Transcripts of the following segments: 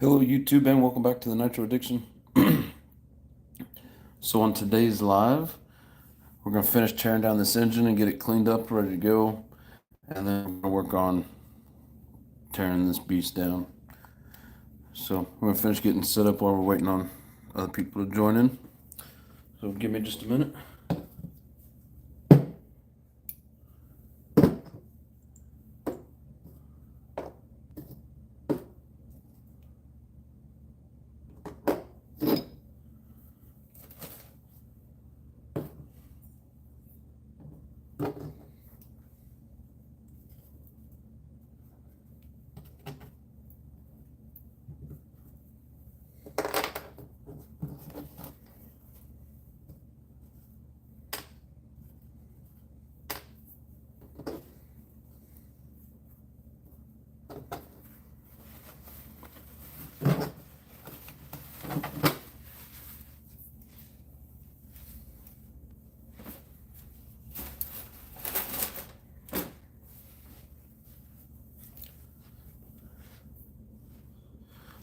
Hello YouTube and welcome back to the Nitro Addiction. So on today's live, we're going to finish tearing down this engine and get it cleaned up, ready to go. And then we're going to work on tearing this beast down. So we're going to finish getting set up while we're waiting on other people to join in. So give me just a minute.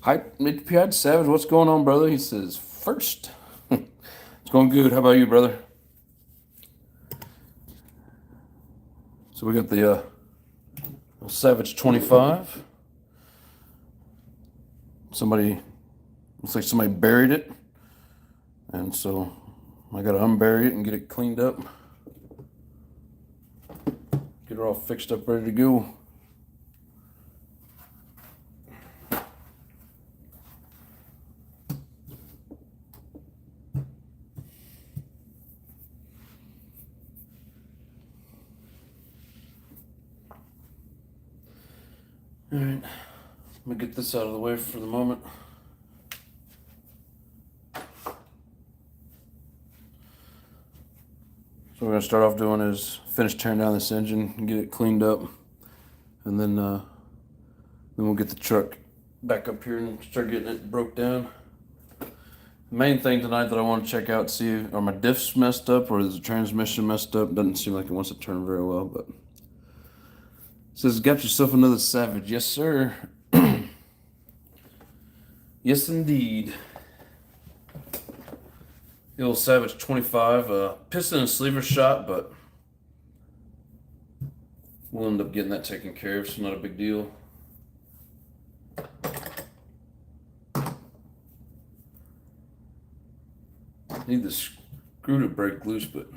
Hi, Pad Savage, what's going on, brother? He says, first. It's going good. How about you, brother? So we got the Savage 25. Looks like somebody buried it. And so I got to unbury it and get it cleaned up. Get it all fixed up, ready to go. All right, let me get this out of the way for the moment. So we're gonna start off doing is finish tearing down this engine and get it cleaned up, and then we'll get the truck back up here and start getting it broke down. The main thing tonight that I want to check out, see are my diffs messed up or is the transmission messed up. Doesn't seem like it wants to turn very well, but it says got yourself another Savage. Yes, sir. Yes, indeed. The old Savage 25, piston and sleever shot, but we'll end up getting that taken care of, so not a big deal. Need the screw to break loose, but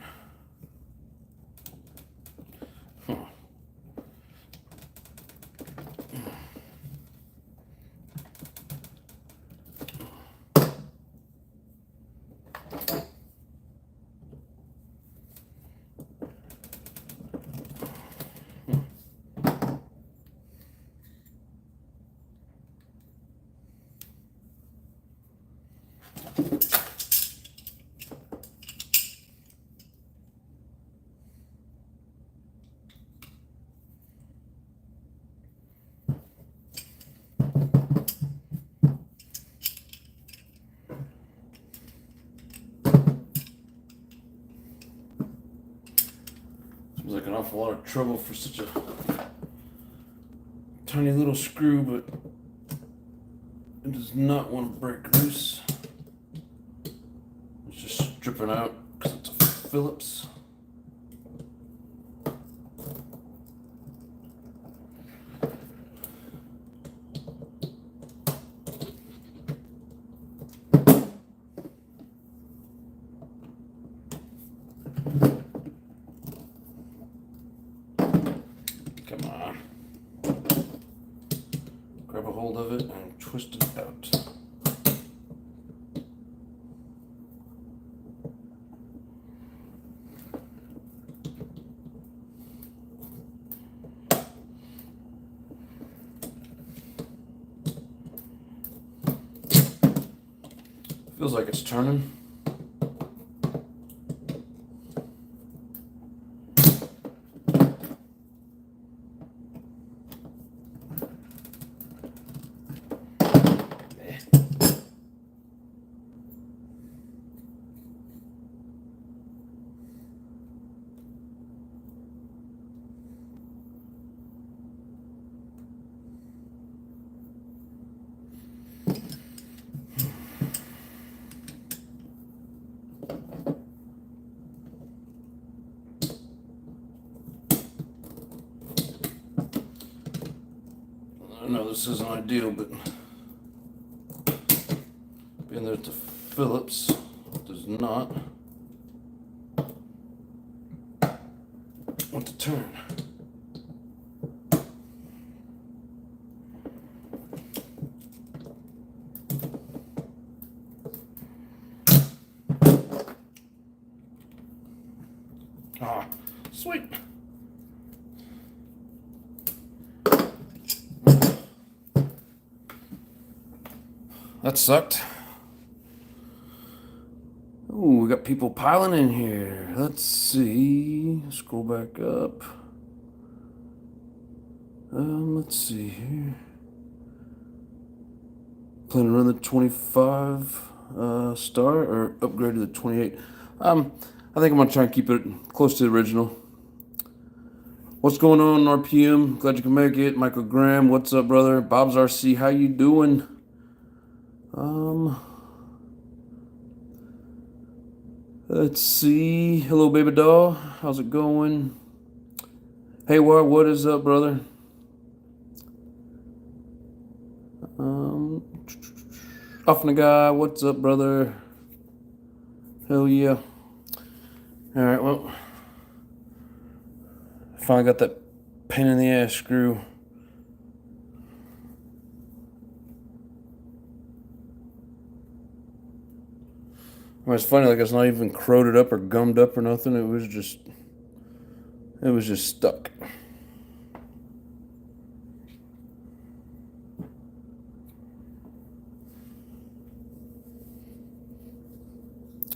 seems like an awful lot of trouble for such a tiny little screw, but it does not want to break loose. It's just stripping out because it's a Phillips. Come on. Grab a hold of it and twist it out. Feels like it's turning. I know this isn't ideal, but being that the Phillips does not want to turn. Ah, sweet. That sucked. Ooh, we got people piling in here. Let's see. Scroll back up. Let's see here. Plan to run the 25 star or upgrade to the 28. I think I'm gonna try and keep it close to the original. What's going on, RPM? Glad you can make it. Michael Graham, what's up, brother? Bob's RC, how you doing? Let's see. Hello, baby doll. How's it going? Hey, what is up, brother? Off the guy, what's up, brother? Hell yeah. All right, well, finally got that pain in the ass screw. Well, it's funny, like it's not even corroded up or gummed up or nothing. It was just stuck.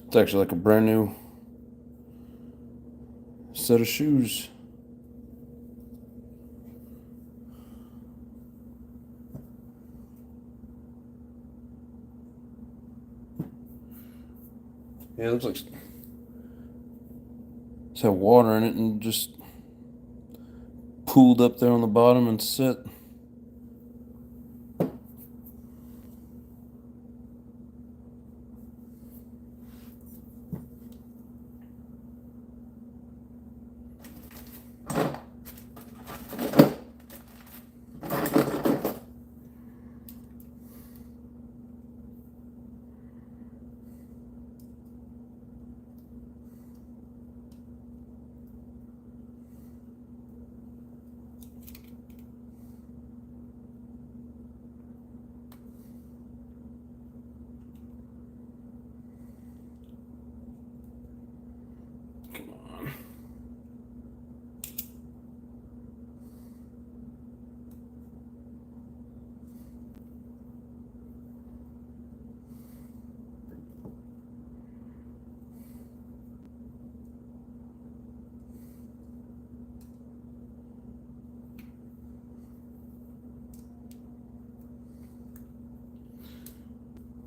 It's actually like a brand new set of shoes. Yeah, it looks like it's had water in it and just pooled up there on the bottom and set.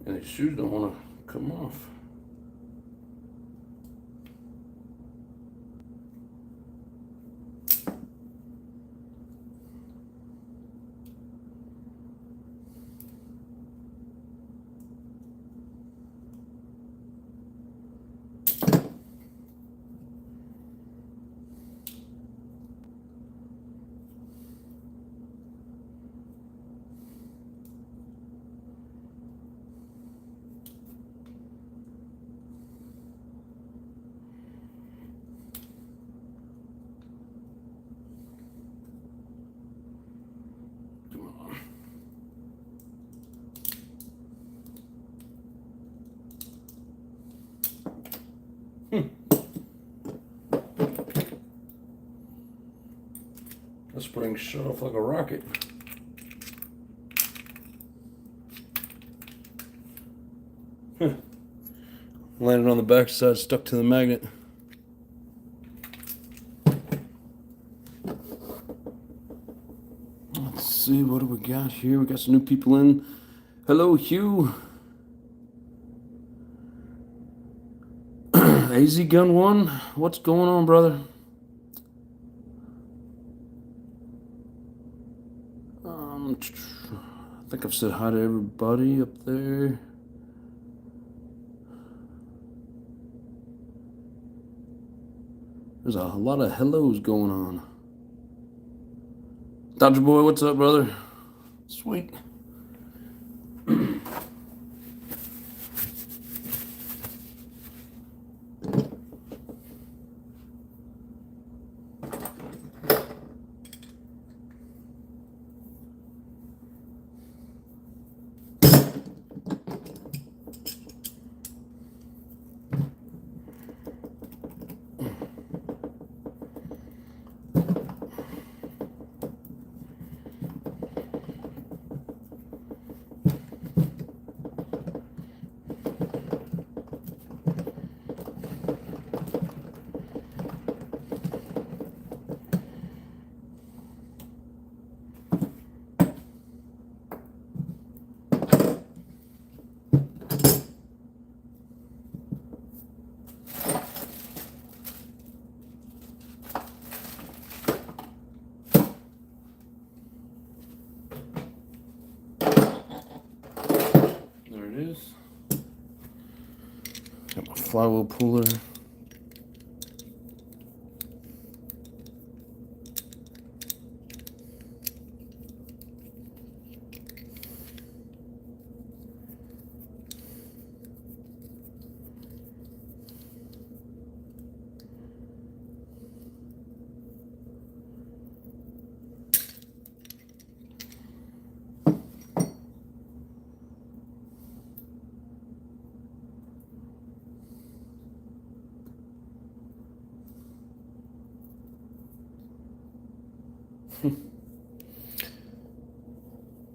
And these shoes don't want to come off. That spring shut off like a rocket. Landed on the backside, stuck to the magnet. Let's see, what do we got here? We got some new people in. Hello, Hugh. AZ Gun 1, what's going on, brother? I think I've said hi to everybody up there. There's a lot of hellos going on. Dodger Boy, what's up, brother? Sweet. There it is. Got my flywheel puller.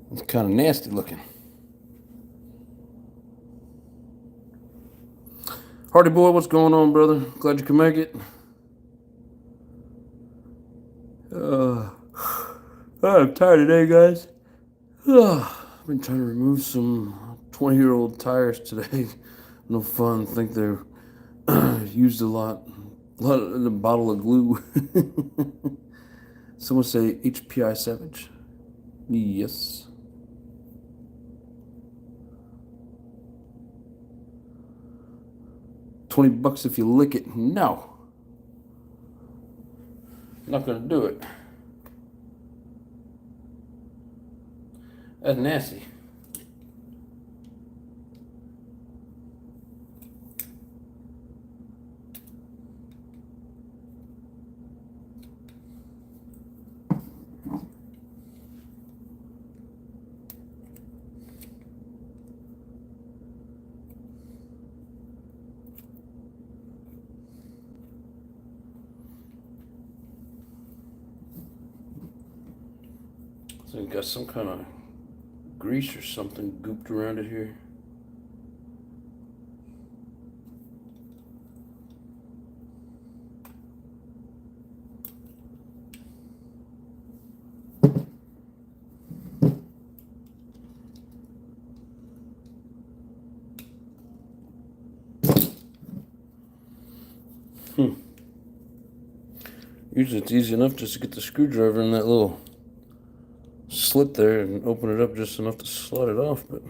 It's kind of nasty looking. Hardy boy, what's going on, brother? Glad you could make it. I'm tired today, guys. I've been trying to remove some 20-year-old tires today. No fun. Think they're used a lot in a bottle of glue. Someone say HPI Savage. Yes. $20 if you lick it. No. Not gonna do it. That's nasty. So you got some kind of grease or something gooped around it here. Usually it's easy enough just to get the screwdriver in that little slit there and open it up just enough to slide it off, but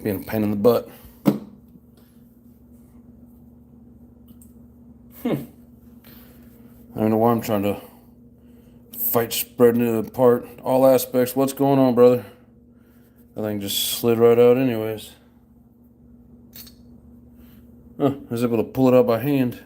being a pain in the butt. I don't know why I'm trying to fight spreading it apart. All aspects. What's going on, brother? That thing just slid right out anyways. I was able to pull it out by hand.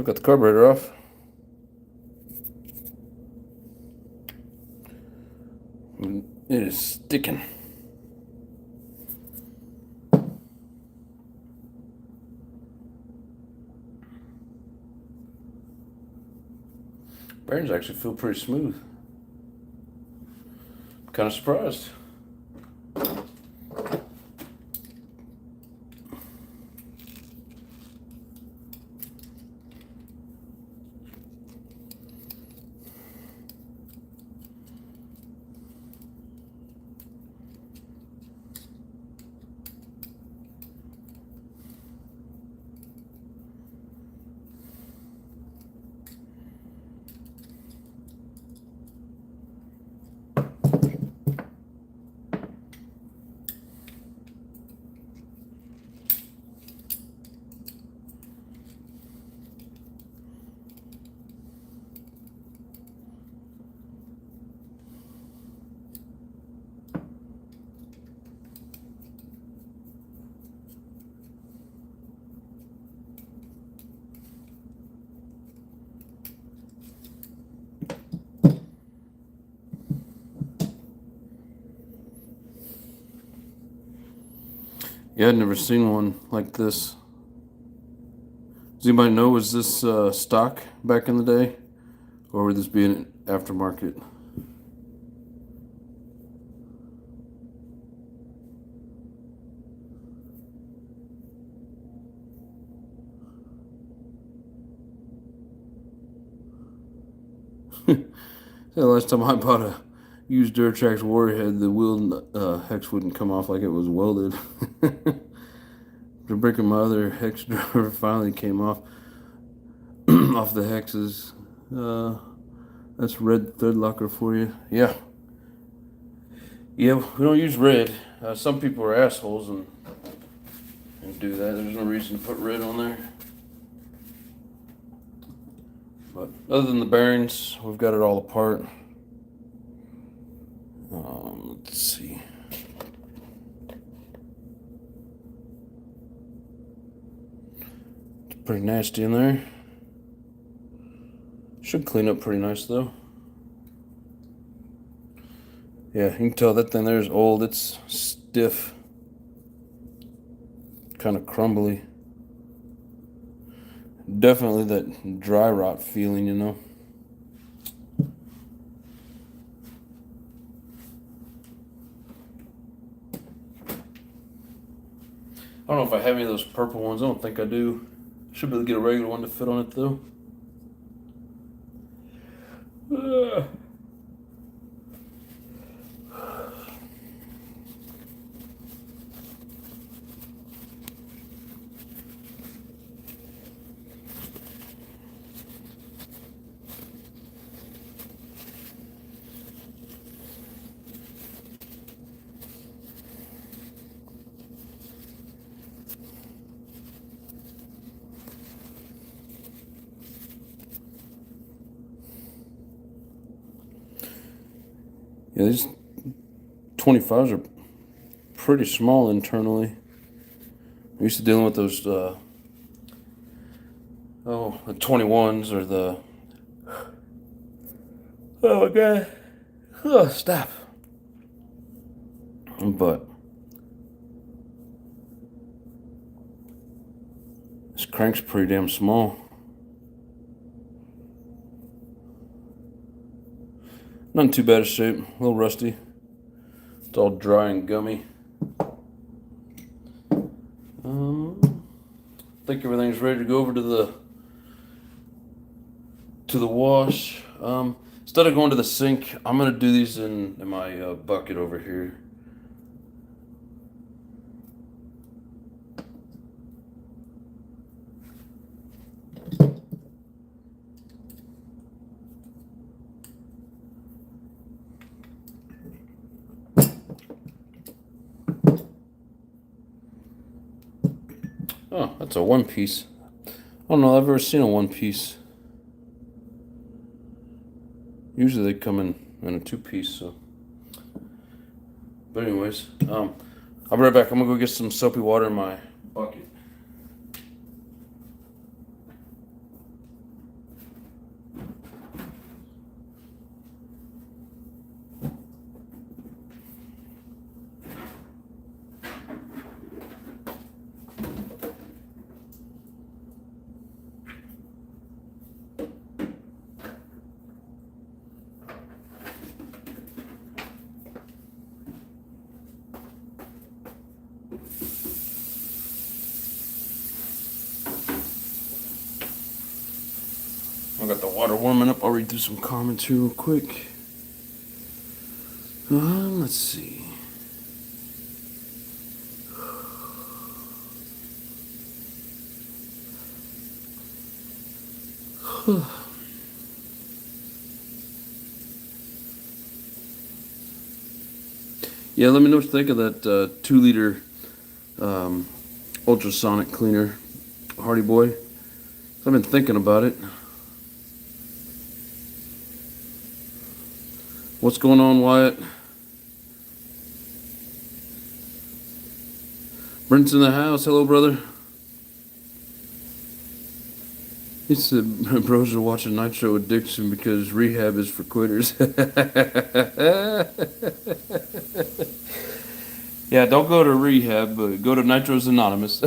I got the carburetor off. It is sticking. Bearings actually feel pretty smooth. Kind of surprised. Yeah, I'd never seen one like this. Does anybody know, was this stock back in the day? Or would this be an aftermarket? The last time I bought a used Durtrax Warhead, the wheel hex wouldn't come off like it was welded. The brick of my other hex driver finally came off off the hexes. That's red thread locker for you. Yeah. Yeah, we don't use red. Some people are assholes and do that. There's no reason to put red on there. But other than the bearings, we've got it all apart. Let's see. It's pretty nasty in there. Should clean up pretty nice though. Yeah, you can tell that thing there is old. It's stiff, kind of crumbly. Definitely that dry rot feeling, you know. I don't know if I have any of those purple ones. I don't think I do. Should be able to get a regular one to fit on it though. Yeah, these 25s are pretty small internally. I'm used to dealing with those, the 21s or the, oh my God, oh, stop. But this crank's pretty damn small. Not in too bad a shape, a little rusty. It's all dry and gummy. I think everything's ready to go over to the wash. Instead of going to the sink, I'm gonna do these in my bucket over here. Oh, that's a one piece. I don't know if I've ever seen a one piece. Usually they come in a two piece, so. But anyways, I'll be right back. I'm gonna go get some soapy water in my bucket. got the water warming up, I'll read through some comments here real quick. Let's see. Yeah, let me know what you think of that 2-liter ultrasonic cleaner, Hardy Boy. I've been thinking about it. What's going on, Wyatt? Brent's in the house. Hello, brother. He said, bros are watching Nitro Addiction because rehab is for quitters. Yeah, don't go to rehab, but go to Nitro's Anonymous.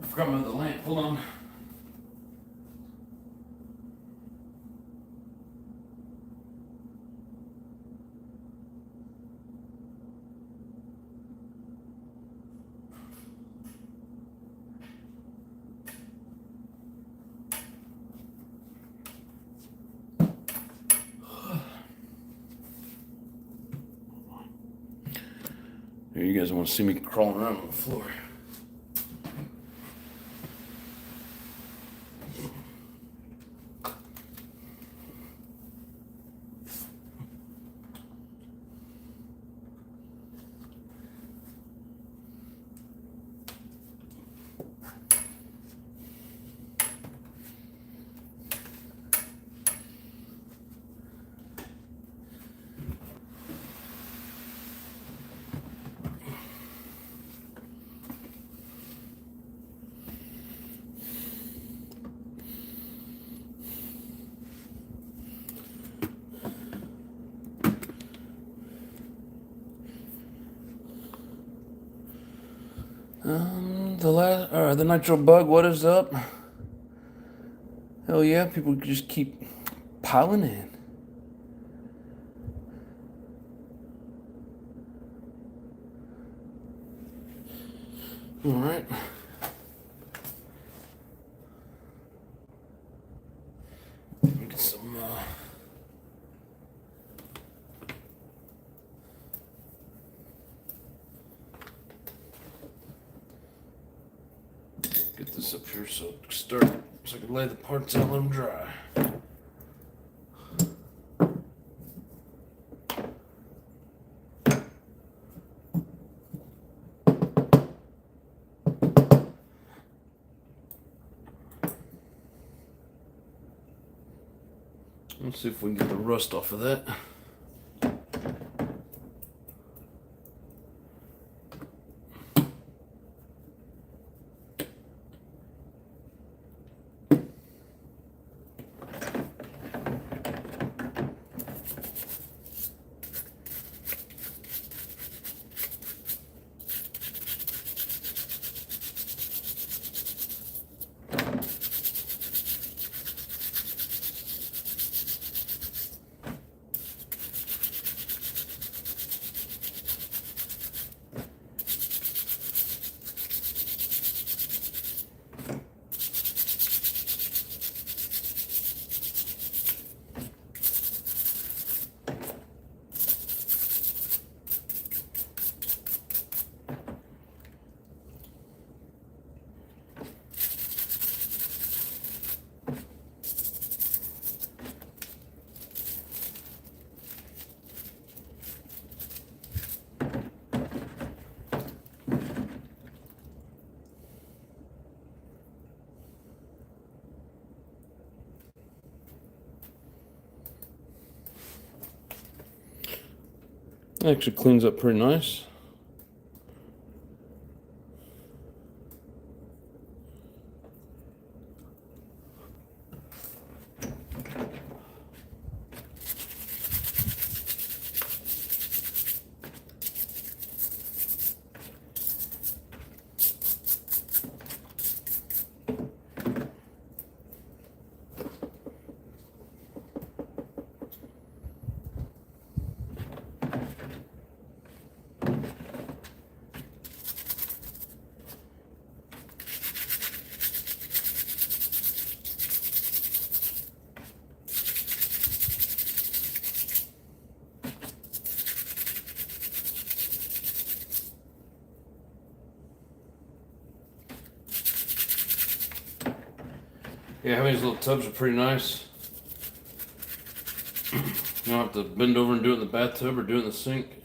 I forgot my other lamp. Hold on. Here, you guys want to see me crawling around on the floor. The Nitro Bug, what is up? Hell yeah, people just keep piling in. All right. Get some, get this up here so I can lay the parts out and let them dry. Let's see if we can get the rust off of that. It actually cleans up pretty nice. Yeah, having these little tubs are pretty nice. You don't have to bend over and do it in the bathtub or do it in the sink.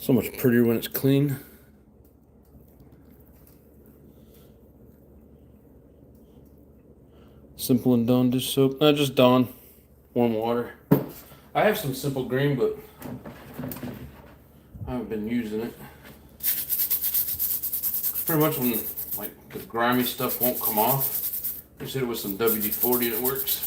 So much prettier when it's clean. Simple and Dawn dish soap. Not just Dawn. Warm water. I have some Simple Green, but I haven't been using it. Pretty much when like the grimy stuff won't come off, just hit it with some WD-40 and it works.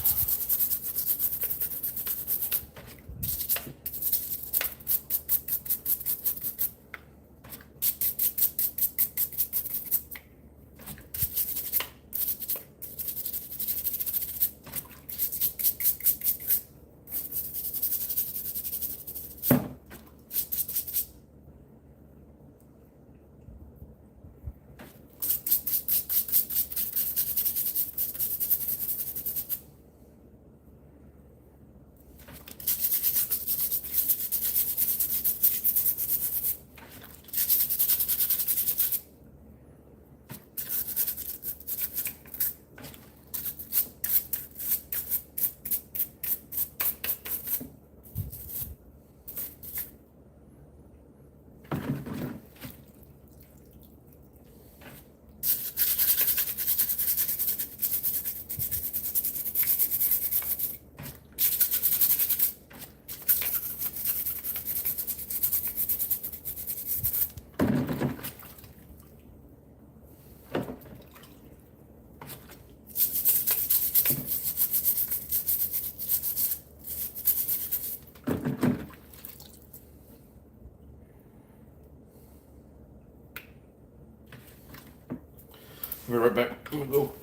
I'll be right back. I'm gonna go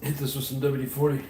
hit this with some WD-40.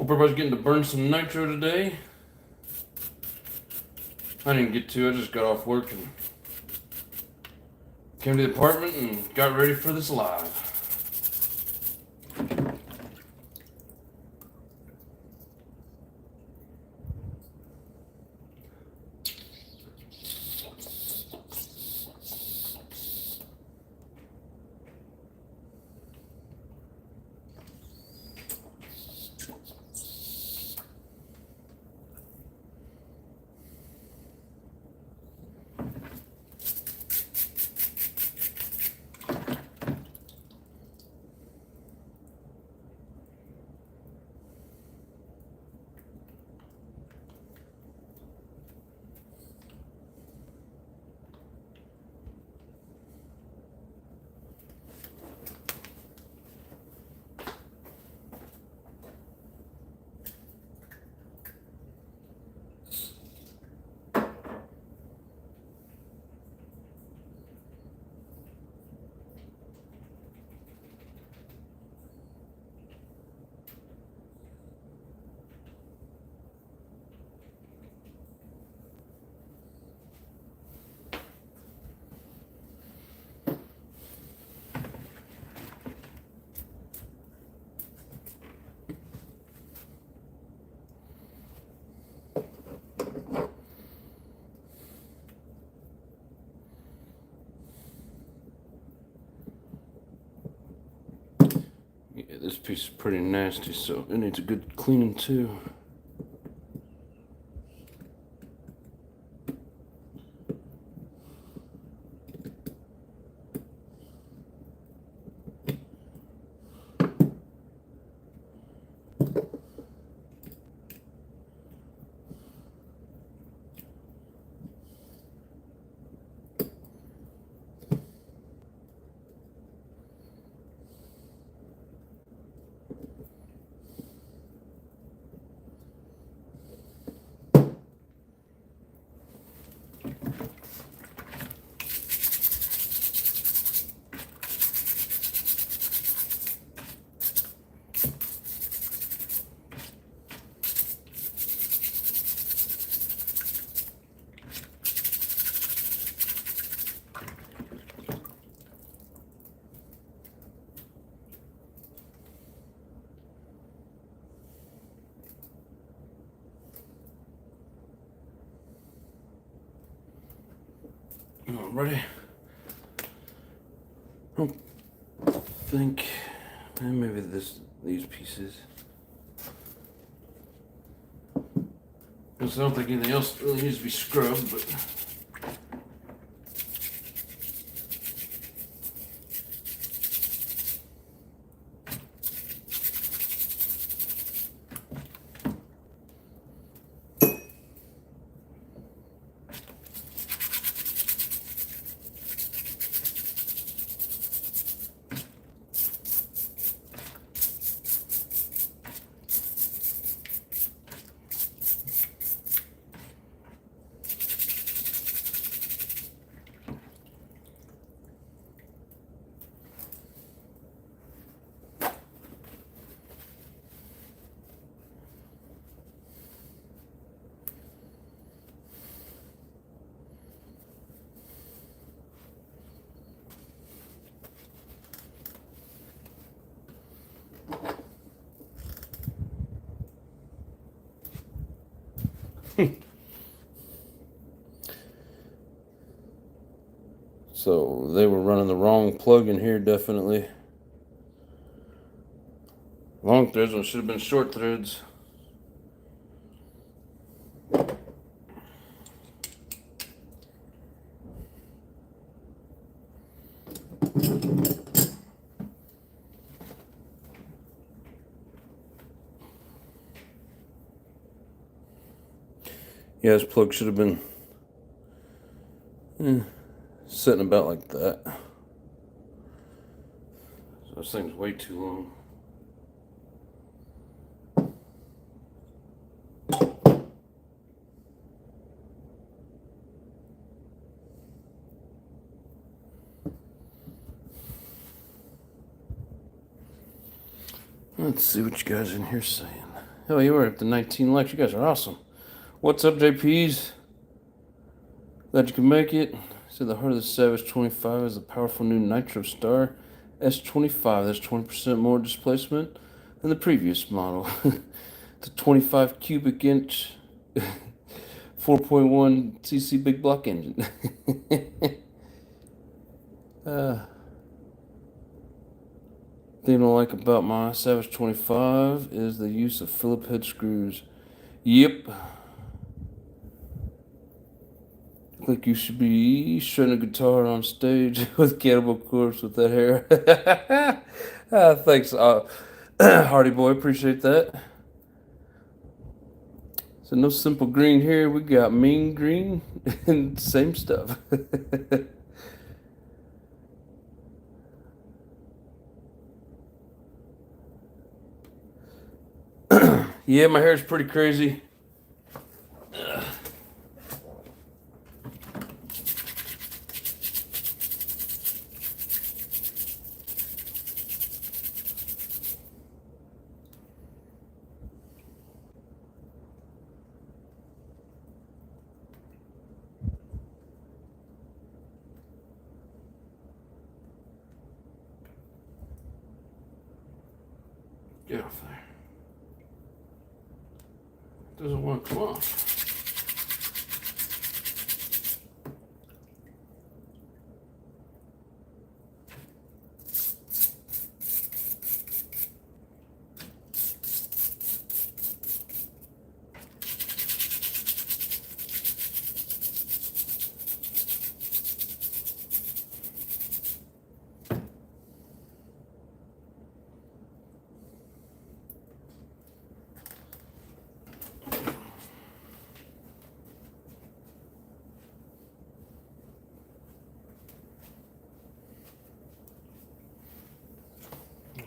Hope everybody's getting to burn some nitro today. I didn't get to, I just got off work and came to the apartment and got ready for this live. Yeah, this piece is pretty nasty, so it needs a good cleaning too. Alrighty. I don't think maybe these pieces. Because I don't think anything else really needs to be scrubbed, but so they were running the wrong plug in here, definitely. Long threads when it should have been short threads. Yeah, this plug should have been sitting about like that. So this thing's way too long. Let's see what you guys in here saying. Hell, you were up to 19 likes. You guys are awesome. What's up, JPs? Glad you can make it. So the Heart of the Savage 25 is the powerful new Nitro Star S25. That's 20% more displacement than the previous model. It's a 25 cubic inch 4.1 cc big block engine. Thing I like about my Savage 25 is the use of Phillip head screws. Yep. Look like you should be shredding a guitar on stage with Cannibal Corpse with that hair. Thanks, Hardy Boy. Appreciate that. So no simple green here. We got mean green and same stuff. Yeah, my hair's pretty crazy. Get off there. Doesn't want to come off.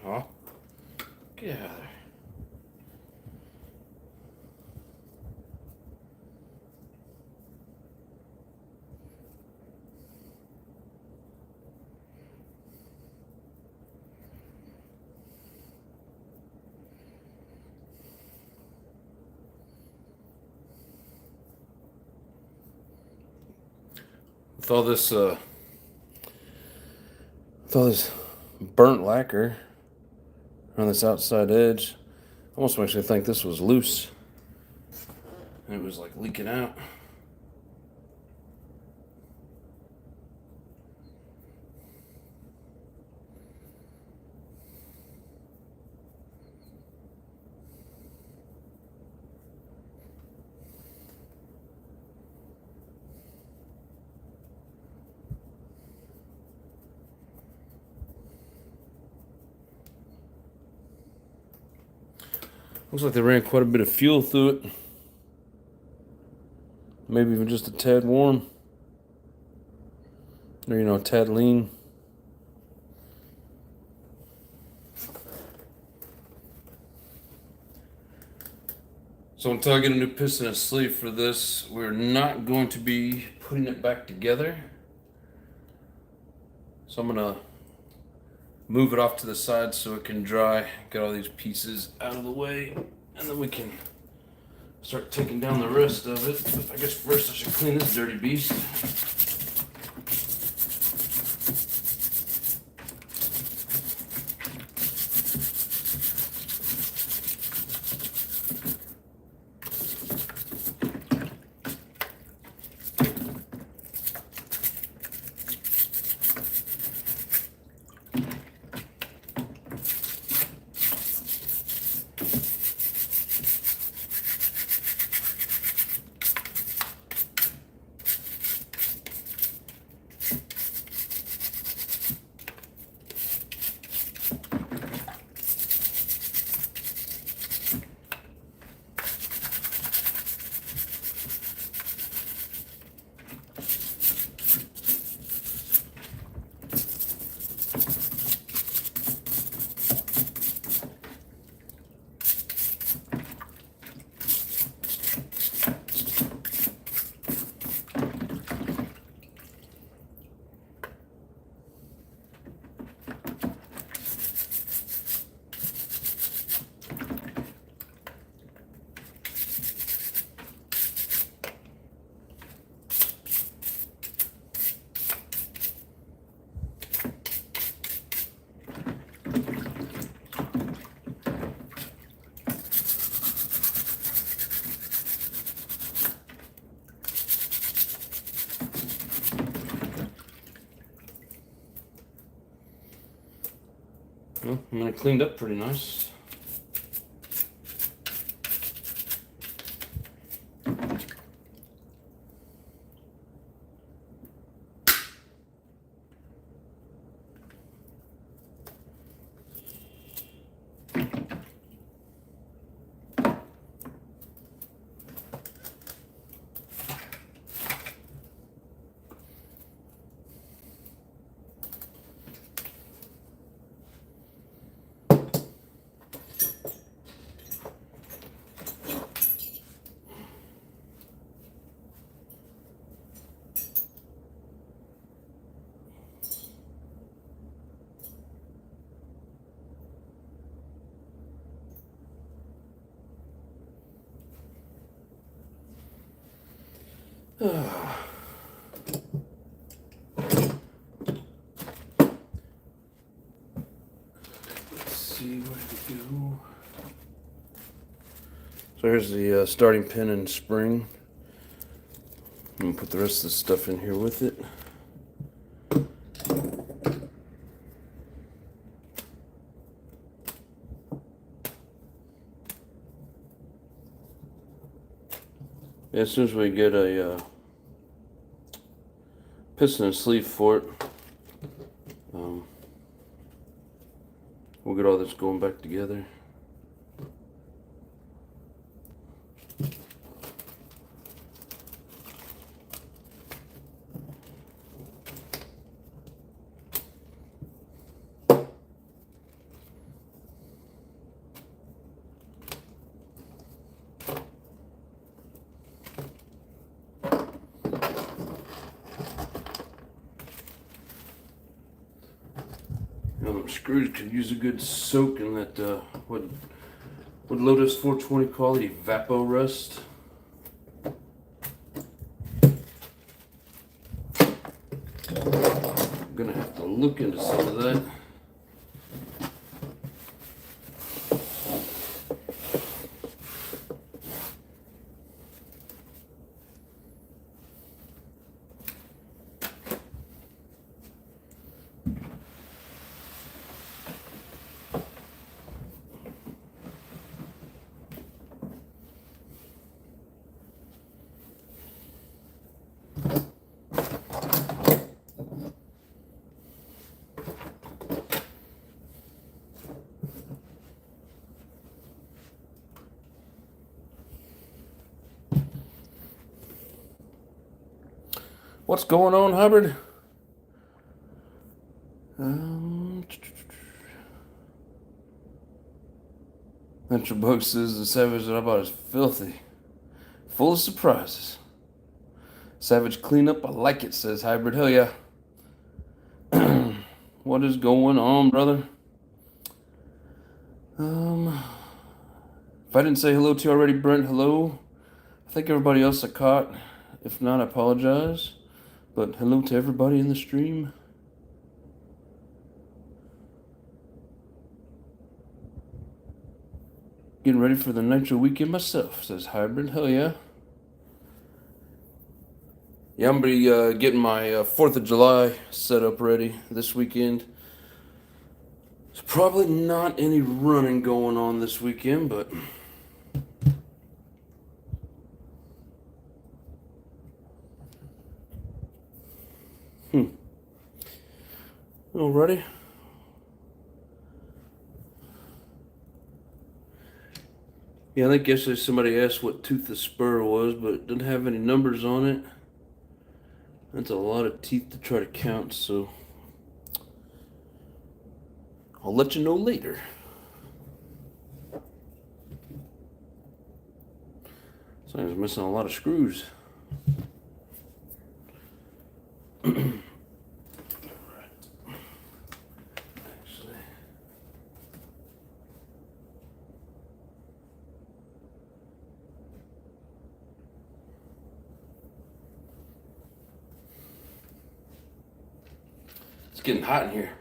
Oh, get out of there. With all this burnt lacquer on this outside edge, almost makes me think this was loose and it was like leaking out. Looks like they ran quite a bit of fuel through it. Maybe even just a tad warm. Or, a tad lean. So until I get a new piston and sleeve for this, we're not going to be putting it back together. So I'm gonna move it off to the side so it can dry, get all these pieces out of the way, and then we can start taking down the rest of it. But I guess first I should clean this dirty beast. Well, I mean, it cleaned up pretty nice. Let's see where to go. So here's the starting pin and spring. I'm gonna put the rest of the stuff in here with it. As soon as we get a piston and sleeve for it, we'll get all this going back together. Screws could use a good soak in that what Lotus 420 call it, evapor rust. I'm gonna have to look into some of that. What's going on, Hubbard? Bug says the Savage that I bought is filthy, full of surprises. Savage cleanup, I like it, says Hybrid. Hell yeah. What is going on, brother? If I didn't say hello to you already, Brent, hello. I think everybody else I caught. If not, I apologize. But hello to everybody in the stream. Getting ready for the Nitro weekend myself, says Hybrid. Hell yeah. Yeah, I'm going to be getting my 4th of July set up ready this weekend. There's probably not any running going on this weekend, but Alrighty. Yeah, I think yesterday somebody asked what tooth the spur was, but it didn't have any numbers on it. That's a lot of teeth to try to count, so I'll let you know later. So I was missing a lot of screws. It's getting hot in here.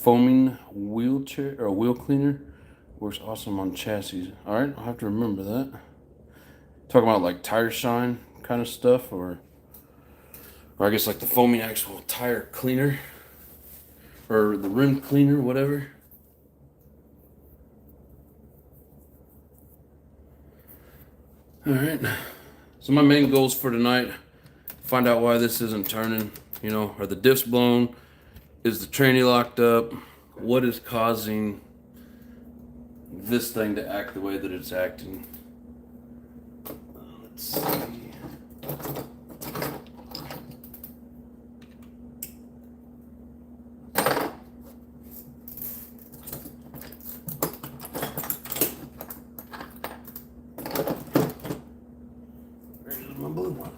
foaming wheelchair or wheel cleaner. Works awesome on chassis. All right, I'll have to remember that. Talking about like tire shine kind of stuff, or I guess like the foaming actual tire cleaner or the rim cleaner, whatever. All right. So my main goals for tonight: find out why this isn't turning. You know, are the diffs blown? Is the tranny locked up? What is causing this thing to act the way that it's acting? Let's see. Where's my blue one?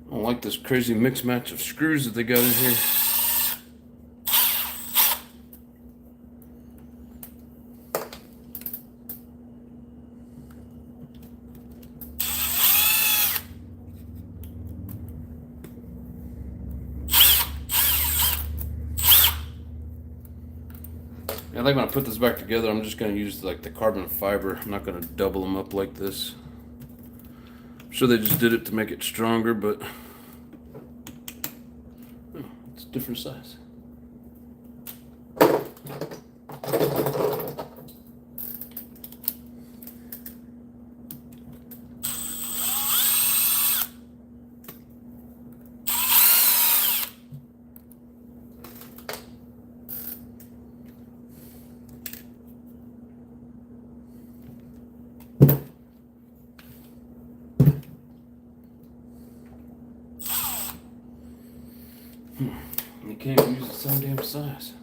I don't like this crazy mix match of screws that they got in here. I think when I put this back together, I'm just going to use like the carbon fiber. I'm not going to double them up like this. I'm sure they just did it to make it stronger, but oh, it's a different size. You can't even use the same damn size.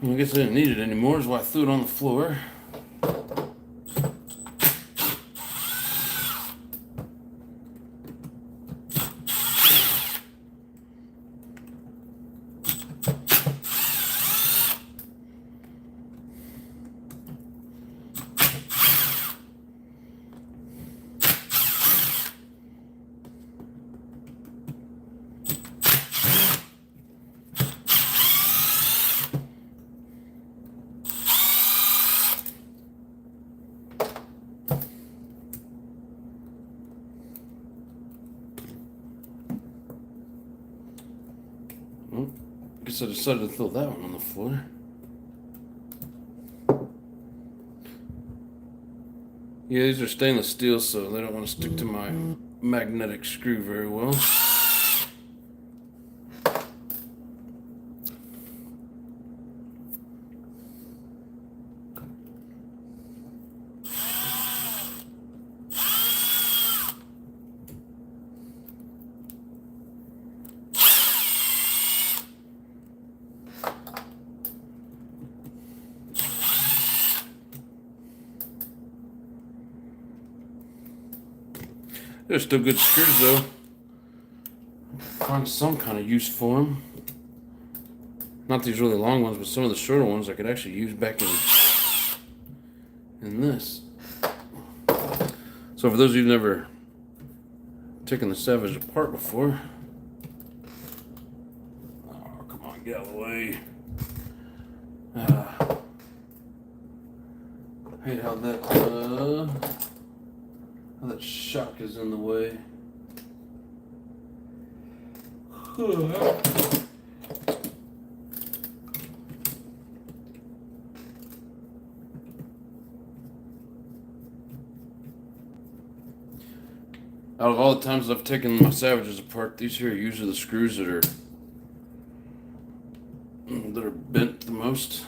I guess I didn't need it anymore, is why I threw it on the floor. Well, I guess I decided to throw that one on the floor. Yeah, these are stainless steel, so they don't want to stick to my magnetic screw very well. They're still good screws though. Find some kind of use for them. Not these really long ones, but some of the shorter ones I could actually use back in this. So for those of you who've never taken the Savage apart before, oh come on, get out of the way. I hate how that shock is in the way. Out of all the times I've taken my Savages apart, these here are usually the screws that are bent the most.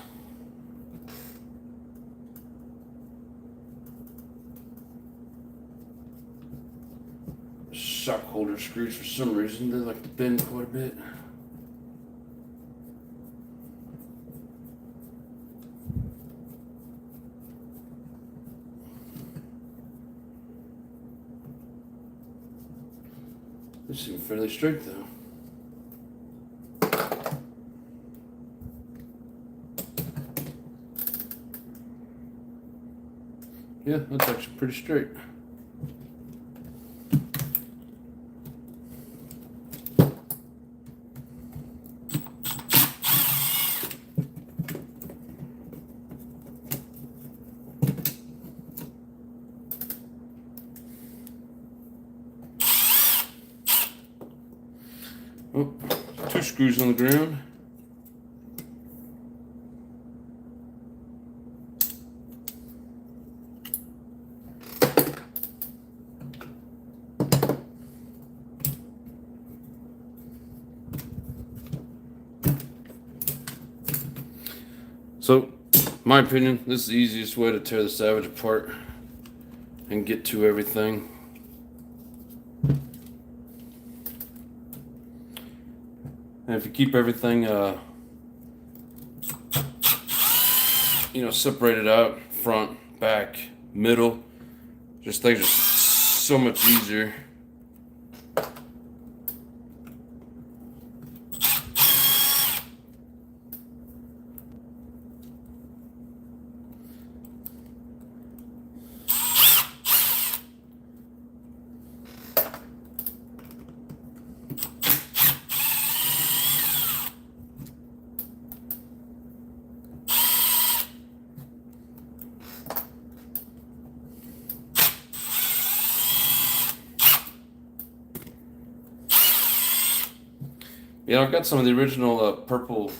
Shock holder screws, for some reason they like to bend quite a bit. They seem fairly straight though. Yeah, that's actually pretty straight. Oh, 2 screws on the ground. So, my opinion, this is the easiest way to tear the Savage apart and get to everything. And if you keep everything, separated out, front, back, middle, just things are so much easier. Yeah, I've got some of the original purple,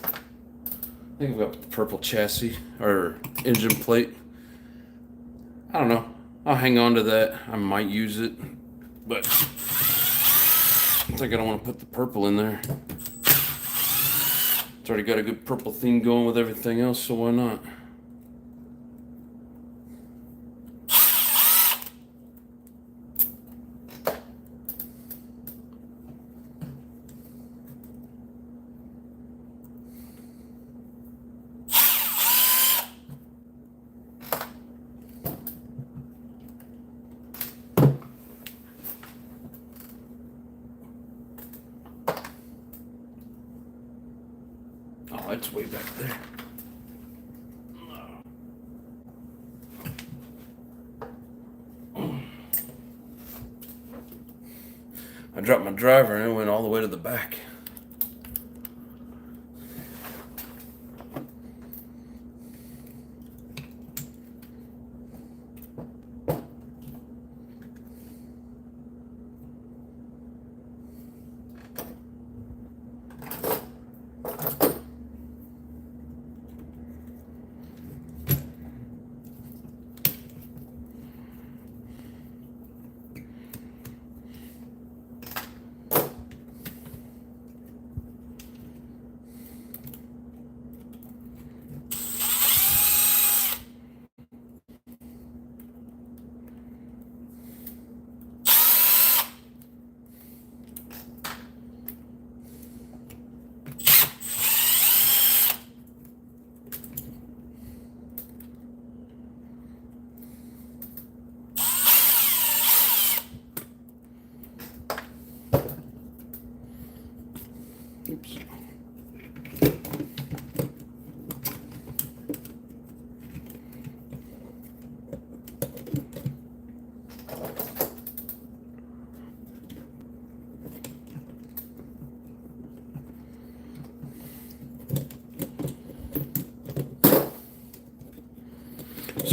I think I've got the purple chassis or engine plate. I don't know. I'll hang on to that. I might use it, but I think I don't want to put the purple in there. It's already got a good purple theme going with everything else, so why not? Oh, it's way back there. I dropped my driver and it went all the way to the back.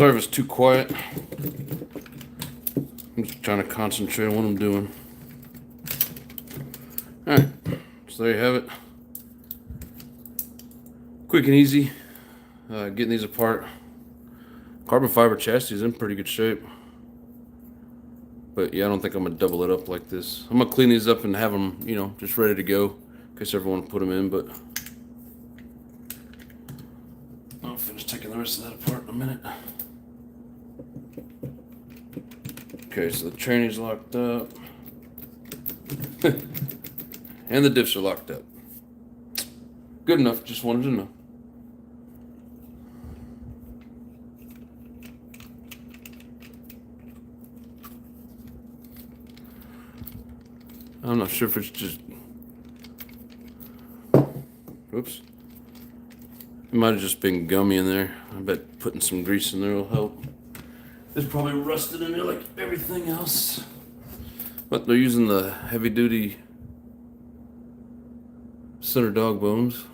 Sorry if it's too quiet. I'm just trying to concentrate on what I'm doing. Alright, so there you have it. Quick and easy. Getting these apart. Carbon fiber chassis is in pretty good shape. But yeah, I don't think I'm going to double it up like this. I'm going to clean these up and have them, you know, just ready to go. In case I ever want to put them in, but I'll finish taking the rest of that apart in a minute. Okay, so the training's locked up. And the diffs are locked up. Good enough, just wanted to know. I'm not sure if it's just... Oops. It might have just been gummy in there. I bet putting some grease in there will help. It's probably rusted in there like everything else. But they're using the heavy duty center dog bones.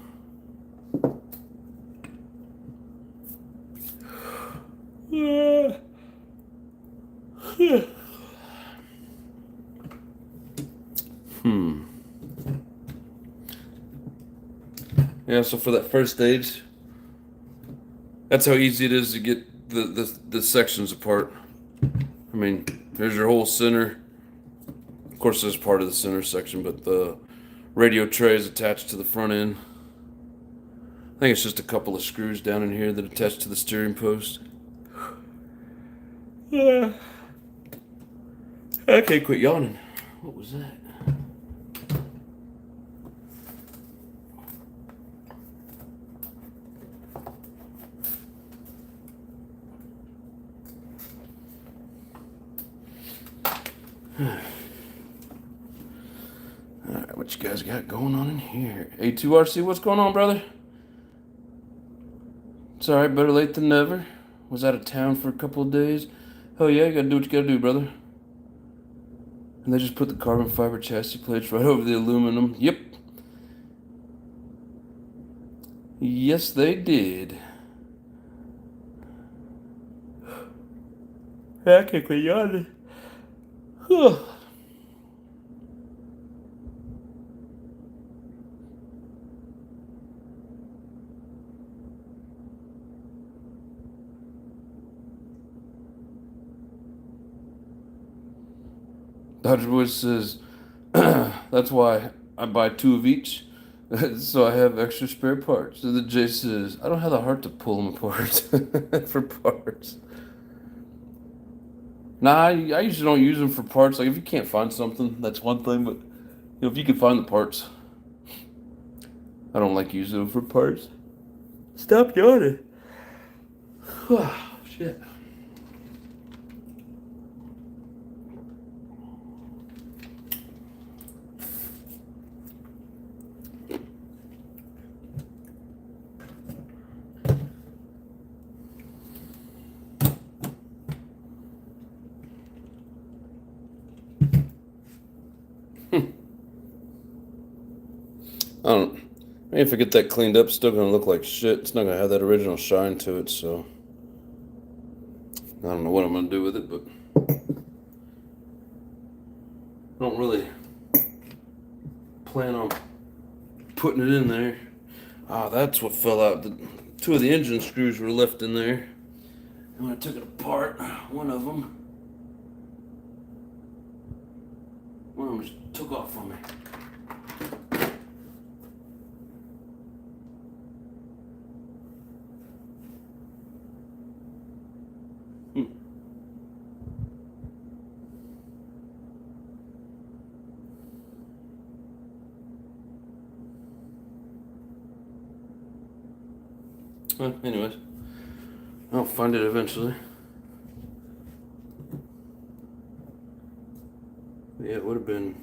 Yeah, so for that first stage, that's how easy it is to get the sections apart. I mean, there's your whole center. Of course, this is part of the center section, but the radio tray is attached to the front end. I think it's just a couple of screws down in here that attach to the steering post. I can't quit yawning. What was that? Alright, what you guys got going on in here? A2RC, what's going on, brother? It's alright, better late than never. Was out of town for a couple of days. Hell yeah, you gotta do what you gotta do, brother. And they just put the carbon fiber chassis plates right over the aluminum. Yep. Yes, they did. I can't quit yawning. Dodger Boy says, that's why I buy 2 of each, so I have extra spare parts. And then Jay says, I don't have the heart to pull them apart for parts. Nah, I usually don't use them for parts. Like, if you can't find something, that's one thing, but, you know, if you can find the parts, I don't like using them for parts. Stop yawning. Shit. I don't know. Maybe if I get that cleaned up, it's still going to look like shit. It's not going to have that original shine to it, so I don't know what I'm going to do with it, but I don't really plan on putting it in there. Ah, that's what fell out. 2 of the engine screws were left in there. And when I took it apart, one of them just took off on me. Well, anyways, I'll find it eventually. Yeah, it would have been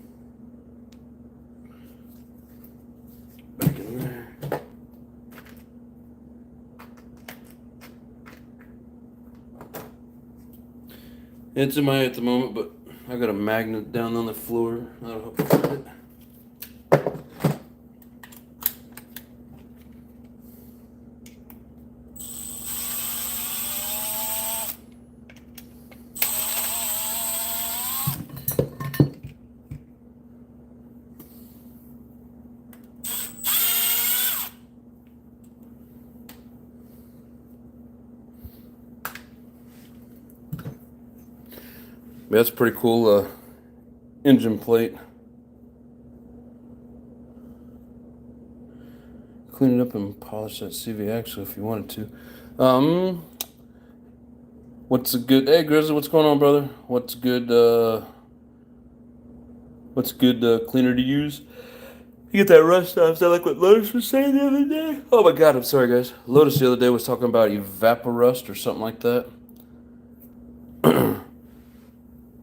back in there. It's in my eye at the moment, but I got a magnet down on the floor. That'll help find it. That's pretty cool engine plate. Clean it up and polish that CV axle if you wanted to. What's a good? Hey Grizzly, what's going on, brother? What's good? What's good cleaner to use? You get that rust off. Is that like what Lotus was saying the other day? Oh my God, I'm sorry, guys. Lotus the other day was talking about evaporust or something like that.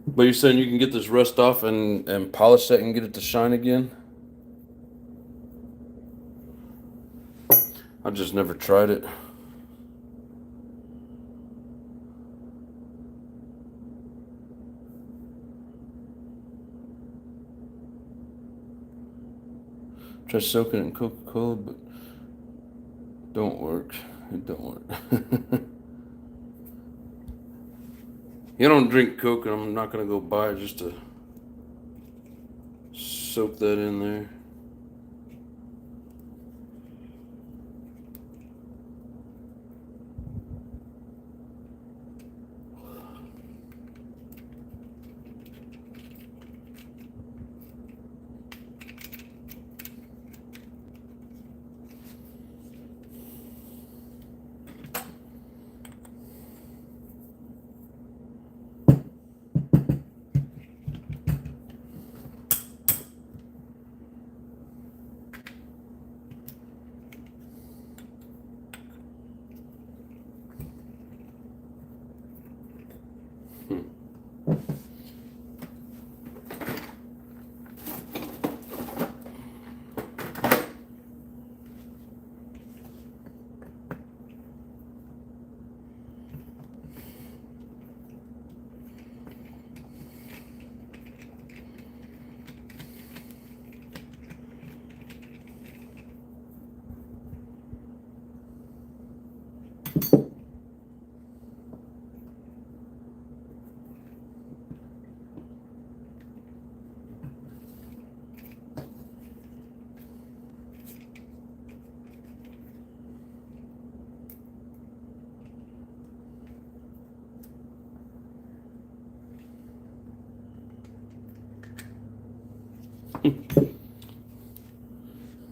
But you're saying you can get this rust off and polish that and get it to shine again? I just never tried it. Try soaking it in Coca-Cola, but don't work. It don't work. You don't drink Coke, and I'm not gonna go buy it just to soak that in there.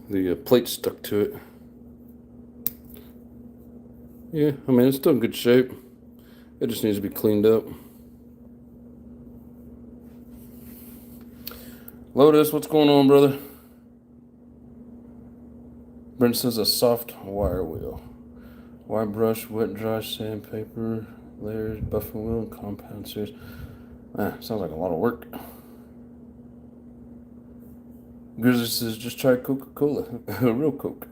The plate stuck to it. Yeah, I mean, it's still in good shape. It just needs to be cleaned up. Lotus, what's going on, brother? Brent says a soft wire wheel. Wire brush, wet dry sandpaper, layers, buffing wheel, compound series. Sounds like a lot of work. Grizzly says just try Coca-Cola. Real Coke.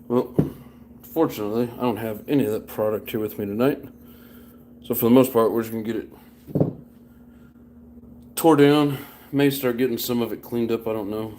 Well, fortunately, I don't have any of that product here with me tonight. So for the most part, we're just going to get it tore down. May start getting some of it cleaned up, I don't know.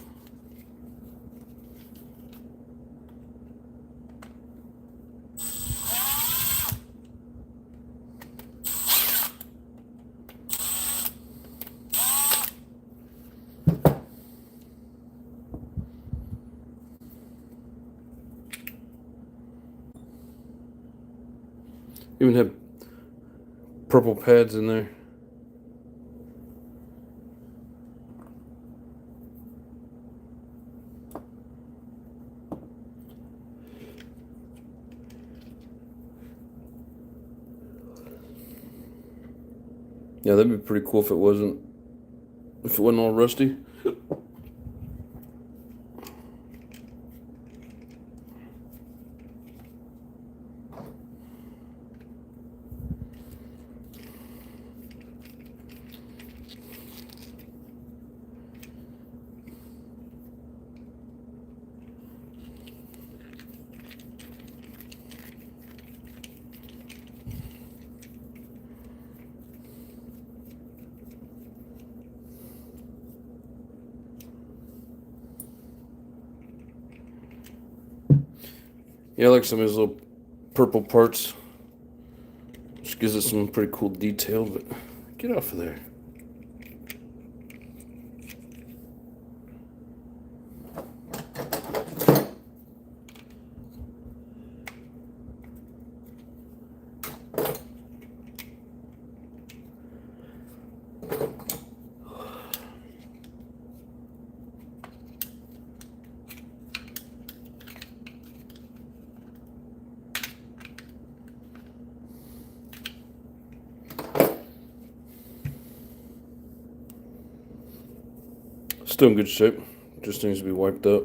Even have purple pads in there. Yeah, that'd be pretty cool if it wasn't all rusty. Yeah, I like some of his little purple parts. Just gives it some pretty cool detail, but get off of there. Still in good shape. Just needs to be wiped up.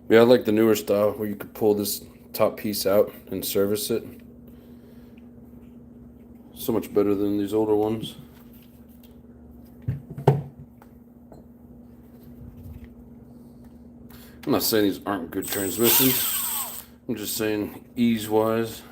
Yeah, I like the newer style where you could pull this top piece out and service it. So much better than these older ones. I'm not saying these aren't good transmissions. I'm just saying ease-wise.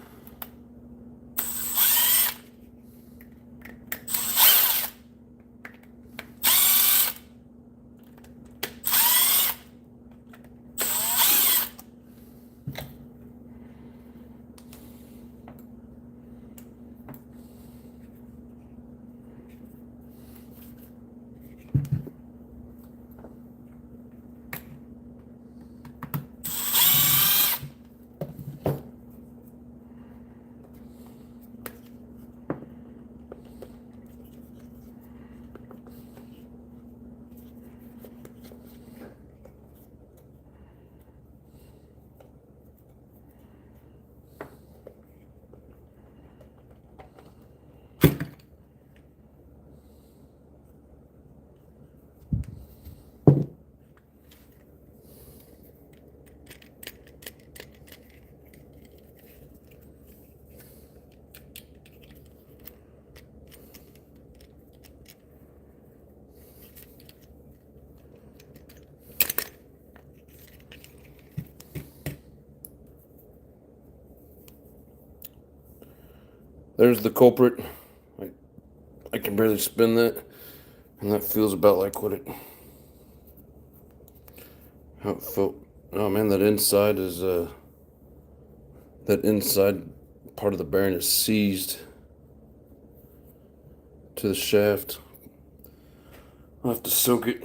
There's the culprit. I can barely spin that, and that feels about like how it felt. Oh man, that inside is that inside part of the bearing is seized to the shaft. I'll have to soak it.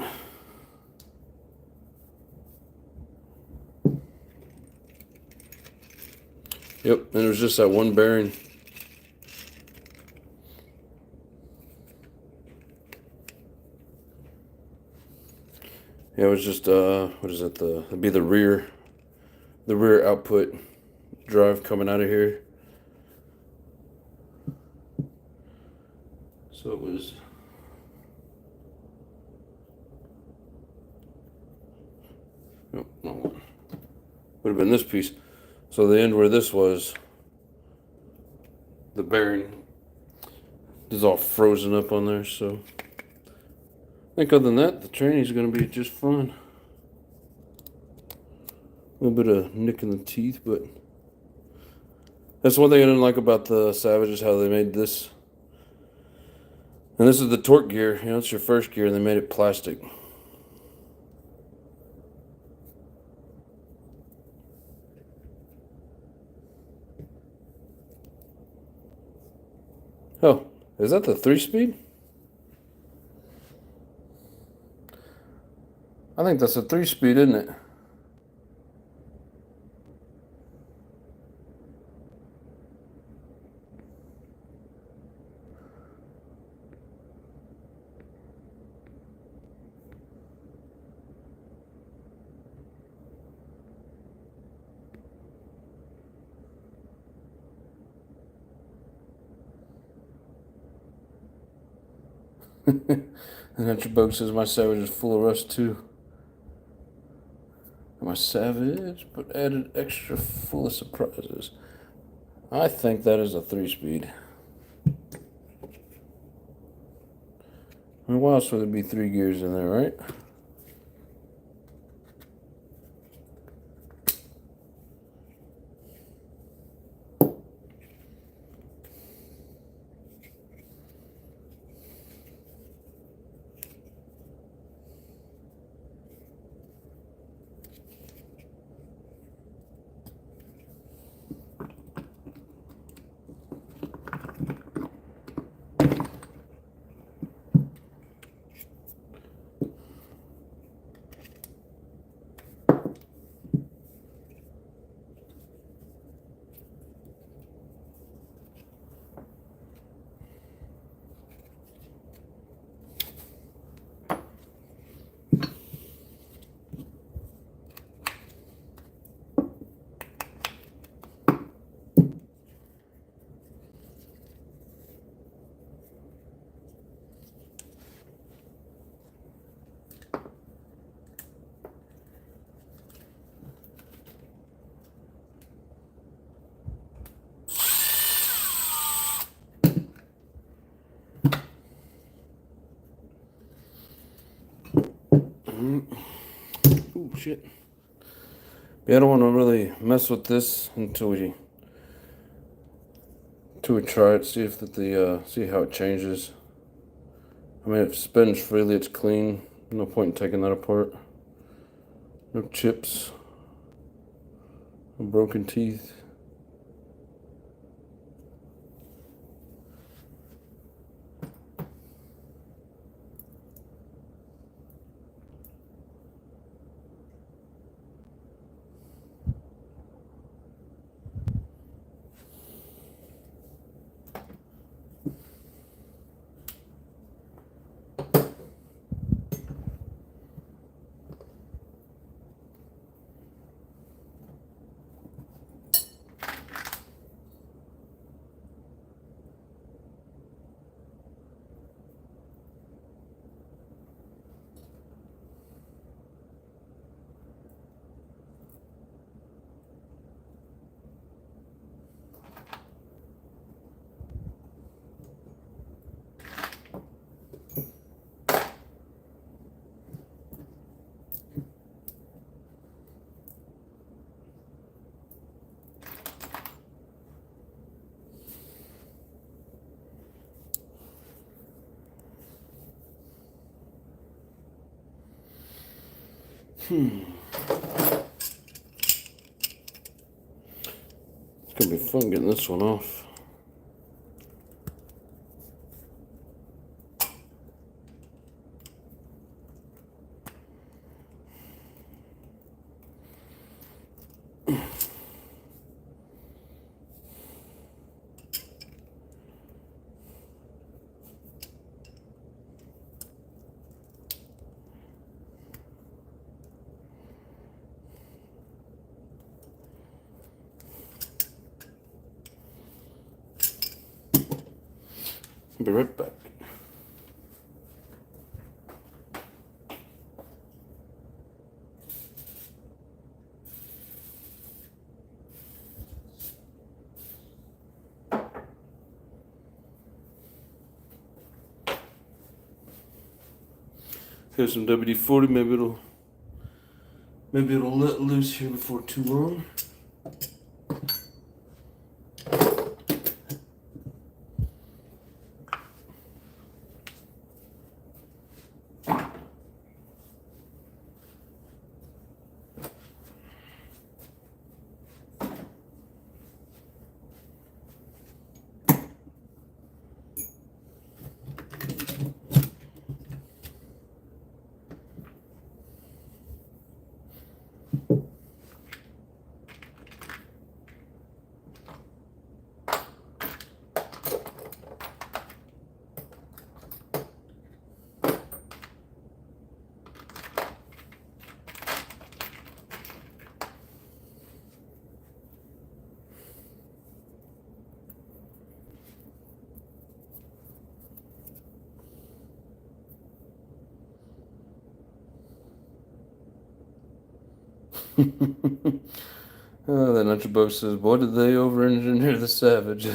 Yep, and it was just that one bearing. Yeah, it was just what is it? It'd be the rear output drive coming out of here. So it was. Oh, no. Would have been this piece. So the end where this was, the bearing is all frozen up on there. So I think other than that, the training's going to be just fine. A little bit of nick in the teeth, but that's one thing I didn't like about the Savage is how they made this. And this is the torque gear. You know, it's your first gear, and they made it plastic. Oh, is that the 3-speed? I think that's a 3-speed, isn't it? And Country Bug says my Savage is full of rust too. My Savage, but added extra full of surprises. I think that is a 3-speed. I mean, why else would there be 3 gears in there, right? Oh shit. Yeah, I don't want to really mess with this until we try it, see if see how it changes. I mean, if it spins freely, it's clean. No point in taking that apart. No chips. No broken teeth. It's gonna be fun getting this one off. I'll be right back. Here's some WD-40. Maybe it'll let loose here before too long. The NITRO says, boy, did they over-engineer the Savage.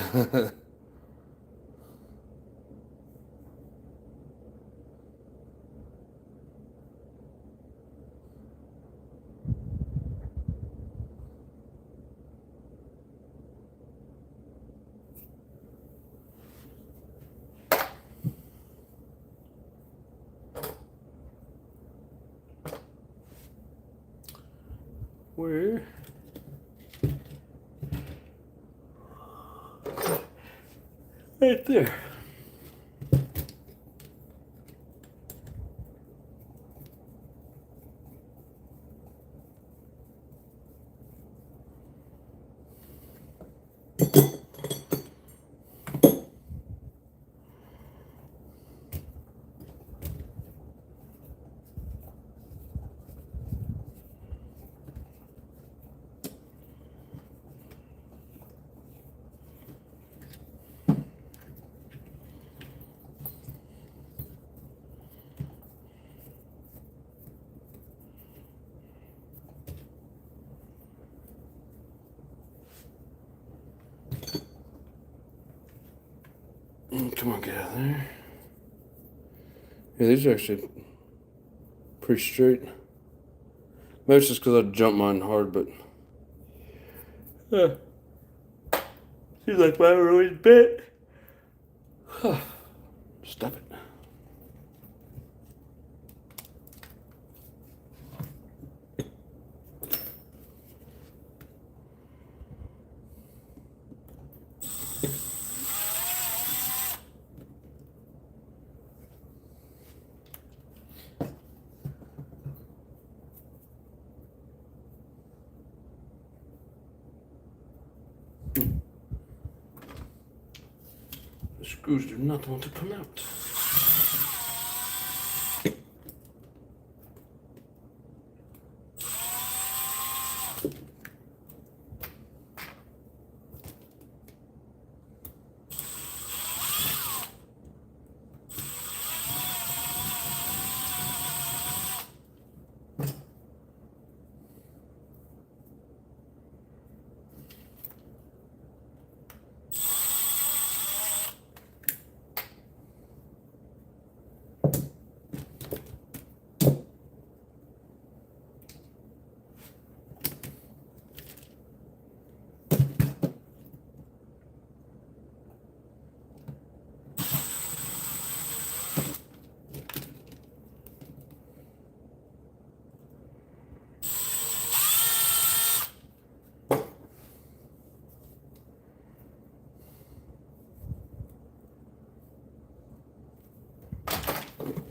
Where? Right there. Come on, get out of there. Yeah, these are actually pretty straight. Maybe it's just because I jumped mine hard, but seems like mine were always bent. Stop it. The screws do not want to come out.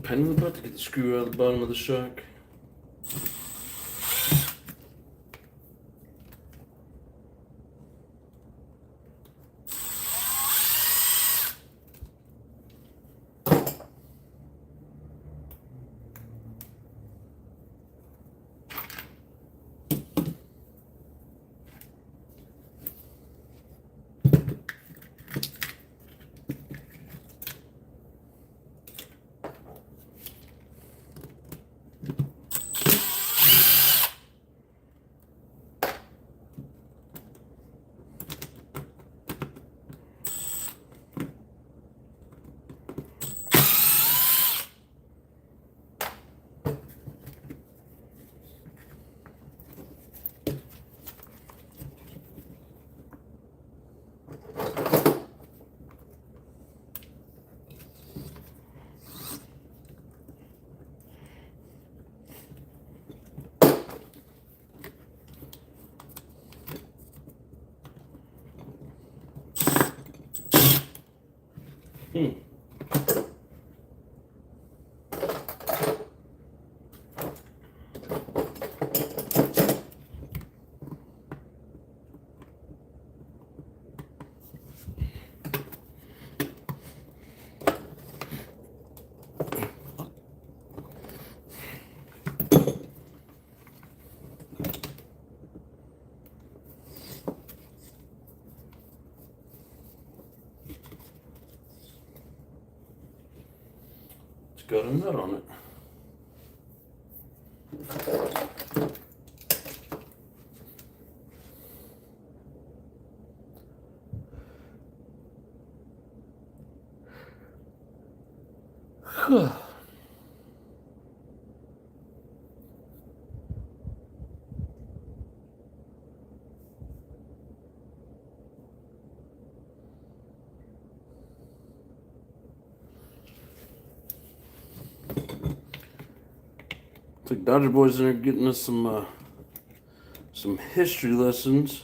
Pen in the butt to get the screw out of the bottom of the shock. It's got a nut on it. Looks like Dodger Boys in there getting us some history lessons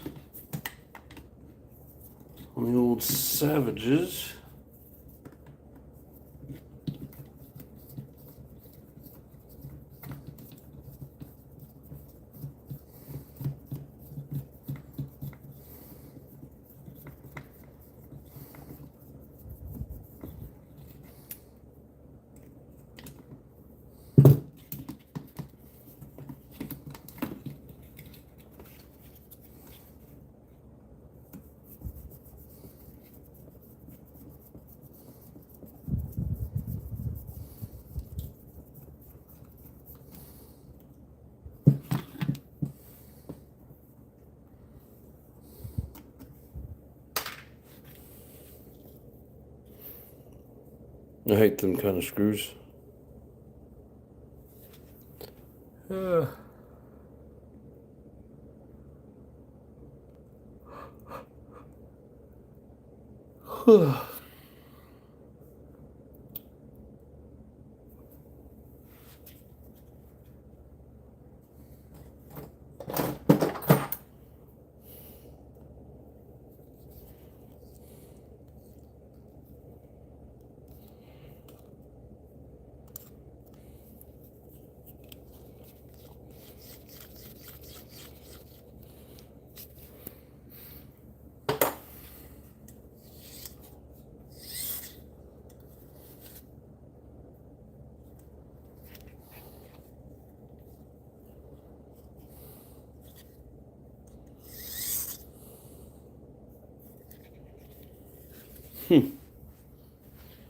on the old Savages. I hate them kind of screws. Uh.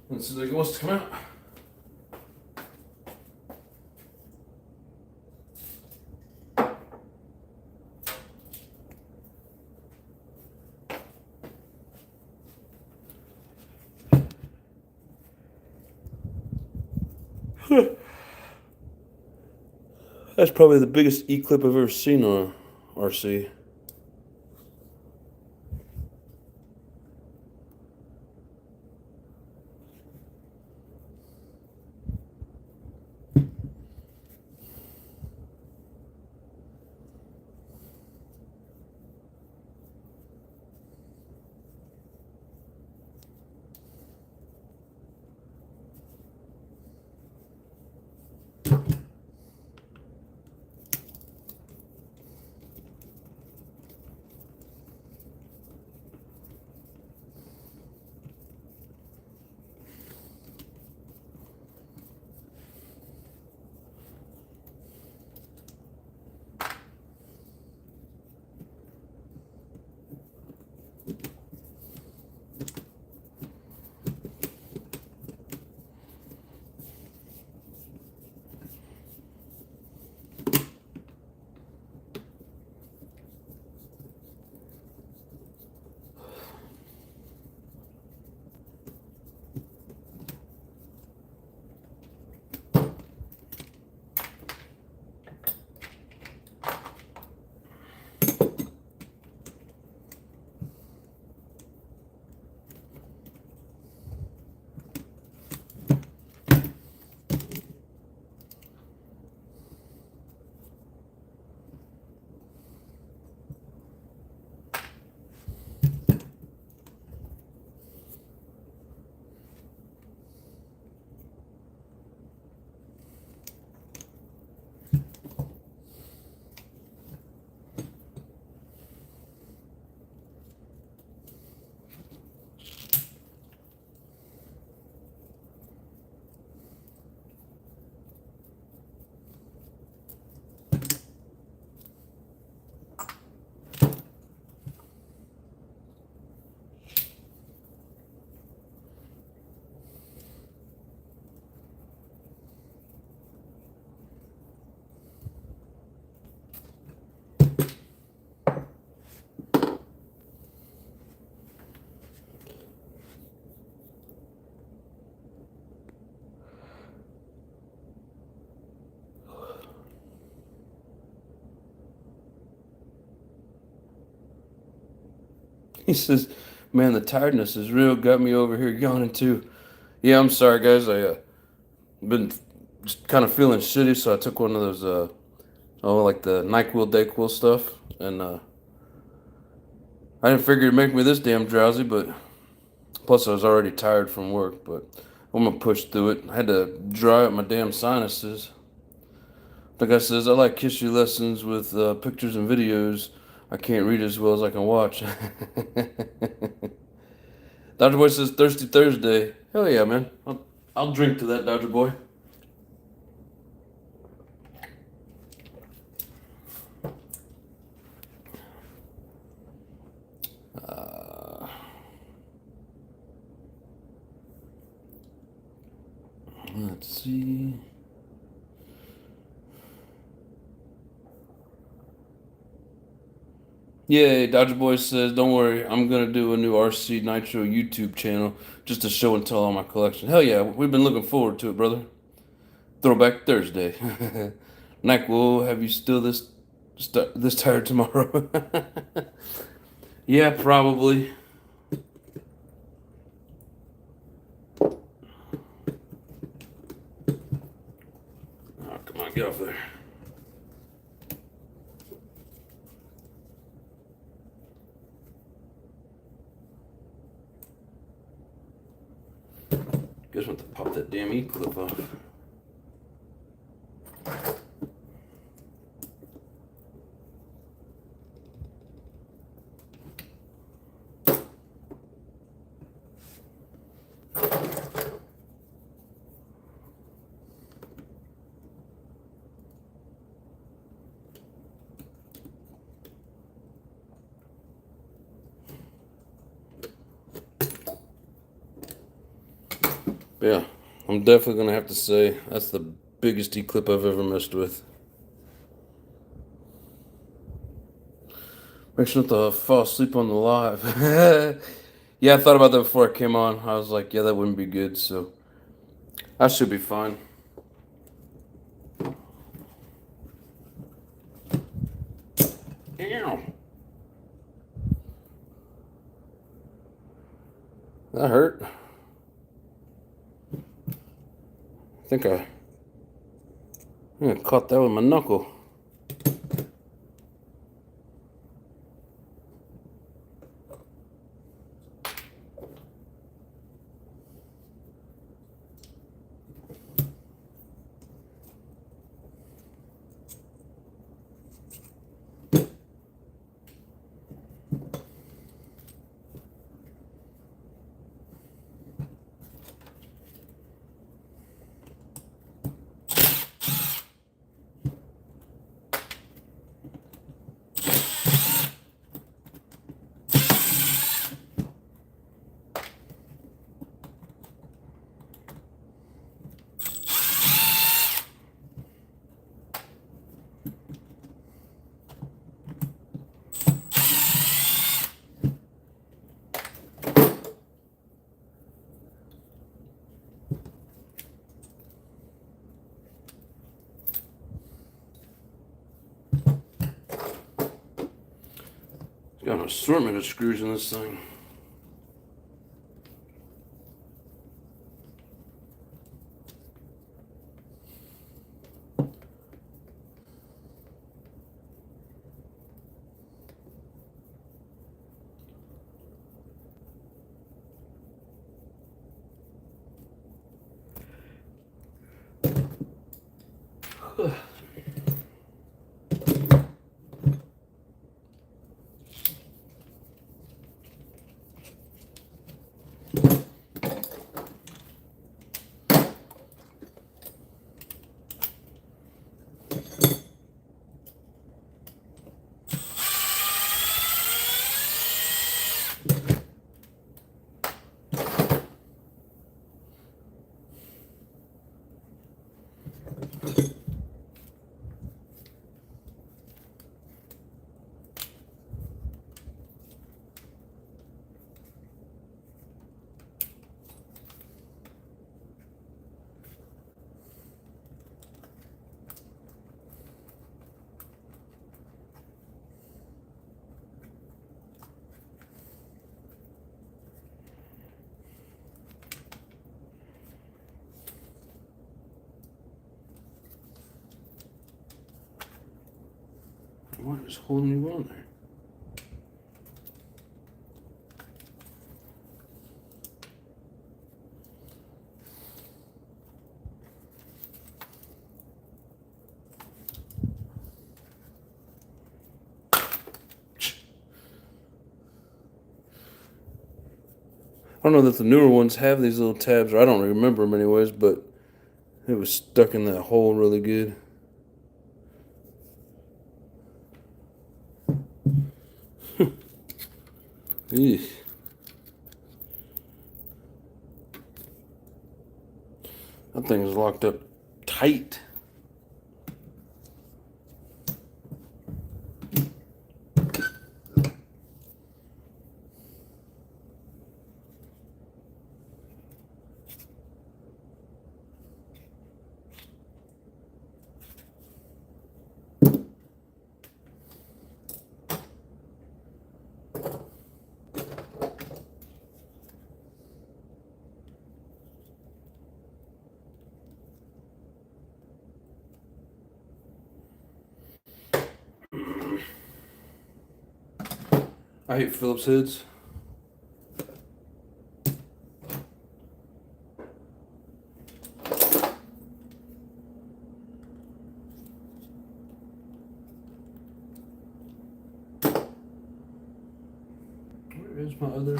Let's see if it wants to come out. That's probably the biggest E-clip I've ever seen on RC. He says, "Man, the tiredness is real. Got me over here yawning too." Yeah, I'm sorry, guys. I been just kind of feeling shitty, so I took one of those like the NyQuil Dayquil stuff, and I didn't figure it'd make me this damn drowsy, but plus I was already tired from work. But I'm gonna push through it. I had to dry up my damn sinuses. Like I says, I like history lessons with pictures and videos. I can't read as well as I can watch. Dodger Boy says Thirsty Thursday. Hell yeah, man. I'll drink to that, Dodger Boy. Let's see. Yeah, Dodger Boy says, "Don't worry, I'm gonna do a new RC Nitro YouTube channel just to show and tell all my collection." Hell yeah, we've been looking forward to it, brother. Throwback Thursday. Nike will have you still this tired tomorrow. Yeah, probably. Oh, come on, get off there. Guess want to pop that damn E-clip off. Yeah, I'm definitely gonna have to say that's the biggest E-clip I've ever messed with. Make sure not to fall asleep on the live. Yeah, I thought about that before I came on. I was like, yeah, that wouldn't be good, so I should be fine. Ow. That hurt. I caught that with my knuckle. Got an assortment of screws in this thing. What is holding you on there? I don't know that the newer ones have these little tabs, or I don't remember them anyways, but it was stuck in that hole really good. Eesh. That thing is locked up tight. I hate Phillips heads. Where is my other?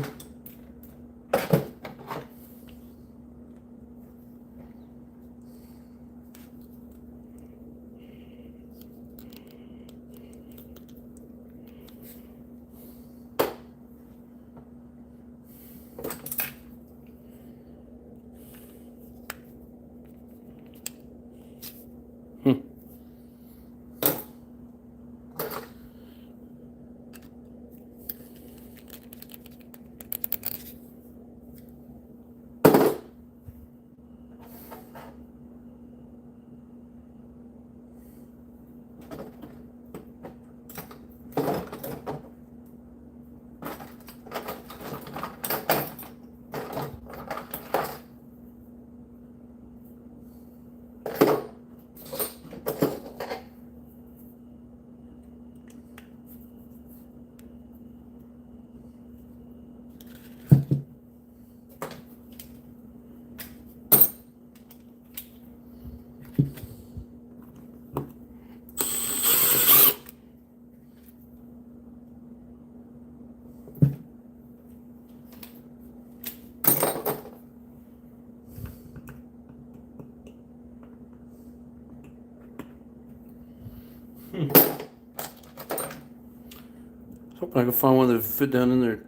Hoping I can find one that fit down in there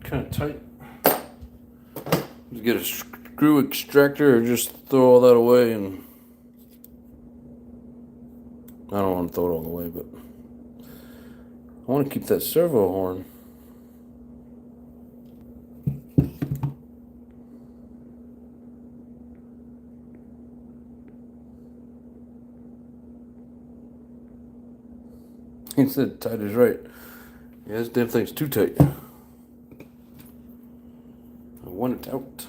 kind of tight. Get a screw extractor or just throw all that away, and I don't want to throw it all away, but I want to keep that servo horn. He said tight is right. Yeah, this damn thing's too tight. I want it out.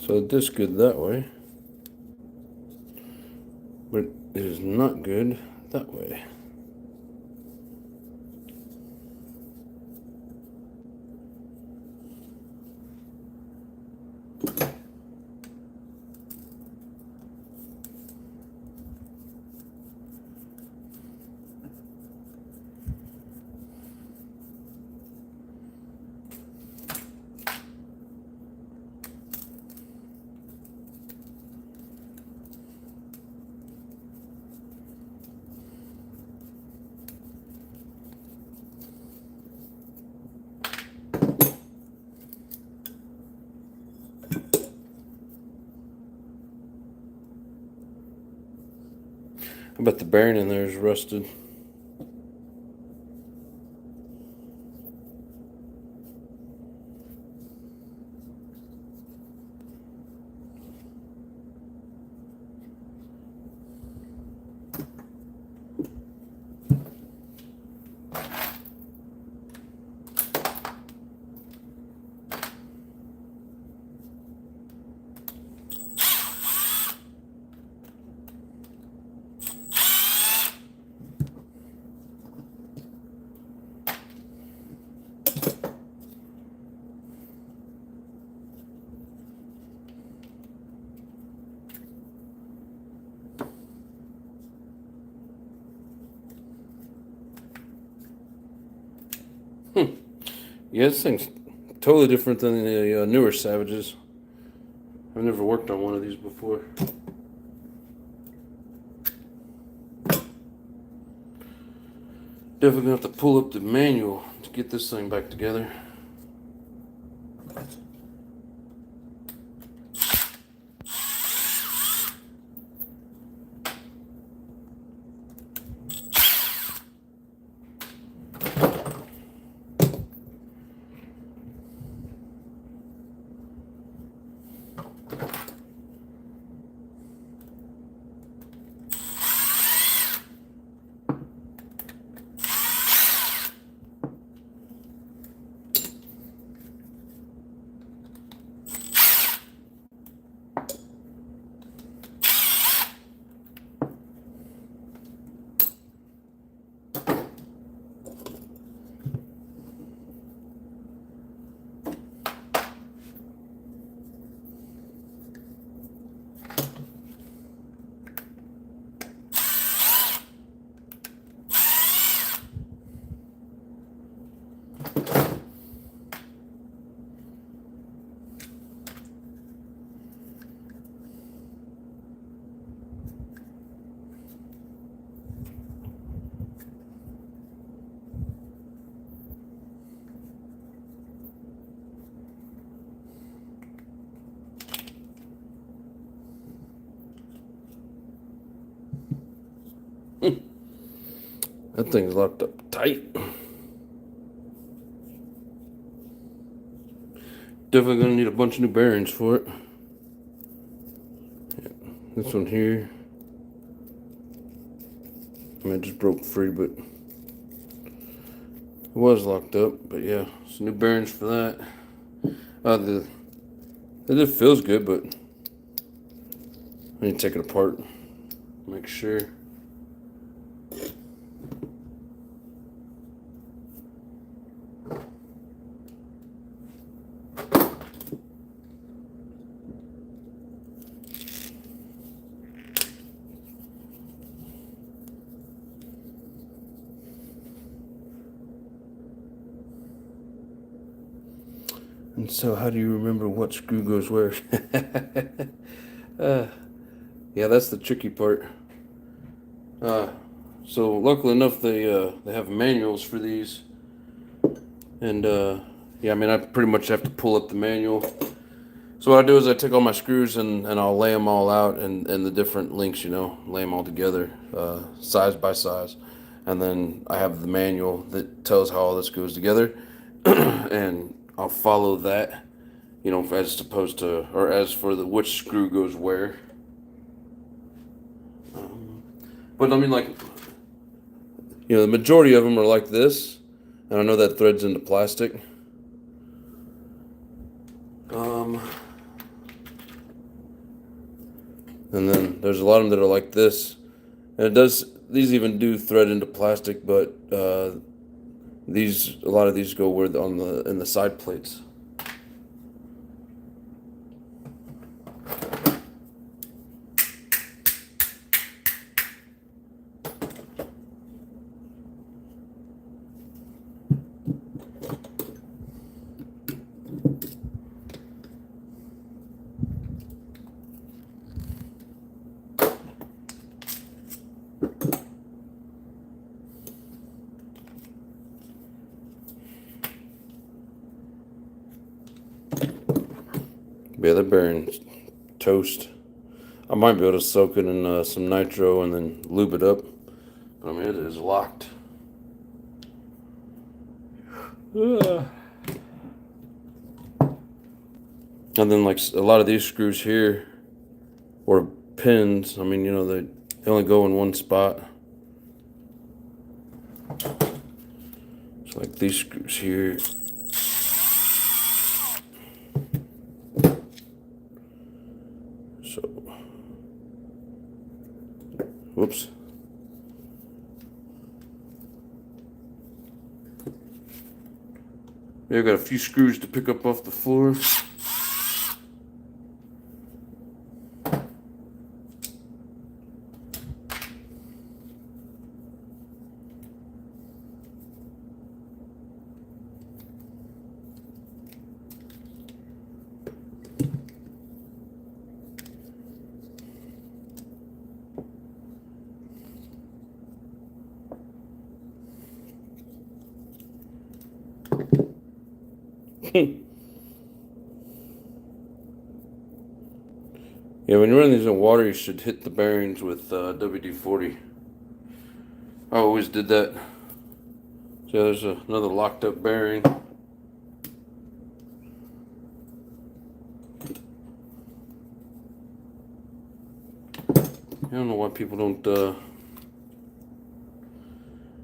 So this good that way, but it is not good that way. I bet the bearing in there is rusted. Yeah, this thing's totally different than the newer Savages. I've never worked on one of these before. Definitely gonna have to pull up the manual to get this thing back together. That thing's locked up tight. Definitely gonna need a bunch of new bearings for it. Yeah, this one here, I mean, it just broke free, but it was locked up. But yeah, some new bearings for that. It feels good, but I need to take it apart, make sure. And so, how do you remember what screw goes where? Yeah, that's the tricky part. So luckily enough, they have manuals for these, and yeah, I mean, I pretty much have to pull up the manual. So what I do is I take all my screws and I'll lay them all out and the different links, you know, lay them all together, size by size, and then I have the manual that tells how all this goes together, and I'll follow that, you know, as opposed to, or as for the which screw goes where. But I mean, like, you know, the majority of them are like this, and I know that threads into plastic. And then there's a lot of them that are like this, and it does. These even do thread into plastic, but a lot of these go where in the side plates. Yeah, they're bearing toast. I might be able to soak it in some nitro and then lube it up. But I mean, it is locked. And then, like, a lot of these screws here, or pins, I mean, you know, they only go in one spot. So like these screws here. So, whoops. Yeah, I got a few screws to pick up off the floor. Yeah, when you run these in water, you should hit the bearings with WD-40. I always did that. So there's another locked up bearing. I don't know why people don't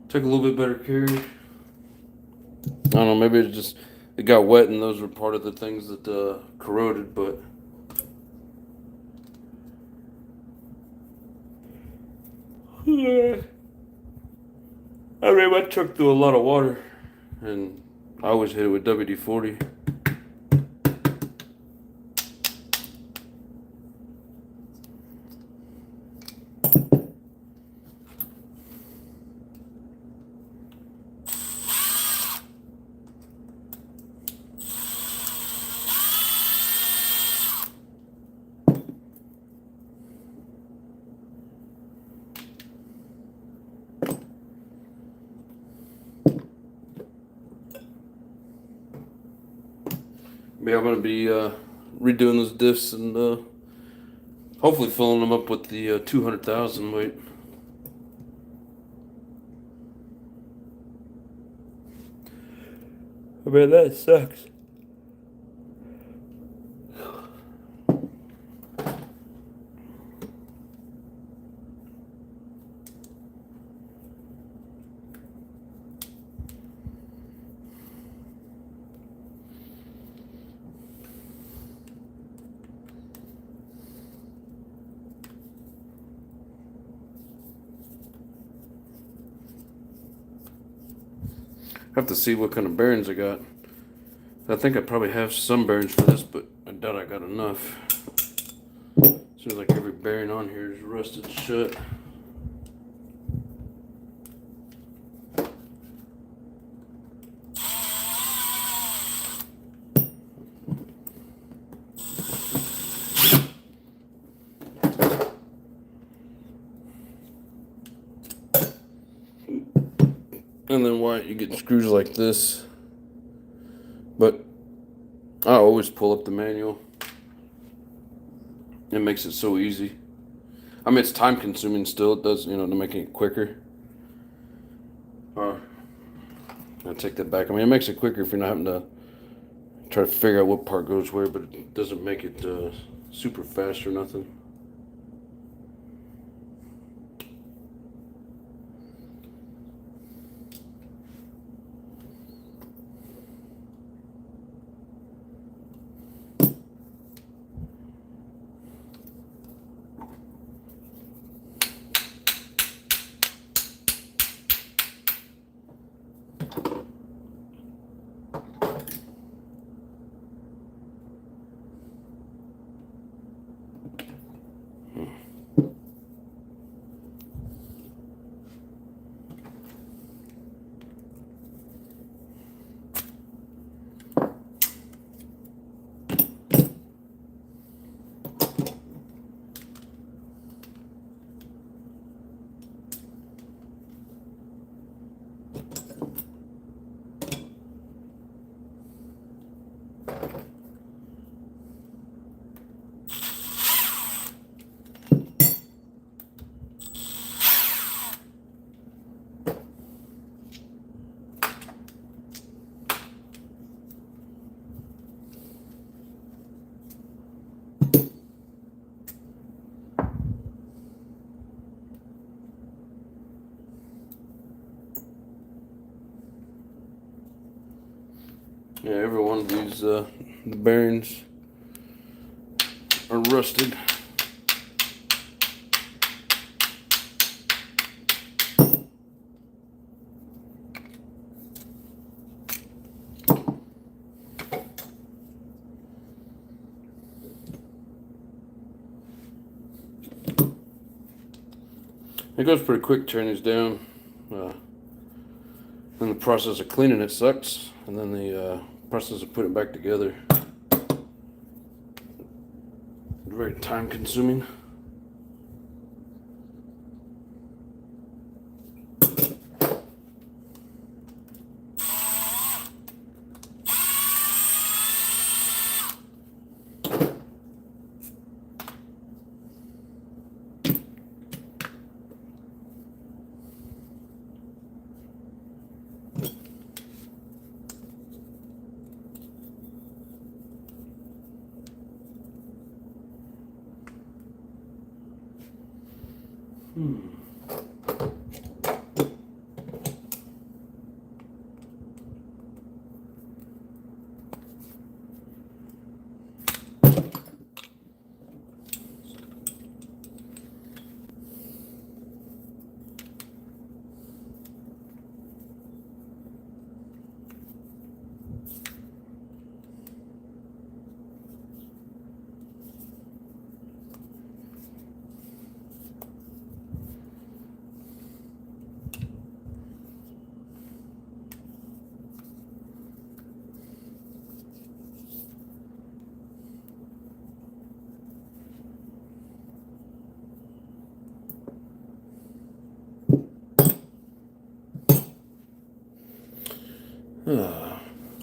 take a little bit better care. I don't know, maybe it got wet and those were part of the things that corroded, but I ran my truck through a lot of water, and I always hit it with WD-40. Yeah, I'm going to be redoing those diffs and hopefully filling them up with the 200,000 weight. I mean, that sucks. I have to see what kind of bearings I got. I think I probably have some bearings for this, but I doubt I got enough. Seems like every bearing on here is rusted shut. And then why you get screws like this. But I always pull up the manual. It makes it so easy. I mean, it's time consuming still. It does, to make it quicker. Or I take that back. I mean, it makes it quicker if you're not having to try to figure out what part goes where, but it doesn't make it super fast or nothing. Yeah, every one of these the bearings are rusted. It goes pretty quick tearing these down. Then the process of cleaning it sucks, and then the process of putting it back together, very time consuming.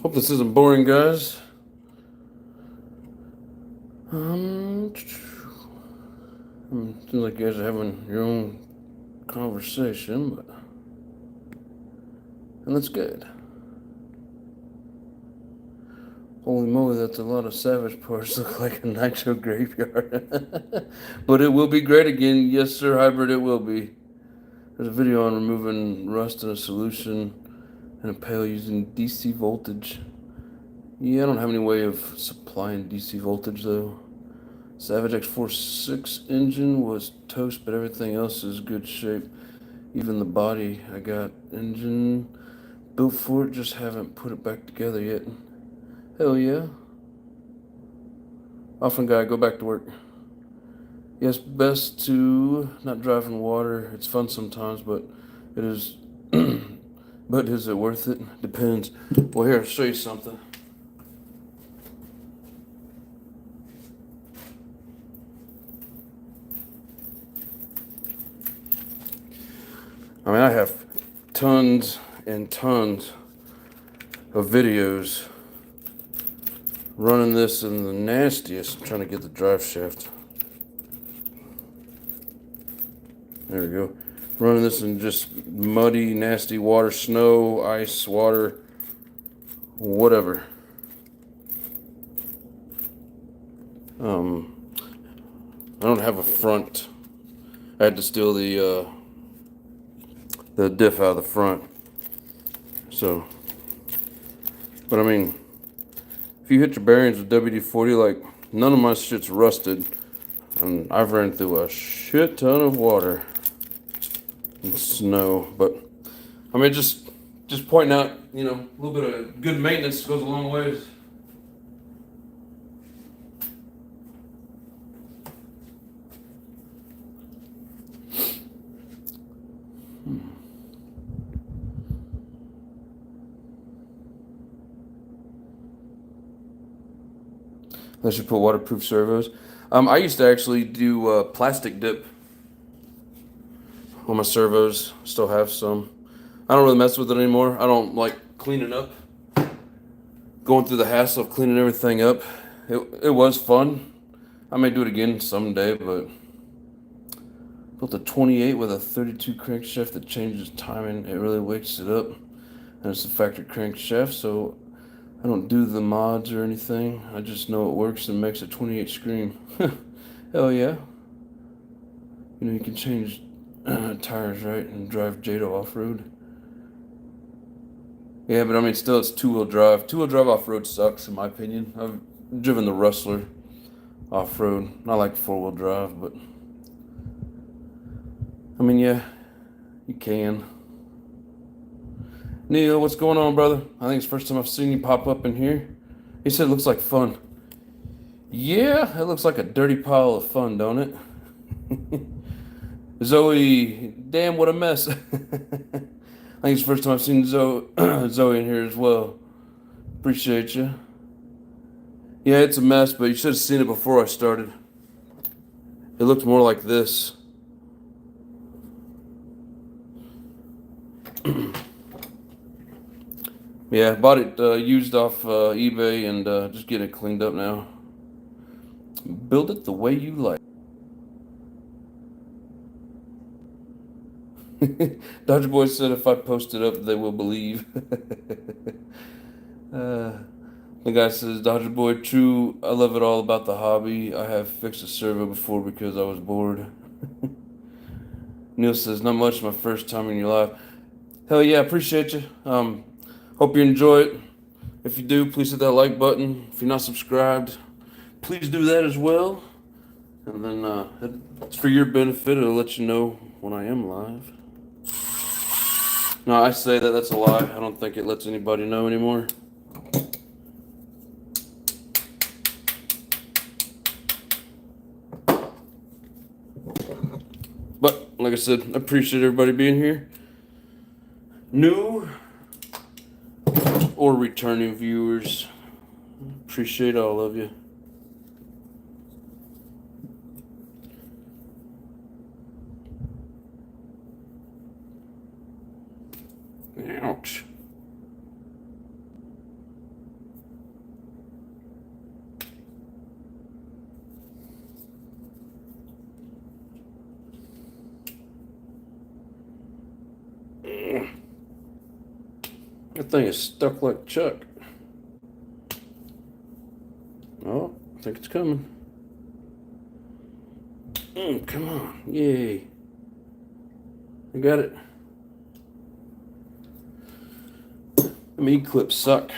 Hope this isn't boring, guys. Seems like you guys are having your own conversation, and that's good. Holy moly, that's a lot of Savage parts. Look like a Nitro graveyard. But it will be great again. Yes, sir, Hybrid, it will be. There's a video on removing rust in a solution in a pail using DC voltage. Yeah, I don't have any way of supplying DC voltage, though. Savage X46 engine was toast, but everything else is good shape. Even the body, I got engine built for it, just haven't put it back together yet. Hell yeah. Often guy, go back to work. Yes, best to not drive in water. It's fun sometimes, but it is. But is it worth it? Depends. Well, here, I'll show you something. I mean, I have tons and tons of videos running this in the nastiest. I'm trying to get the drive shaft. There we go. Running this in just muddy, nasty water, snow, ice, water, whatever. I don't have a front. I had to steal the diff out of the front. So, but I mean, if you hit your bearings with WD-40, like, none of my shit's rusted. And I've ran through a shit ton of water and snow. But, I mean, just pointing out, you know, a little bit of good maintenance goes a long ways. Unless you put waterproof servos. I used to actually do plastic dip on my servos. Still have some. I don't really mess with it anymore. I don't like cleaning up. Going through the hassle of cleaning everything up. It was fun. I may do it again someday, but built a 28 with a 32 crankshaft that changes timing. It really wakes it up. And it's a factory crankshaft, so I don't do the mods or anything. I just know it works and makes a 28 scream. Hell yeah. You know, you can change tires, right, and drive Jado off-road. Yeah, but I mean, still, it's two-wheel drive. Two-wheel drive off-road sucks, in my opinion. I've driven the Rustler off-road. Not like four-wheel drive, but I mean, yeah, you can. Neil, what's going on, brother? I think it's the first time I've seen you pop up in here. He said it looks like fun. Yeah, it looks like a dirty pile of fun, don't it? Zoe, damn, what a mess. I think it's the first time I've seen Zoe in here as well. Appreciate you. Yeah, it's a mess, but you should have seen it before I started. It looked more like this. Yeah, bought it used off eBay and just getting it cleaned up now. Build it the way you like. Dodger Boy said if I post it up, they will believe. The guy says, Dodger Boy, true, I love it all about the hobby. I have fixed a servo before because I was bored. Neil says, not much, my first time in your life. Hell yeah, appreciate you. Hope you enjoy it. If you do, please hit that like button. If you're not subscribed, please do that as well. And then it's for your benefit. It'll let you know when I am live. No, I say that. That's a lie. I don't think it lets anybody know anymore. But, like I said, I appreciate everybody being here. New or returning viewers. Appreciate all of you. Ouch. That thing is stuck like Chuck. Oh, I think it's coming. Come on. Yay. I got it. Them E-clips suck.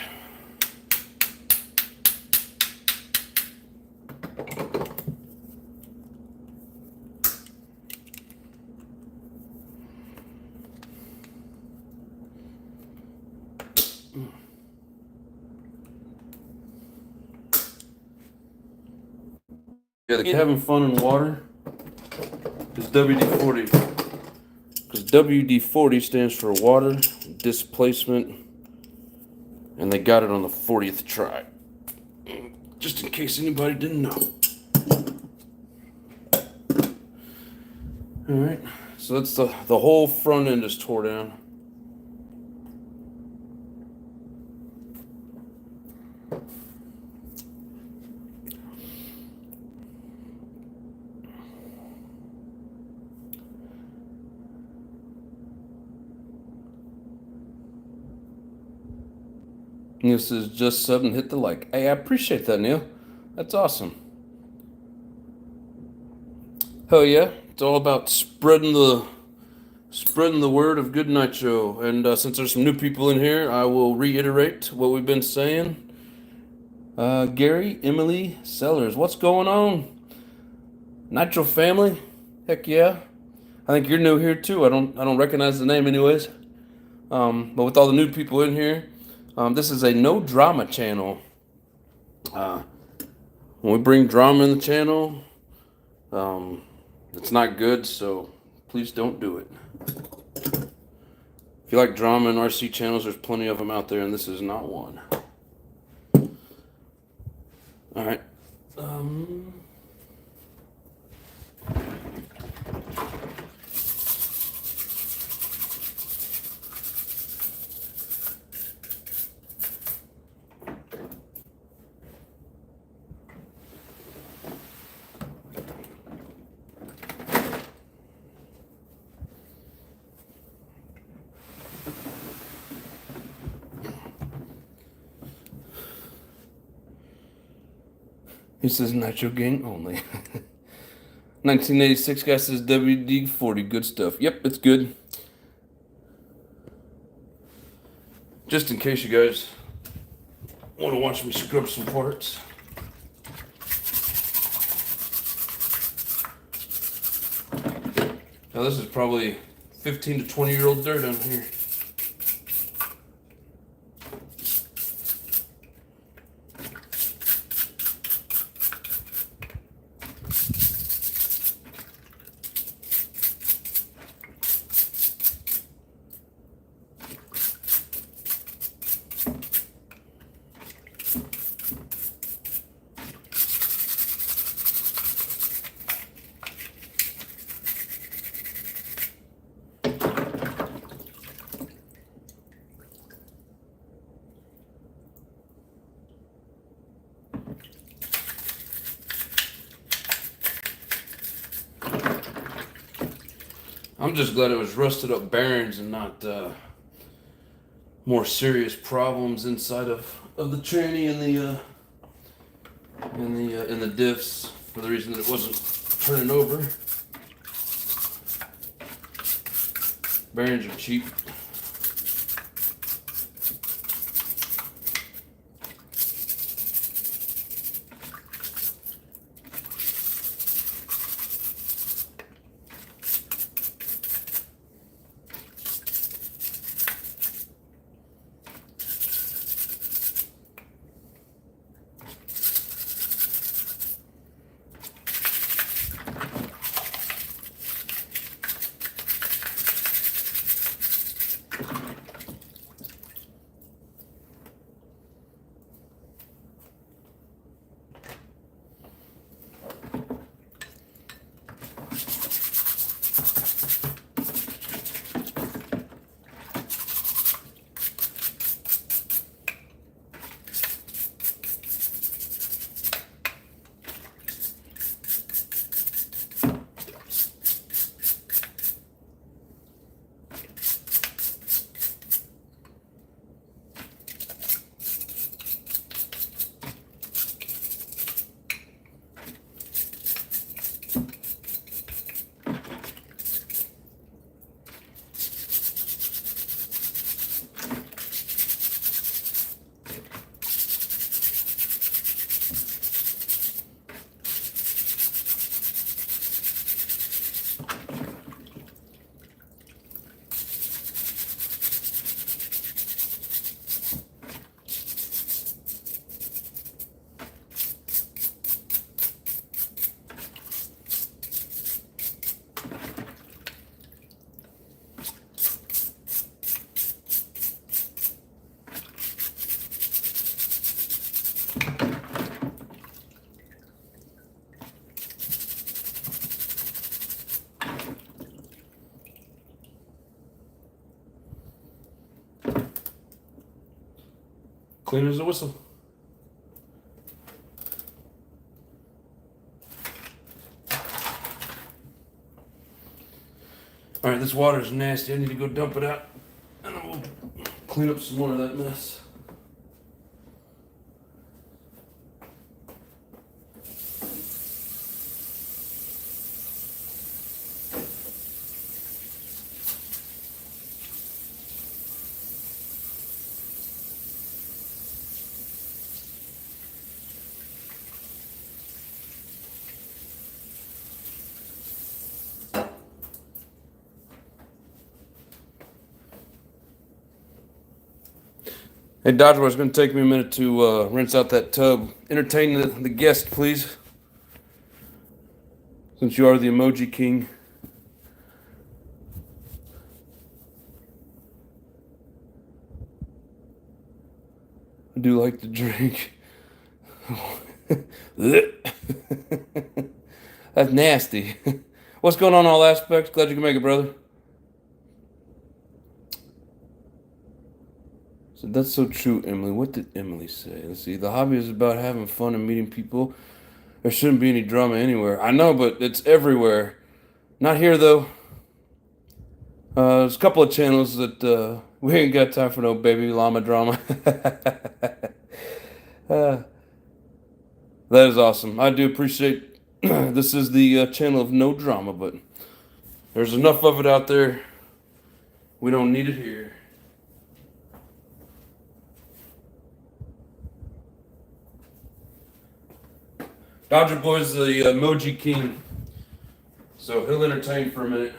Yeah, the having fun in water is WD-40. Because WD-40 stands for water displacement. And they got it on the 40th try. Just in case anybody didn't know. Alright, so that's the whole front end is tore down. Neil says, just sub and hit the like. Hey, I appreciate that, Neil. That's awesome. Hell yeah. It's all about spreading the word of good nitro. And since there's some new people in here, I will reiterate what we've been saying. Gary, Emily, Sellers, what's going on? Nitro family? Heck yeah. I think you're new here too. I don't recognize the name anyways. But with all the new people in here, this is a no drama channel. When we bring drama in the channel, it's not good, so please don't do it. If you like drama and RC channels, there's plenty of them out there, and this is not one. All right. He says Nitro Gang only. 1986 guy says WD-40. Good stuff. Yep, it's good. Just in case you guys want to watch me scrub some parts. Now this is probably 15 to 20-year-old dirt on here. I'm just glad it was rusted up bearings and not more serious problems inside of the tranny and the diffs, for the reason that it wasn't turning over. Bearings are cheap. Clean as a whistle. All right, this water is nasty. I need to go dump it out, and then we'll clean up some more of that mess. Hey, Dodger, it's going to take me a minute to rinse out that tub. Entertain the guest, please. Since you are the emoji king. I do like to drink. That's nasty. What's going on, all aspects? Glad you can make it, brother. So that's so true, Emily. What did Emily say? Let's see. The hobby is about having fun and meeting people. There shouldn't be any drama anywhere. I know, but it's everywhere. Not here, though. There's a couple of channels that we ain't got time for no baby llama drama. That is awesome. I do appreciate this is the channel of no drama, but there's enough of it out there. We don't need it here. Dodger Boy's the emoji king, so he'll entertain for a minute.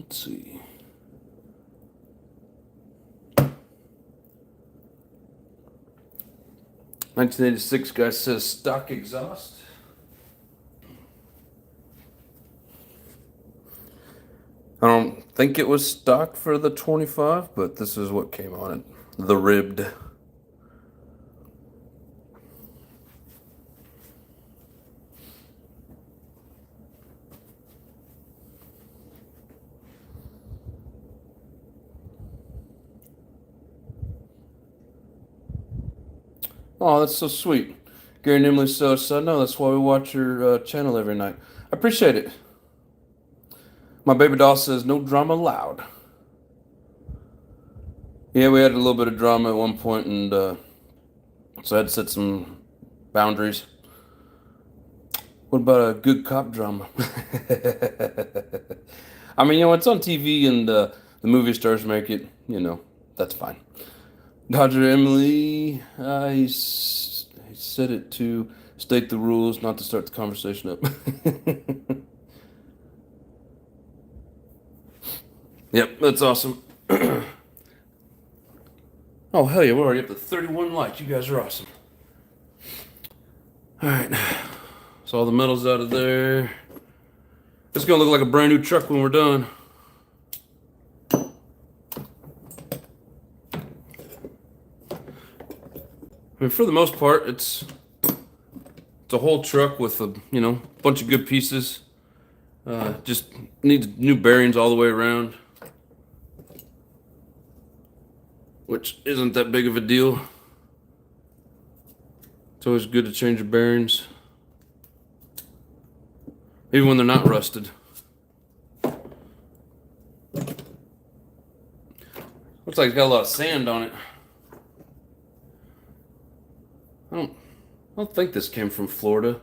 Let's see. $1986 guy says stock exhaust. I don't think it was stock for the 25, but this is what came on it. The ribbed. Oh, that's so sweet. Gary and Emily says, no, that's why we watch your channel every night. I appreciate it. My baby doll says, no drama allowed. Yeah, we had a little bit of drama at one point, and so I had to set some boundaries. What about a good cop drama? I mean, it's on TV, and the movie stars make it, that's fine. Dodger Emily, he said it to state the rules, not to start the conversation up. Yep, that's awesome. Oh, hell yeah, we're already up to 31 likes. You guys are awesome. Alright, so all the metal's out of there. It's gonna look like a brand new truck when we're done. I mean, for the most part, it's a whole truck with a bunch of good pieces. Just needs new bearings all the way around, which isn't that big of a deal. It's always good to change your bearings, even when they're not rusted. Looks like it's got a lot of sand on it. I don't think this came from Florida.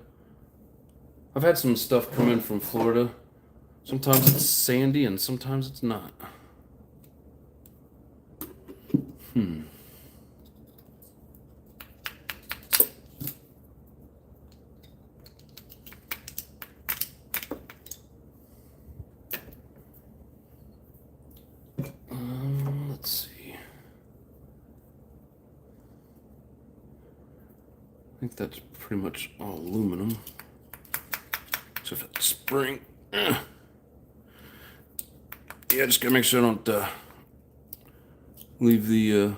I've had some stuff come in from Florida. Sometimes it's sandy and sometimes it's not. Let's see. I think that's pretty much all aluminum. Except for the spring. Yeah, just gotta make sure I don't leave the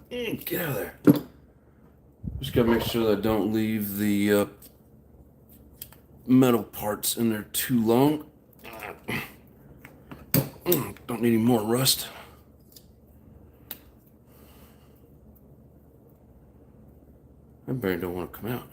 get out of there. Just gotta make sure that I don't leave the metal parts in there too long. Don't need any more rust. That bearing don't want to come out.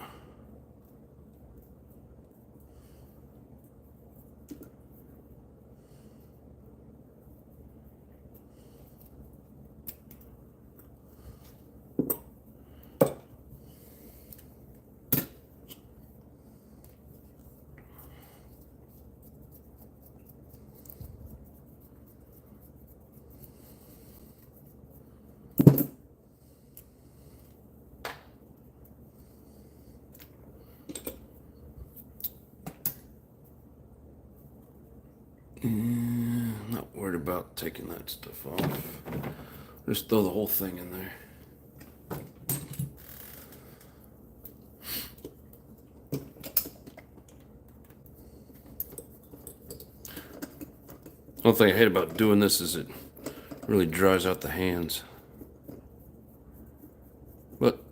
I'm not worried about taking that stuff off. Just throw the whole thing in there. The only thing I hate about doing this is it really dries out the hands. But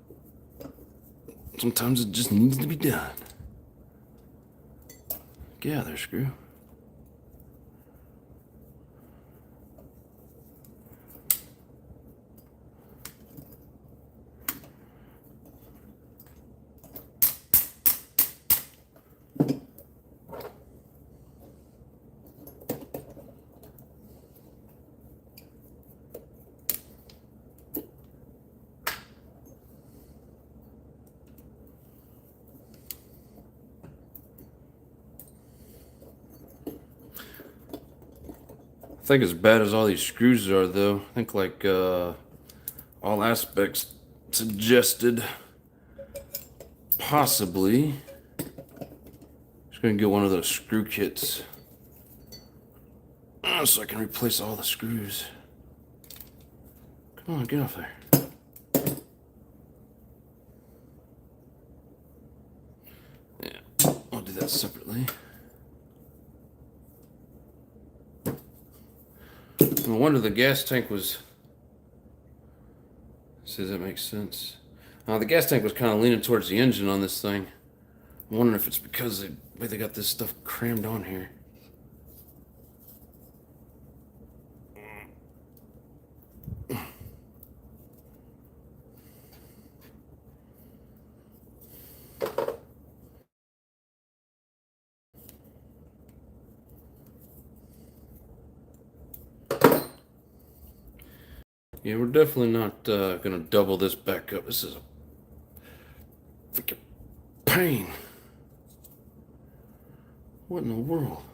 sometimes it just needs to be done. Get out of there, screw. I think as bad as all these screws are, though, I think like all aspects suggested possibly just gonna get one of those screw kits so I can replace all the screws. Come on, get off there. Yeah, I'll do that separately. No wonder the gas tank was. Says that makes sense. The gas tank was kind of leaning towards the engine on this thing. I'm wondering if it's because the way they got this stuff crammed on here. Yeah, we're definitely not gonna double this back up. This is a freaking pain. What in the world?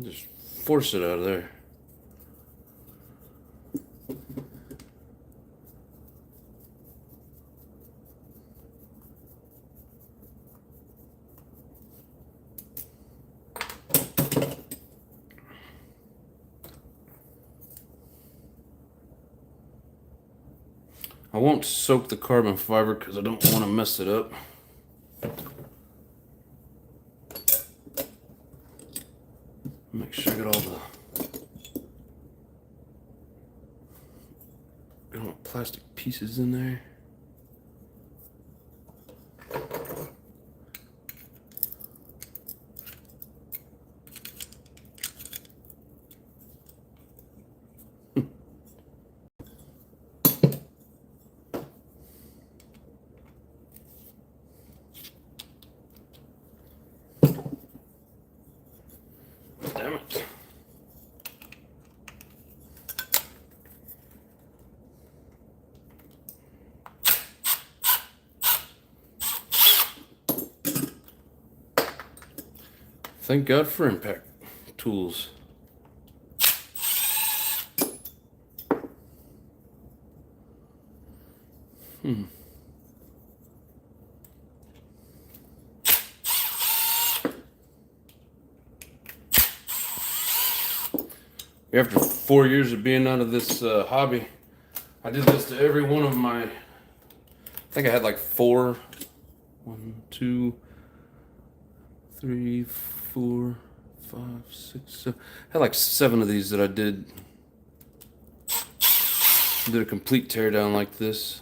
Just force it out of there. I won't soak the carbon fiber because I don't want to mess it up. Make sure I got all the plastic pieces in there. Damn it. Thank God for impact tools. After 4 years of being out of this hobby, I did this to every one of my, I think I had like 4, 1, 2, 3, 4, 5, 6, 7. I had like 7 of these that I did a complete teardown like this.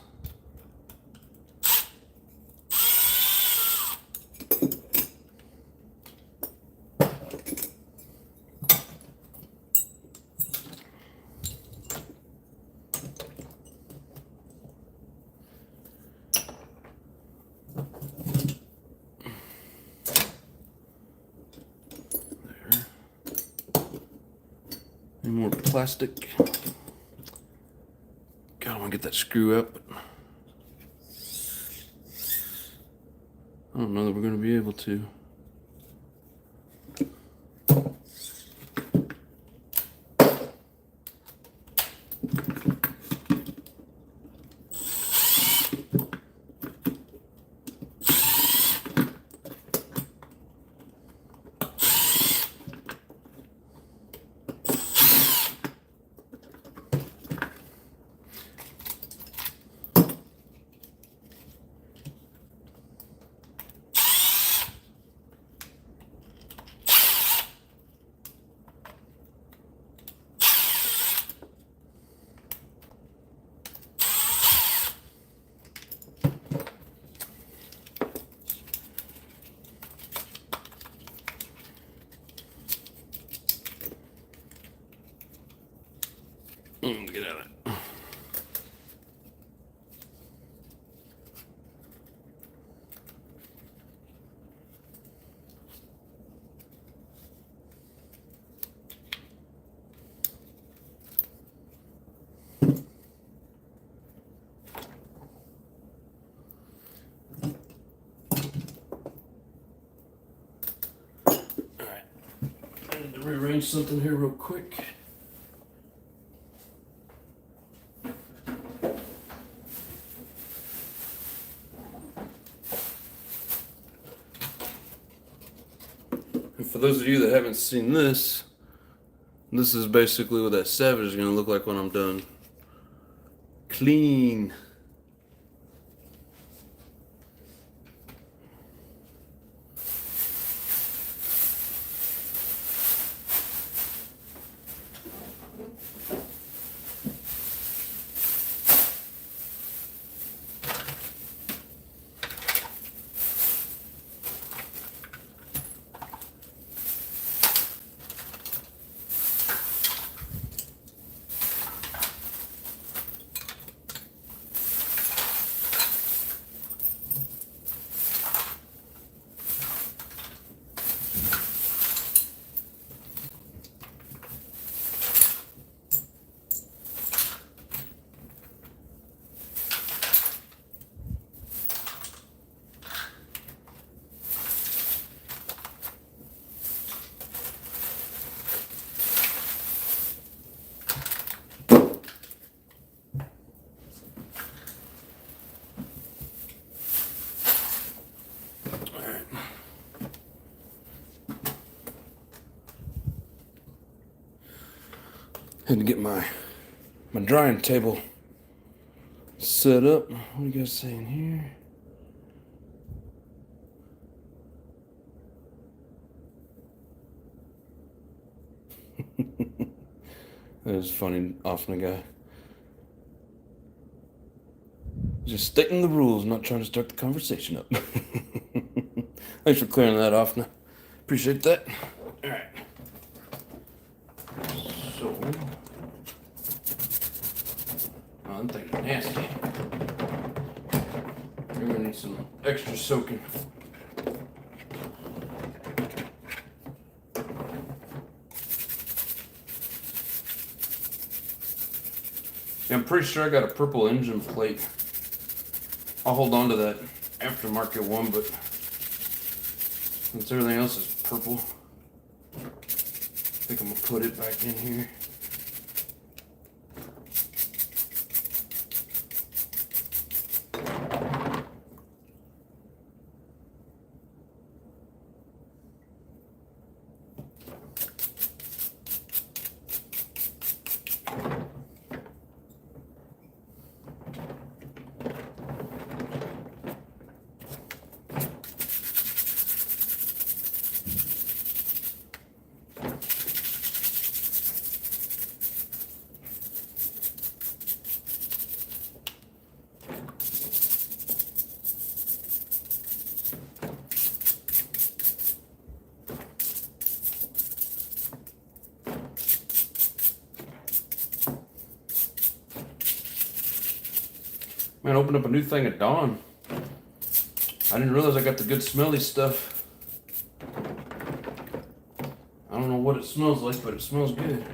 Any more plastic. God, I want to get that screw up. But I don't know that we're going to be able to. Get out of it. Alright. I need to rearrange something here real quick. for those of you that haven't seen this, this is basically what that Savage is going to look like when I'm done. Clean. Had to get my drying table set up. What do you guys say in here? That was funny, off the guy. Just stating the rules, not trying to start the conversation up. Thanks for clearing that off. Now, appreciate that. All right. So, oh, that thing's nasty. You're gonna need some extra soaking. Yeah, I'm pretty sure I got a purple engine plate. I'll hold on to that aftermarket one, but since everything else is purple, I think I'm gonna put it back in here. Man, opened up a new thing at dawn. I didn't realize I got the good smelly stuff. I don't know what it smells like, but it smells good.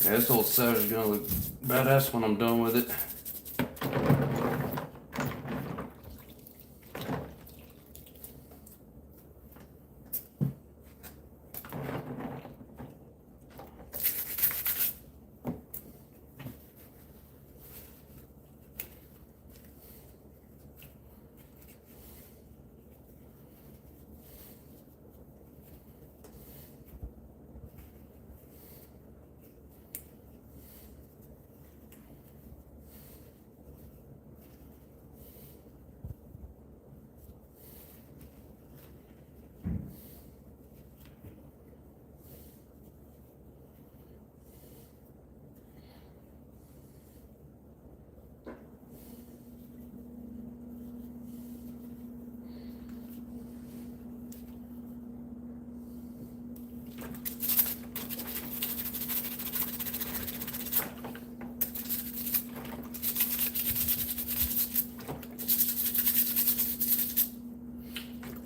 Yeah, this old Savage is gonna look badass when I'm done with it.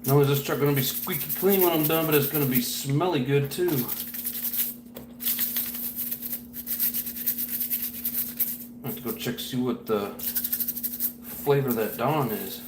Not only is this truck going to be squeaky clean when I'm done, but it's going to be smelly good too. I have to go check see what the flavor that Dawn is.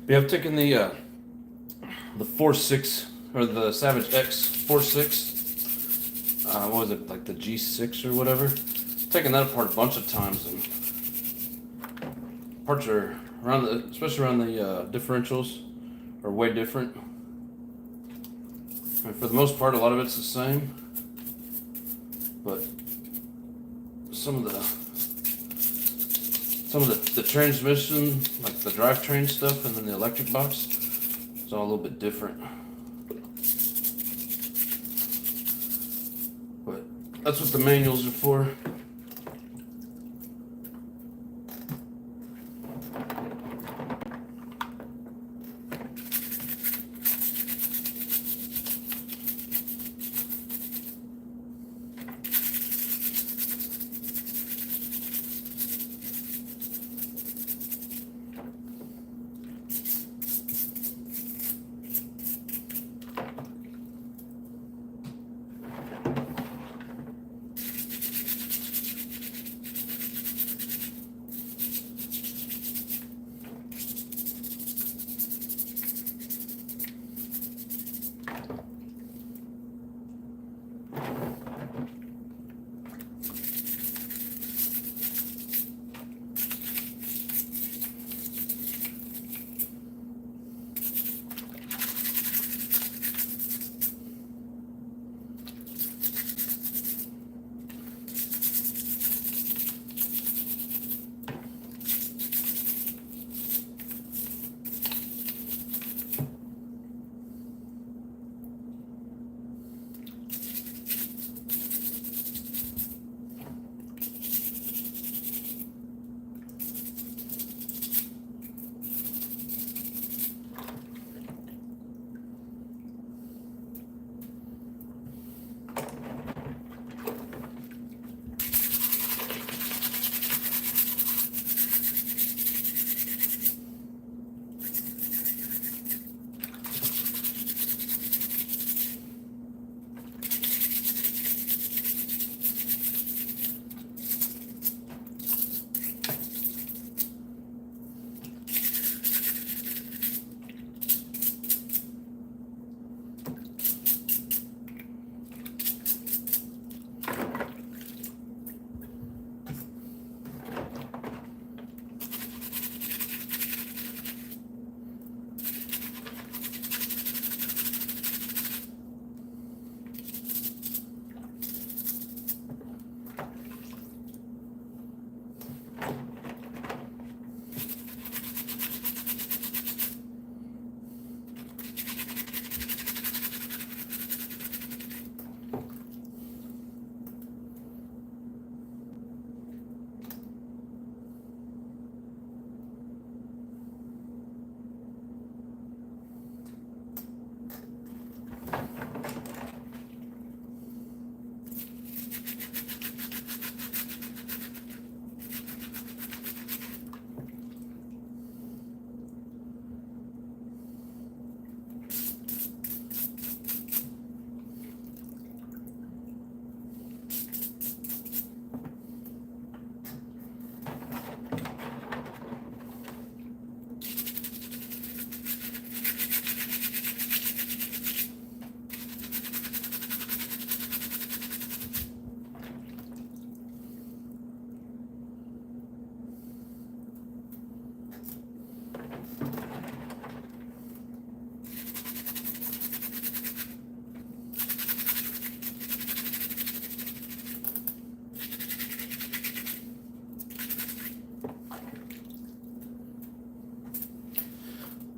Yeah, I've taken the 4.6 or the Savage X 4.6. What was it, like the G6 or whatever? Taken that apart a bunch of times, and parts are around the, especially around the differentials, are way different. And for the most part, a lot of it's the same, but some of the transmission, like the drivetrain stuff, and then the electric box, it's all a little bit different. But that's what the manuals are for.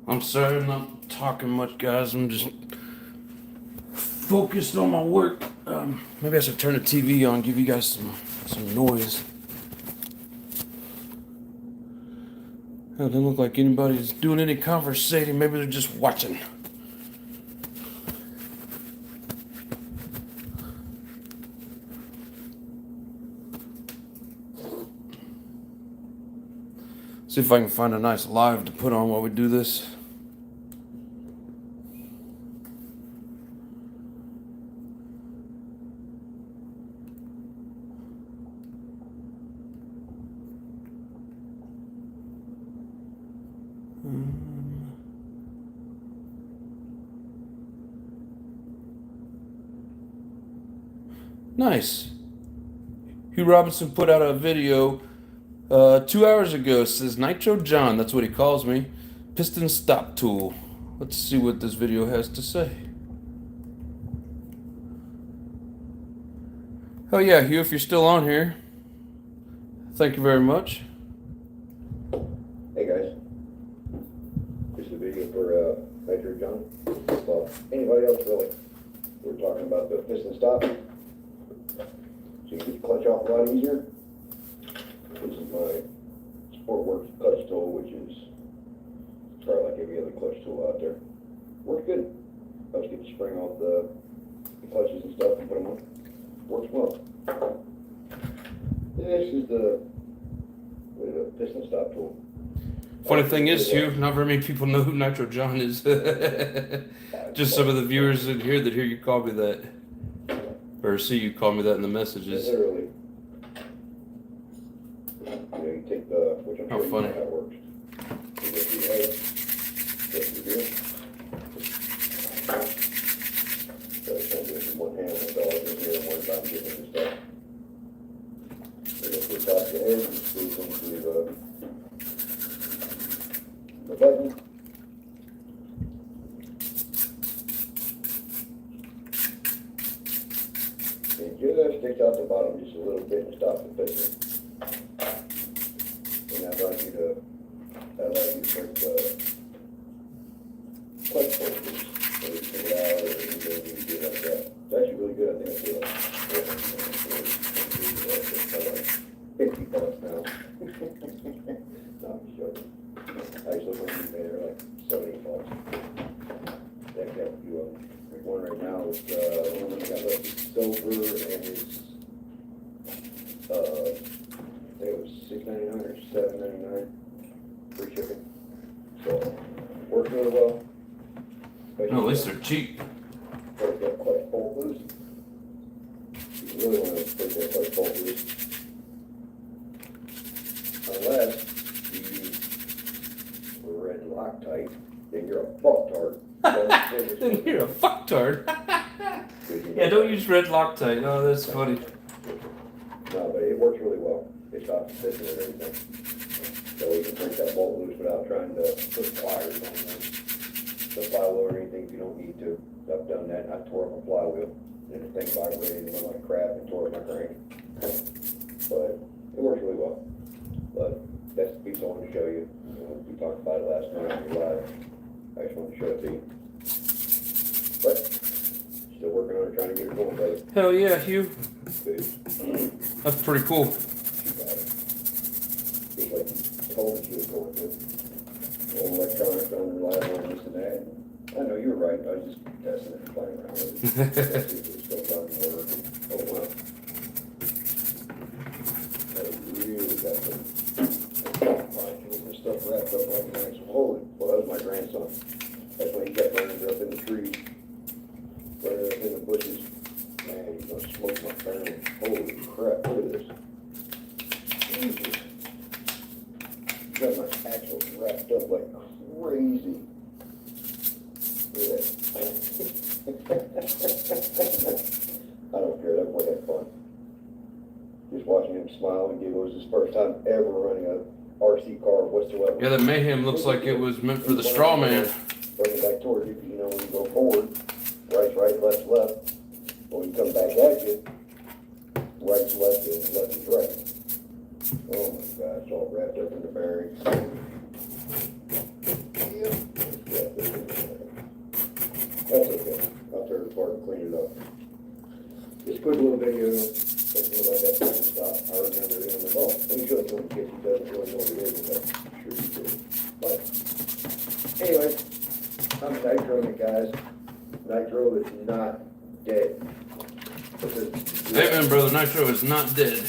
I'm sorry I'm not talking much, guys. I'm just focused on my work. Maybe I should turn the TV on, give you guys some noise. It doesn't look like anybody's doing any conversating. Maybe they're just watching. See if I can find a nice live to put on while we do this. Nice. Hugh Robinson put out a video 2 hours ago. It says Nitro John, that's what he calls me. Piston stop tool. Let's see what this video has to say. Oh yeah, Hugh, if you're still on here, thank you very much. Hey guys, this is a video for Nitro John. Well, anybody else really. We're talking about the piston stop. So you get the clutch off a lot easier. This is my Sportworks clutch tool, which is probably like every other clutch tool out there. Works good. Helps get the spring off the clutches and stuff and put them on. Works well. This is the piston stop tool. Funny thing is, Hugh, not very many people know who Nitro John is. Just some of the viewers in here that hear you call me that. Or see you call me that in the messages. Literally. You take the, which I'm How sure funny. you know how it works. You go through the head, go through here. This is the, what I'm sure you know how it works. You take the, which I'm sure you know how it works. You go through the head, go through here. This is the, what I'm sure you know how it works. You go through the head, go through here. ahead and squeeze into the button. It just sticks out the bottom just a little bit and stops the piston. And that allows you to break the clutch bolts, so you can get out or anything you can do like that. It's actually really good. I think it's like 50 bucks now. No, I'm just joking. I used to look on eBay, they're like 70 bucks. They have a few of them. There's one right now with one of them got left silver and it's I think it was $6.99 or $7.99 free shipping. So works really well. No, at least they're cheap. Break that clutch bolt loose. You really want to break that clutch bolt loose. Unless you use red Loctite, then you're a fucktard. Then you're a fucktard. Yeah, don't use red Loctite. Oh, that's funny. No, but it works really well. It stops the piston and everything. So you can break that bolt loose without trying to put pliers on the flywheel or anything if you don't need to. I've done that. I tore up a flywheel and the thing vibrated and went like crap and tore up my crank. But it works really well. But that's the piece I wanted to show you. We talked about it last night on your live. I just wanted to show it to you. But still working on it, trying to get it going, brother. Hell yeah, Hugh. Good. That's pretty cool. Just like you told me you was going to. Old electronics unreliable and this and that. I know you were right. I was just testing it and playing around with it. See if it was still done and working. Oh well. That really got the stuff wrapped up like nice. Holy, well, that was my grandson. That's when he kept running up in the trees, running up in the bushes. Man, he's gonna smoke my family. Holy crap, look at this. Jesus. Got my axles wrapped up like crazy. Look at that. I don't care, that boy had fun. Just watching him smile and giggle. It was his first time ever running a RC car whatsoever. Yeah, that mayhem looks like it was meant for the straw man. Running back towards you, because you know when you go forward, right's right, left's left. When you come back at you, right's left and left is right. Oh my God, it's all wrapped up in the bearings. Yep. That's okay. I'll tear it apart and clean it up. Just quick little video. Something like that time stop. I remember it on the ball. Let me show it to him in case he doesn't really know what it is, but I'm sure he did. But anyway, I'm nitroing it, guys. Nitro is not dead. Amen, brother. Nitro is not dead.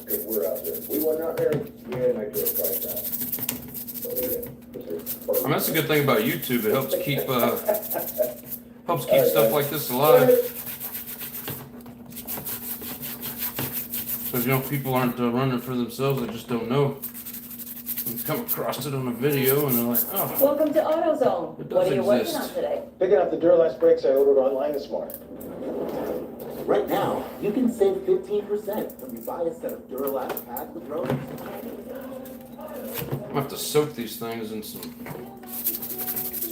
Because we're out there. We weren't out there. We had nitro priced out. So yeah, I mean, that's a good thing about YouTube. It helps keep stuff like this alive. Because, you know, people aren't running for themselves. They just don't know. You come across it on a video and they're like, oh. Welcome to AutoZone. It What does are you exist. working on today? Picking up the Duralast brakes I ordered online this morning. Right now, you can save 15% when you buy a set of Duralast pads with rotors. I'm gonna have to soak these things in some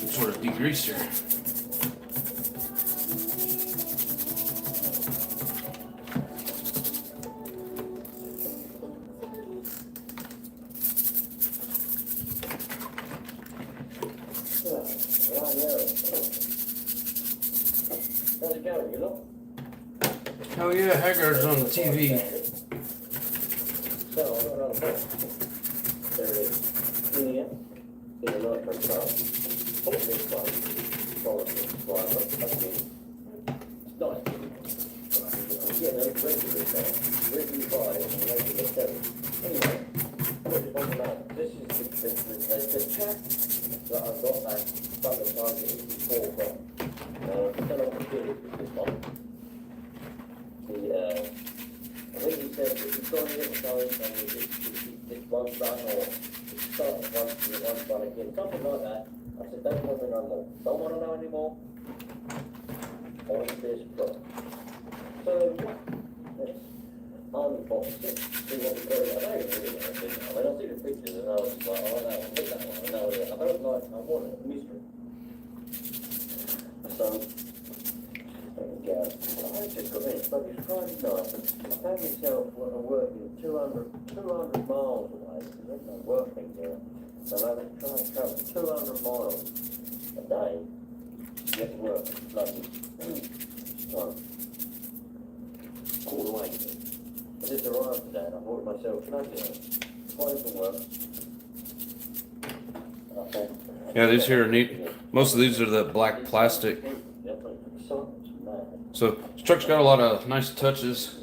sort of degreaser. How's it going, you know? Hell yeah, Haggard's on the TV. So, I'm going on a phone. There it is. Cleaning it. In the electric car. Hopefully it's fine. It's nice. Yeah, no, it's regular this time. Regular buy and regular sell. Anyway, this is the check that I've got back from the target before from. I don't know what to do with this one. I think he said if you've got it going and it's one done or it's starting one done again, something like that. I said, don't want to know more. Don't want to know anymore. I want to see this product. So, yes. on the box, see what we got. I don't really know, I mean, I see the pictures and I was like, oh, no, I'll pick that one, I know that. I don't like, I want a mystery. So, there we go. I just got in, but it's Friday night, I found myself working 200 miles away, because there's no working there. So I'm having to try and travel 200 miles a day to get to work. Bloody, time. All the way. I just arrived today and I bought myself bloody quite from work. Okay. Yeah, these here are neat. Most of these are the black plastic. So this truck's got a lot of nice touches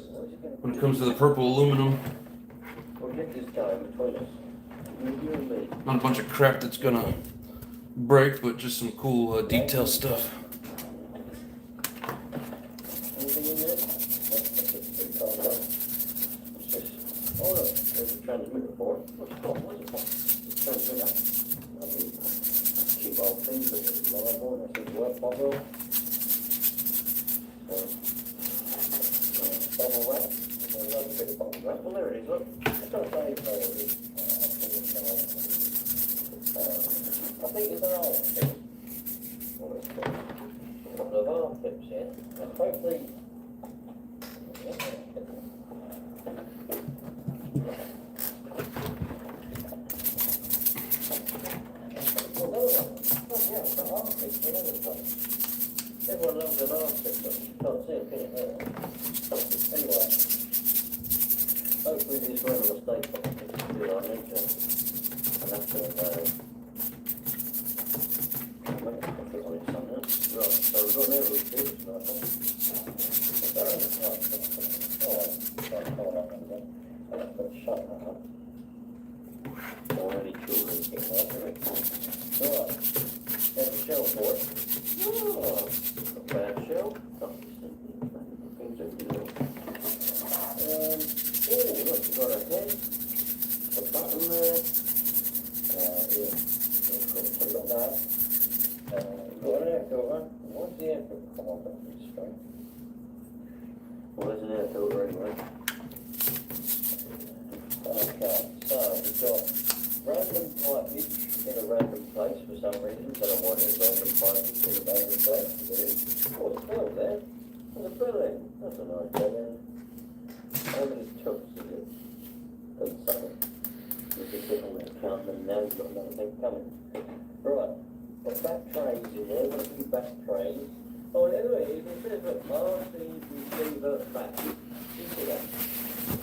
when it comes to the purple aluminum. We'll get this going between us. You and me. Not a bunch of crap that's gonna break, but just some cool detail stuff. Anything in there? Oh, look, there's a transmitter for it. What's it called? What's it called? Transmitter. I mean, cheap old things, but it's reliable, and I think work quite well. Bubble wrap. Another bit of bubble wrap. Well, there it is, look. It's got a date there. I think it's an arm tip. What it's called. A couple of arm tips here. And hopefully... Everyone loves an arm tip, but you can't see a pin there. Anyway, hopefully this won't have a mistake on it. It's good, I need to. And that's going to put on it something. Right, so we've got an air route here, I think. I've got to shut that up. Already children getting out of it. Right, there's a shell for it. Oh, not a bad shell. Oh, look, we've got a head, a button there. Yeah, we've got that. We've got an air filter. What's the air filter? Come on, don't be straight. Well, there's an air filter anyway. Okay, so we've got random pipage in a random place for some reason. I don't want any random pipage in a random place. Oh, it's a bell there. There's a bell in. That's a nice bell in. How many trucks is it? Doesn't say it. You just sit on that count and now you've got another thing coming. Right. Got back trays in there. Got a few back trays. Oh, anyway, you can see that RC receiver back. You see that?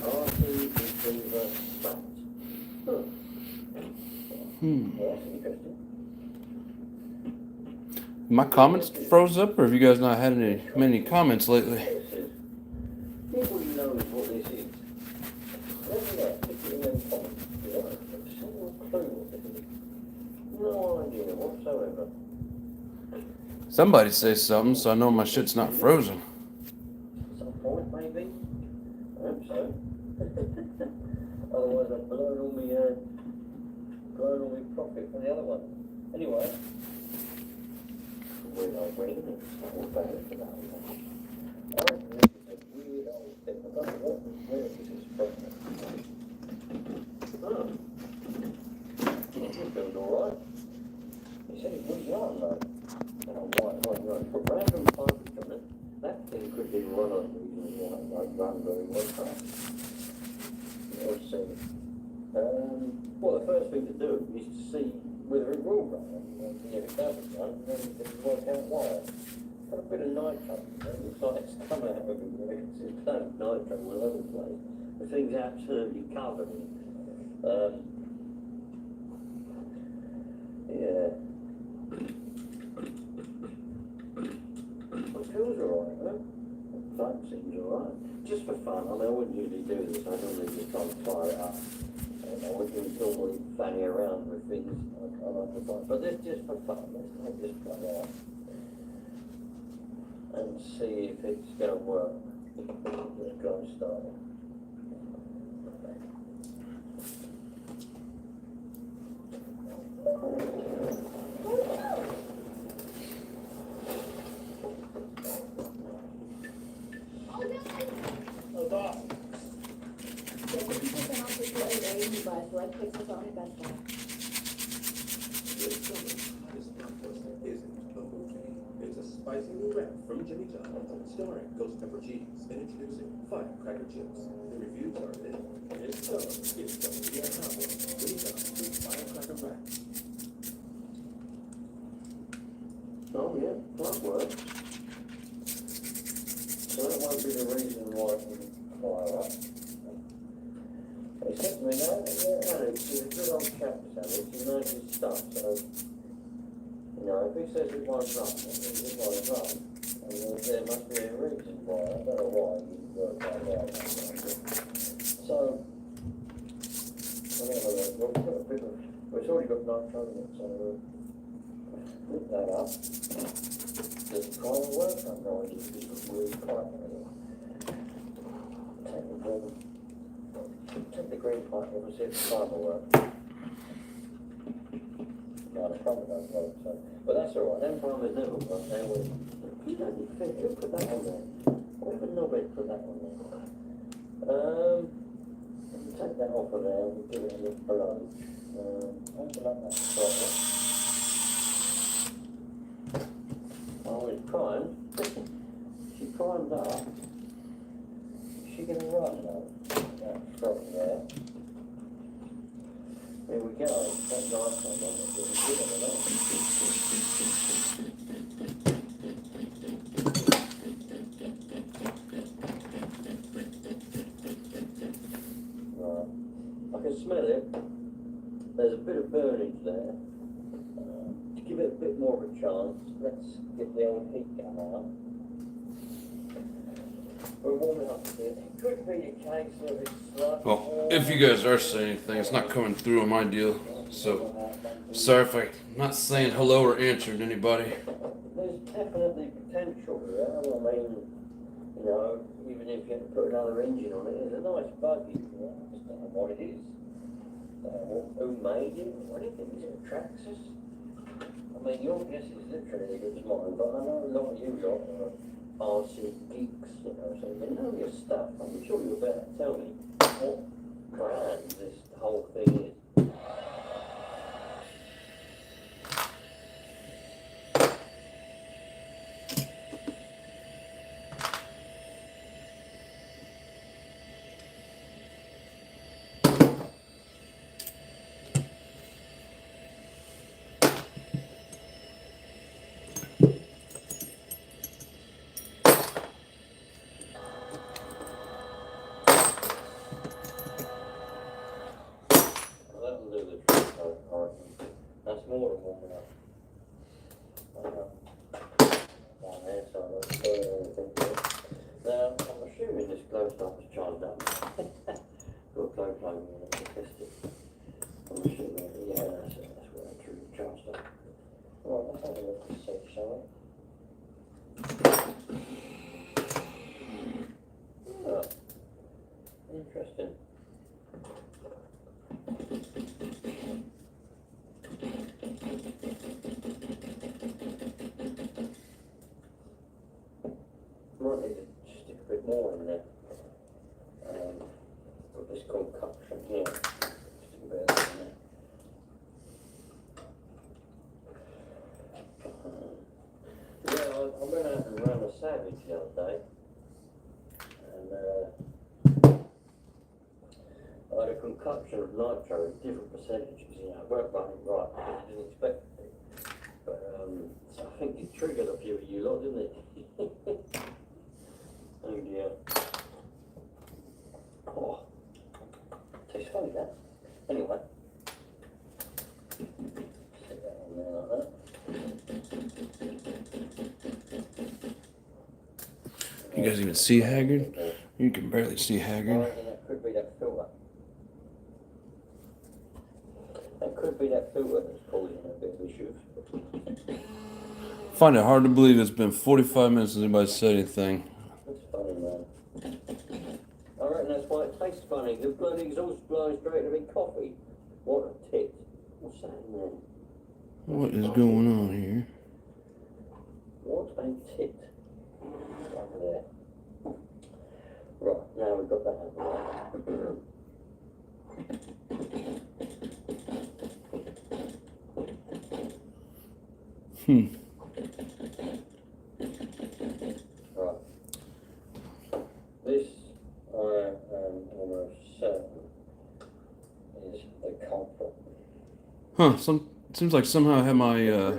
RC receiver back. Yeah, that's interesting. My comments froze up, or have you guys not had many comments lately? People knows what this is. Let me know. Stick it in them comments. You know, a single clue what this is. No idea whatsoever. Somebody say something so I know my shit's not frozen. Some point, maybe? I hope so. Otherwise, I've blown all my profit from the other one. Anyway. Weird old ring. It's all bad for that one. I reckon this is a weird old thing. I don't know where this is from. Oh. It feels alright. He said it was young though. Right. Put random pipage on it. That thing could be run on reasonably like run very well. Let's see. Well, the first thing to do is to see whether it will run. And if it doesn't run, then you can work out why. Got a bit of nitro. It looks like it's come out everywhere. It's done nitro all over the place. The thing's absolutely covered in. Yeah. It feels alright, huh? The pipe seems alright. Just for fun. I mean, I wouldn't usually do this. I normally just try and fire it up. I wouldn't normally fanny around with things. I like to fire. But this just for fun. Let's just plug it out. And see if it's going to work. Let's go and start it. you buy select fixes on Best Buy. This summer's hottest blockbuster isn't okay. It's a spicy new wrap from Jimmy John's, starring ghost pepper cheese and introducing firecracker chips. The reviews are in. It's so, it's going to be a hot one. Jimmy John's new firecracker wrap. Oh, yeah, that works. So that won't be the reason why it didn't fire up. He said to me, no, yeah, Alex, he's a good old chap, Alex, he knows his stuff, so, you know, if he says it won't run, it won't run. And there must be a reason why, I don't know why he didn't work out right. So, whatever, we'll put a bit of, it's already got nitro in it, so we'll put that up. Just try and work on noise, because we're quite, take the green part, we'll see if the primer works. No, the primer doesn't work, so, but that's alright, them primers never work, they always, you don't need to who put that on there? Whatever nobody put that on there. Take that off of there, we'll give it a little below. Open up that properly. Oh, it's primed. She primed up. Is she going to run now? From there. There we go. That nice one on it. Right. I can smell it. There's a bit of burnage there. To give it a bit more of a chance, let's get the old heat gun out. We're warming up a bit. It could be a case of it's slightly Well, if you guys are saying anything, it's not coming through on my deal. So, sorry if I'm not saying hello or answering anybody. There's definitely potential there. I mean, you know, even if you had to put another engine on it, it's a nice buggy. You know, I just don't know what it is. Who made it or anything? Is it a Traxxas? I mean, your guess is literally as good as mine, but I know a lot of you lot are RC geeks, you know, so you know your stuff. I'm sure you're about to tell me what brand this whole thing is. That'll do the trick, I reckon. That's more than warming up. Down there, so I don't burn anything. Now, I'm assuming this glow stuff is charged up. Got a glow plug in it to test it. I'm assuming, yeah, that's it. That's where I'm truly charged up. Right, let's have a look and see, shall we? Oh, interesting. Might need to stick a bit more in there. Put this concoction here. Stick a bit of that in there. Yeah, I went out and ran a Savage the other day. And I had a concoction of nitro at different percentages, you know, it weren't running right, I didn't expect it. But so I think it triggered a few of you lot, didn't it? Oh dear. Oh, tastes funny that. Anyway. Stick that on there like that. You guys even see Haggard? You can barely see Haggard. Right, and that could be that filter. That could be that filter that's causing a bit of issues. Find it hard to believe it's been 45 minutes since anybody said anything. That's funny, man. I reckon that's why it tastes funny. The bloody exhaust blows straight to me coffee. What a tit. What's that in there? What is going on here? What a tit. Over there. Right, now we've got that over there. Right. This, I am almost certain, is the culprit. Huh, seems like somehow I have my, I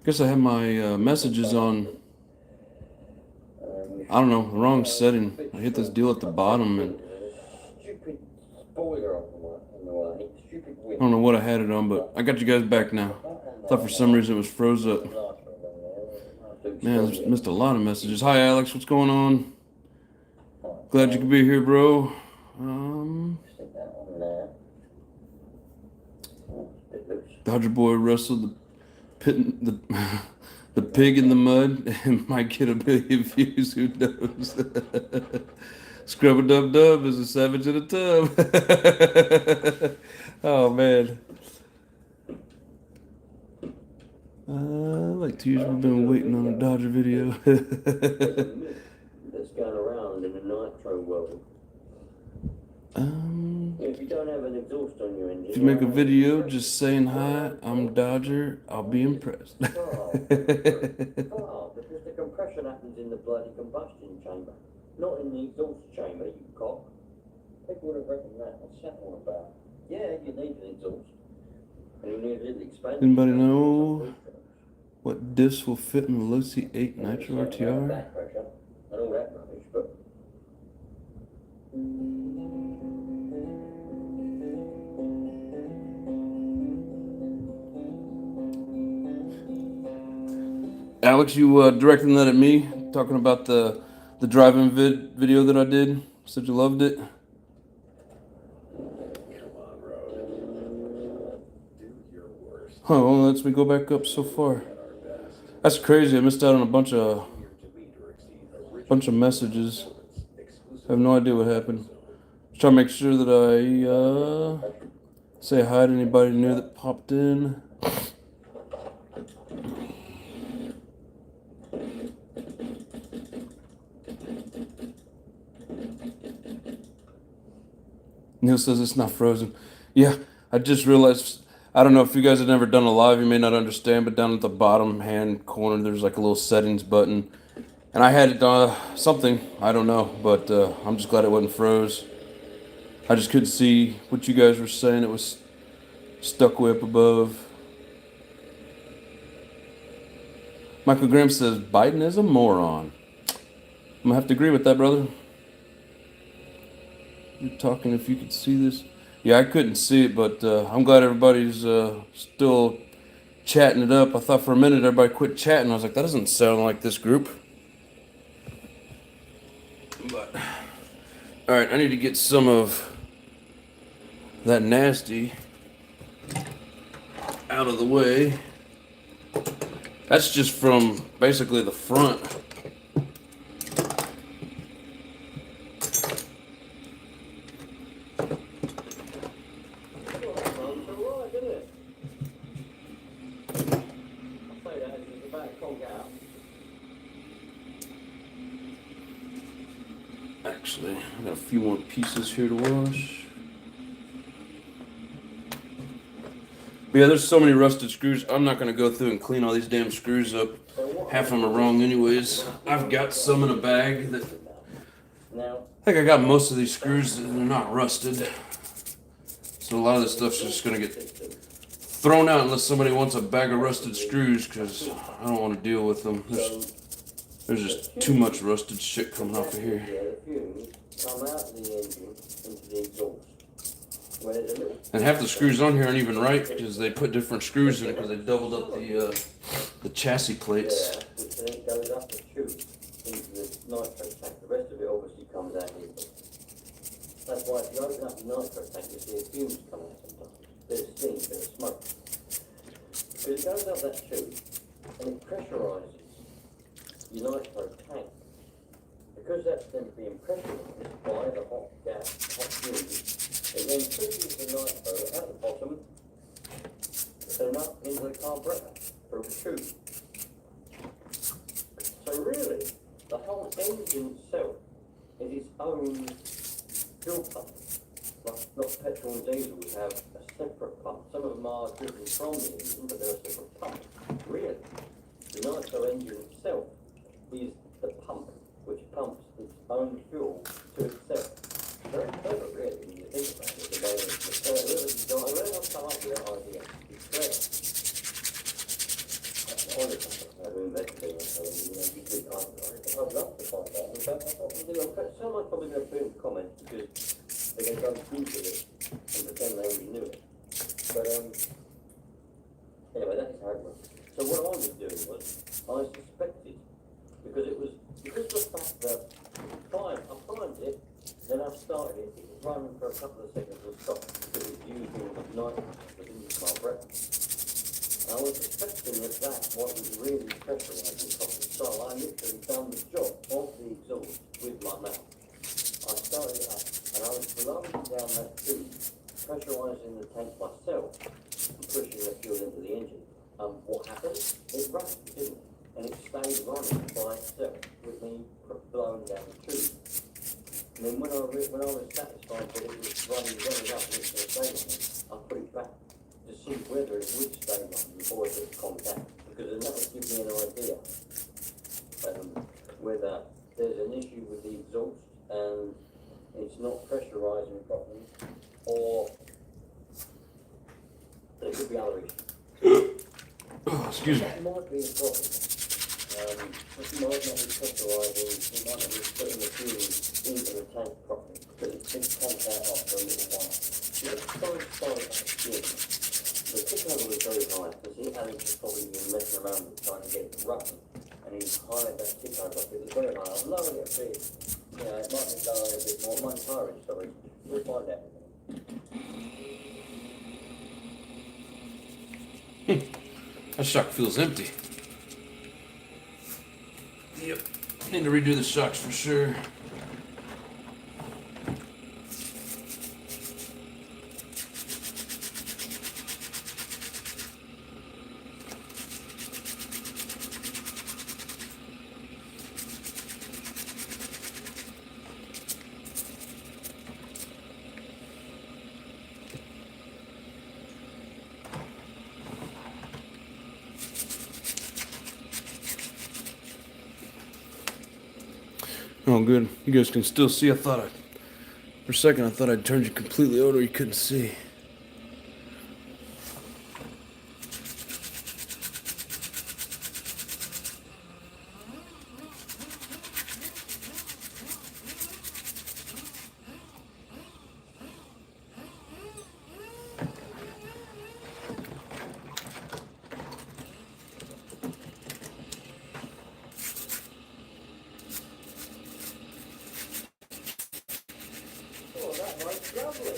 guess I have my messages on, I don't know, the wrong setting. I hit this deal at the bottom and Stupid spoiler on the way. Stupid I wind. don't know what I had it on, but I got you guys back now. Thought for some reason it was froze up. Man, I missed a lot of messages. Hi Alex, what's going on? Glad you could be here, bro. Stick that on there. Bit loose. Dodger boy wrestled the the pig in the mud and might get a million views. Who knows? Scrub-a-dub-dub is a savage in a tub. Oh man. Like 2 years we've been waiting on a Dodger video. There's a myth that's going around in the nitro world. If you don't have an exhaust on your engine, If you make a video just saying hi, I'm Dodger, I'll be impressed. because the compression happens in the bloody combustion chamber, not in the exhaust chamber, you cock. People would have reckoned that. What's that all about? Yeah, you need an exhaust. And you need a little expansion. Anybody know what diffs will fit in the low C8 Nitro RTR? Back pressure and all that rubbish, but Alex, you directing that at me, talking about the driving video that I did. Said you loved it. Come on, Rose. Do your worst. Oh, well, lets me go back up so far. At our best. That's crazy. I missed out on a bunch of Here to meet or exceed original messages. exclusive. I have no idea what happened. Just trying to make sure that I say hi to anybody new that popped in. Neil says it's not frozen. Yeah, I just realized, I don't know if you guys have never done a live, you may not understand, but down at the bottom hand corner, there's like a little settings button. And I had it something, I don't know, but I'm just glad it wasn't froze. I just couldn't see what you guys were saying. It was stuck way up above. Michael Graham says, Biden is a moron. I'm gonna have to agree with that, brother. You're talking if you could see this. Yeah, I couldn't see it, but I'm glad everybody's still chatting it up. I thought for a minute everybody quit chatting. I was like, that doesn't sound like this group. But, all right, I need to get some of that nasty out of the way. That's just from basically the front. Actually, I got a few more pieces here to wash. But yeah, there's so many rusted screws. I'm not going to go through and clean all these damn screws up. Half of them are wrong anyways. I've got some in a bag that... I think I got most of these screws and they're not rusted. So a lot of this stuff's just going to get thrown out unless somebody wants a bag of rusted screws, because I don't want to deal with them. There's just too much rusted shit coming off of here. come out of the engine into the exhaust. And half the screws on here aren't even right because they put different screws in it because they doubled up the chassis plates. Yeah, which then goes up the tube into the nitro tank. The rest of it obviously comes out here. That's why if you open up the nitro tank, you see a fumes come out sometimes. Bit of steam, bit of smoke. Because it goes up that tube and it pressurises your nitro tank. Because that's then being pressurised by the hot gas, hot fumes, it then pushes the nitro at the bottom and up into the carburetor through the tube. So really, the whole engine itself is its own fuel pump. Not petrol and diesel would have a separate pump. Some of them are driven from the engine, but they're a separate pump. Really, the nitro engine itself is the pump which pumps its own fuel to itself. Very clever, really, when you think about it. Whoever wants to come up with that idea, it's great. Honestly, I'd love to find out. In fact, I thought, someone's probably going to put in comments because they're going to go Google it and pretend they already knew it. But anyway, that is how it works. So what I was doing was, I suspected, because of the fact that I primed it, then I started it, it was running for a couple of seconds and stopped because it was using nitrogen within my breath. I was suspecting that wasn't really pressurising properly, so I literally done the job of the exhaust with my mouth. I started it up and I was blowing down that tube, pressurising the tank myself and pushing the fuel into the engine. What happened? It ran, didn't it? And it stayed running by itself with me blowing down the tube. And then when I was satisfied that it was running up and it was going to stay running, I put it back to see whether it would stay running before it gets calmed down, because then that would give me an idea whether there's an issue with the exhaust and it's not pressurising properly, or there could be other issues. Excuse me. That might be a problem. It might not be pressurising, it might not be putting the fuel into the tank properly, because it's been tanked out after a little while. Let's try and find that fuel. The tick over was very high, because he hadn't probably been messing around with trying to get it to run, and he hired that tick over, it was very high. I've lowered it a bit, it might be lowering a bit more, it might be higher, sorry, we'll find out. That shock feels empty. Yep. Need to redo the shocks for sure. Oh, good. You guys can still see. For a second, I thought I'd turned you completely over. You couldn't see. Oh, that looks lovely.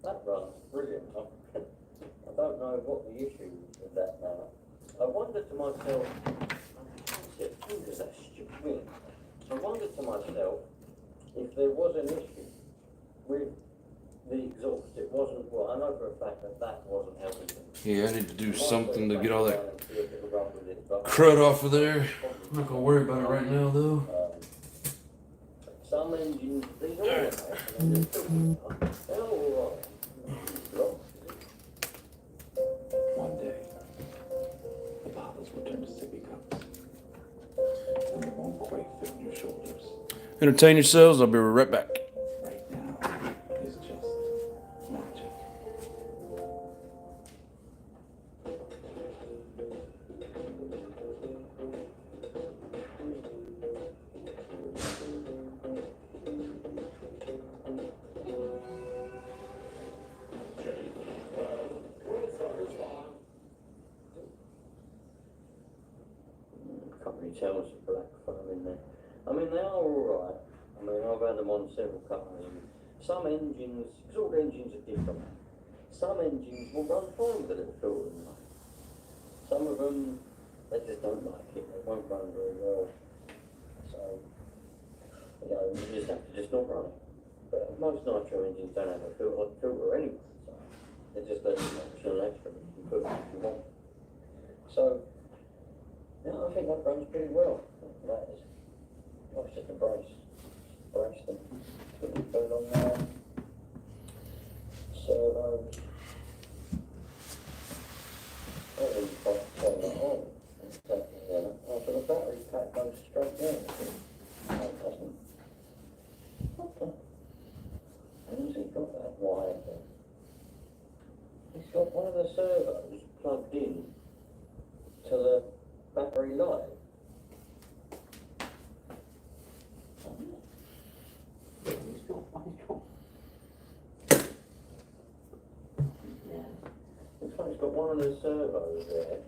That runs brilliant. I don't know what the issue is with that now. I wondered to myself, that stupid wind. I wondered to myself if there was an issue with the exhaust. It wasn't, well, I know for a fact that wasn't helping them. Yeah, I need to do something to get all that crud off of there. I'm not gonna worry about it right now, though. Some engines, these all right, and they're all right. One day, the bottles will turn to sippy cups, and they won't quite fit in your shoulders. Entertain yourselves. I'll be right back. Right now, it's just magic. Can't really tell there's a black foam in there. I mean, they are all right. I mean, I've had them on several cars. Some engines, because all engines are different. Some engines will run fine with a little filter in them. Some of them, they just don't like it. They won't run very well. So, you just have to just not run it. But most nitro engines don't have a filter anyway. So, they just don't need an optional extra. You can put it if you want. So, yeah, I think that runs pretty well. That is, oh, it's just a brace them. Put the phone on there. Servos. I really quite turn that on. After the battery pack goes straight down. No, it doesn't. What the? How's he got that wired then? He's got one of the servos plugged in to the battery light. Looks like he's got one of the servos there.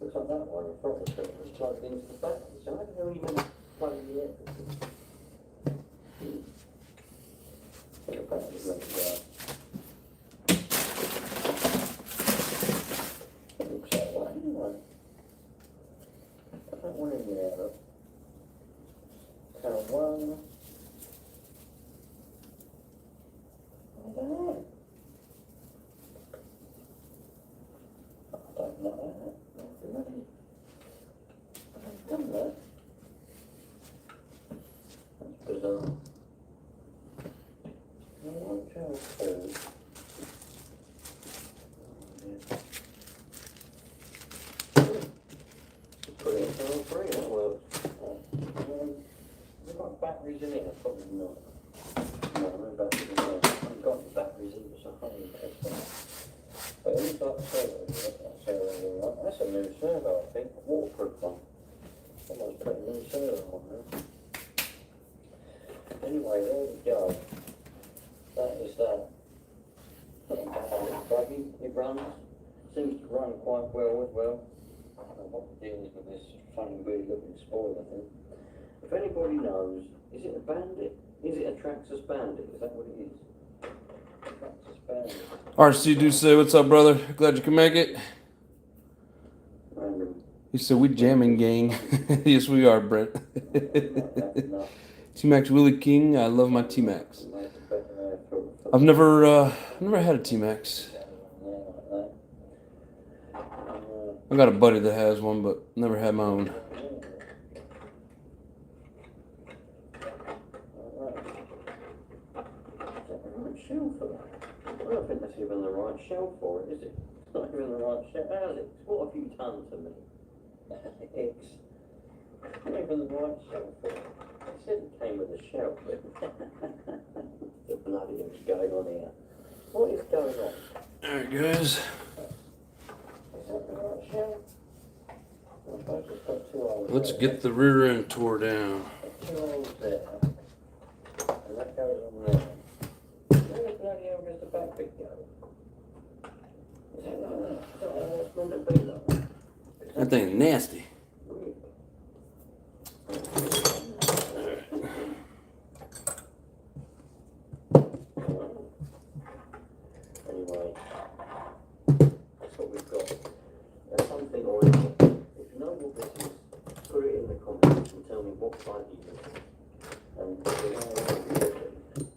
Looks like that one, the throttle servo, was plugged into the battery. So how the hell are you meant to plug in the air? I think the battery's meant to go. It looks like that anyway. Put that one in there, look. Town 1. I don't know. I don't know that. Not really. I've done that. That's bizarre. I won't tell food. Put it in all three, that works. Have I got batteries in here? Probably not. No, no batteries in there. I haven't got any batteries either, so I can't even test that. But it looks like a servo, that's a new servo, I think, a waterproof one. Someone's put a new servo on there. Anyway, there we go. That is that. Not a bad little buggy. It runs. Seems to run quite well as well. I don't know what the deal is with this funny, weird looking spoiler thing. If anybody knows, is it a Bandit? Is it a Traxxas Bandit? Is that what it is? Traxxas Bandit. RC do say, what's up, brother? Glad you can make it. Random. He said, we jamming, gang. Yes, we are, Brent. T-Max Willie King. I love my T-Max. I've never had a T-Max. I got a buddy that has one, but never had my own. I don't think that's even the right shell for it, is it? It's not even the right shell, has it? What have you done to me? X. Not even the right shell for it. It said it came with a shell, but the bloody hell's going on here? What is going on? Alright, guys. Is that the right shell? I suppose it's got 2 holes. Let's get the rear end tore down. 2 holes there. And that goes on there. Where the bloody hell does the back bit go? Is that like that? Is that how it's meant to be like that? That thing's nasty. Anyway, that's what we've got. There's something already. If you know what this is, put it in the comments and tell me what side you use. And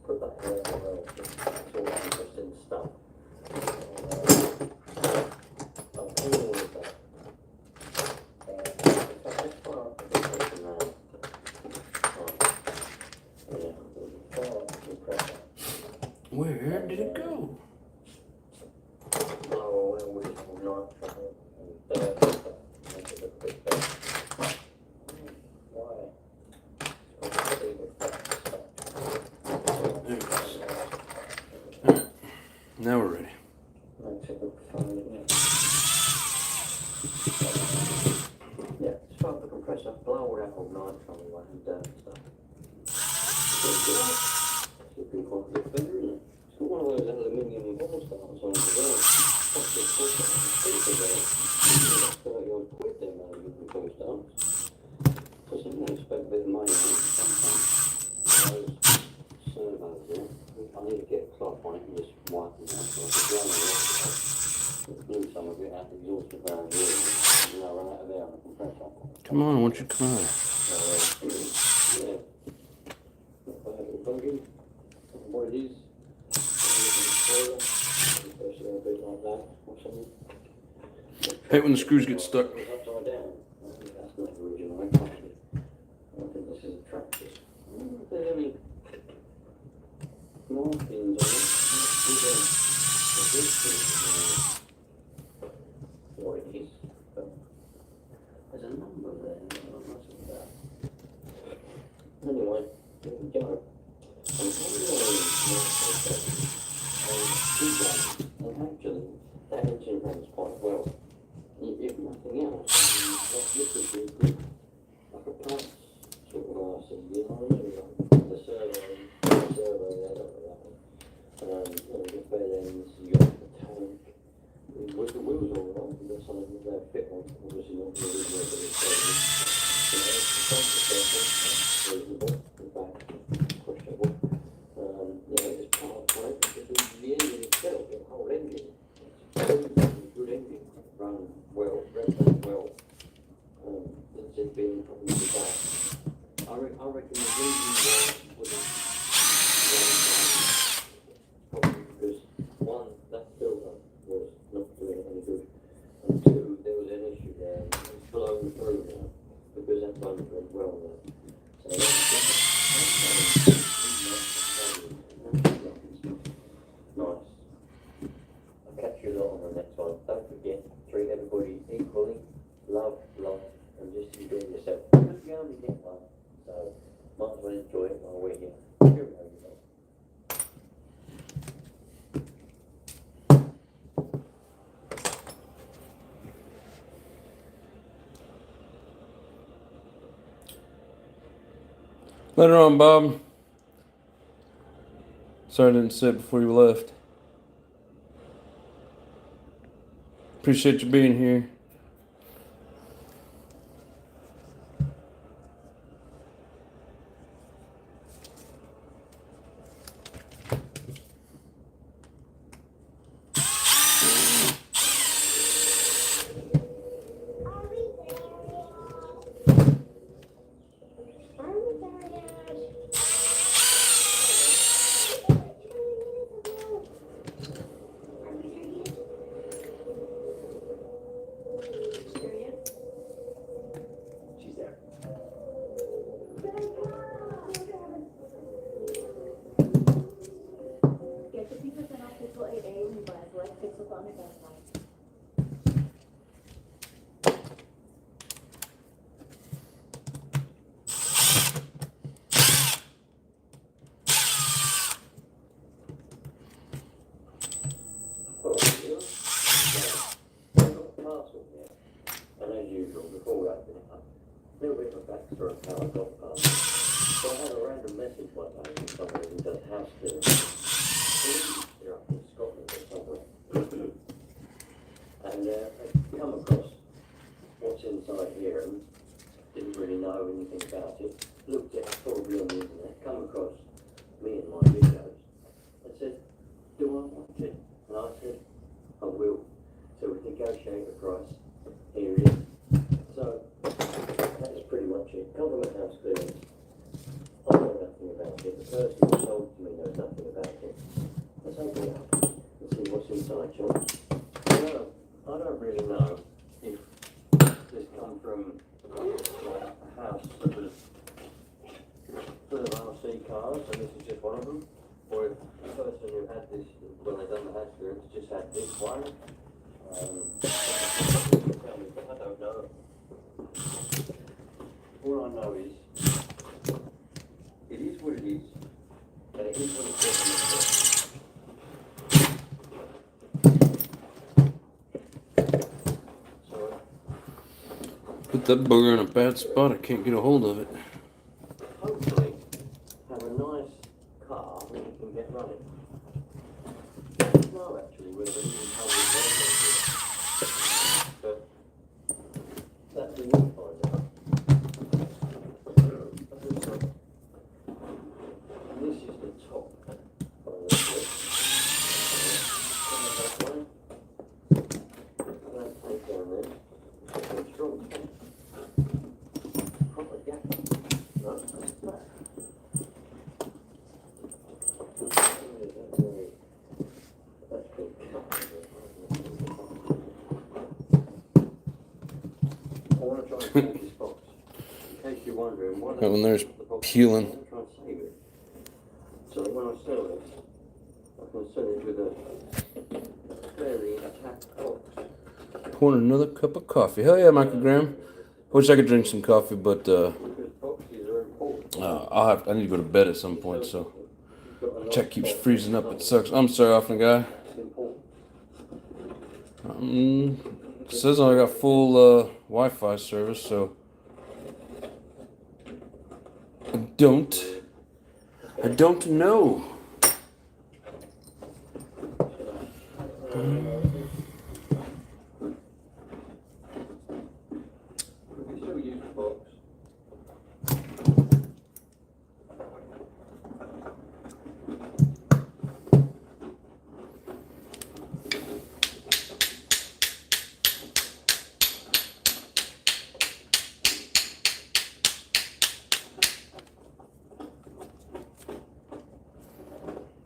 put that there as well. It's all interesting stuff. I'll do all of that. As far up as I can now. Yeah, far up to press that. Where did it go? Oh, well, we will not try it. And make it look a bit better. Why? It's probably with that stuff. Now we're ready. Makes it look fun, doesn't it? Yeah, start the compressor, blow all that old nitro away and stuff. It's looking quite a bit better, isn't it? It's got one of those aluminium ball starters on it as well. That's the cost of the speaker there. That's 30 odd quid them aluminium ball starters. So someone spent a bit of money on it sometimes. Those servos there. I need to get a cloth on it and just wipe them out so I can blow them out. Blew some of it out the exhaust valve here. And now run out of air on the compressor. Come on, won't you come on? Yeah. Buggy, what it is, especially a bit like that or something. Hate when the screws get stuck. It was upside down. I think that's not the original. I can't see. I don't think this is a tractor. I wonder if there's any markings on it. What it is. But there's a number there. I don't know what's about. Anyway, there we go. And actually, that engine runs quite well. If nothing else, this would be good. Like a price sort of RC, you know what I mean? The servo there, the bed ends, you got the tank. With the wheels all right, you got something that they fit on, obviously not the original, but it's you know, the front is reasonable, the back questionable. It's part of it, because the engine itself, the whole engine, it's a good engine, run well, there's been problems with that. I reckon the reason wasn't probably because one, that filter was not doing any good, and two, there was an issue there, it's blown through now, because that runs very well now. So that's nice. I'll catch you lot on the next one. Don't forget, treat everybody equally, love, and just enjoy yourself. Because you only get one, so might as well enjoy it while we're here. Cheerio, you know. Later on, Bob. Sorry I didn't say it before you left. Appreciate you being here. Get 50% off Pixel 8A when you buy a select Pixels on your Best Buy. Parcel here, and as usual, before we open it up, a little bit of a backstory of how I got parcel. So I had a random message one day from someone who does house clearing. They're up in Scotland or somewhere. And I come across what's inside here and didn't really know anything about it. Looked at it probably on the internet, come across me and my videos, and said, do I want it? And I said, I will. So we negotiate the price. Here it is. So that is pretty much it. Compliment house clearance. I know nothing about it. The person who sold to me knows nothing about it. Let's open it up and see what's inside, shall we? I don't really know if this come from a house that was full of RC cars and this is just one of them, or if the person who had this when they done the house clearance just had this one. Tell me, but I don't know. All I know is it is what it is, and it is what it says in the book. So Put that booger in a bad spot. I can't get a hold of it. hopefully have a nice car that you can get running. I don't know actually whether it even comes with but that's what you'll find out. And this is the top of the clip. That way. That take down there. It's strong top. Proper gap. No, that's flat. That's called cut. Take this box. In case you're wondering why That one there's the box peeling. I'm trying to save it. So when I sell it, I can sell it with a fairly intact box. Pouring another cup of coffee. Hell yeah, Michael Graham. Wish I could drink some coffee, but Because boxes are important. I need to go to bed at some point, so my check keeps freezing up. It sucks. I'm sorry, Often Guy. It's important. It says I got full Wi-Fi service, so I don't know. We can still use the box.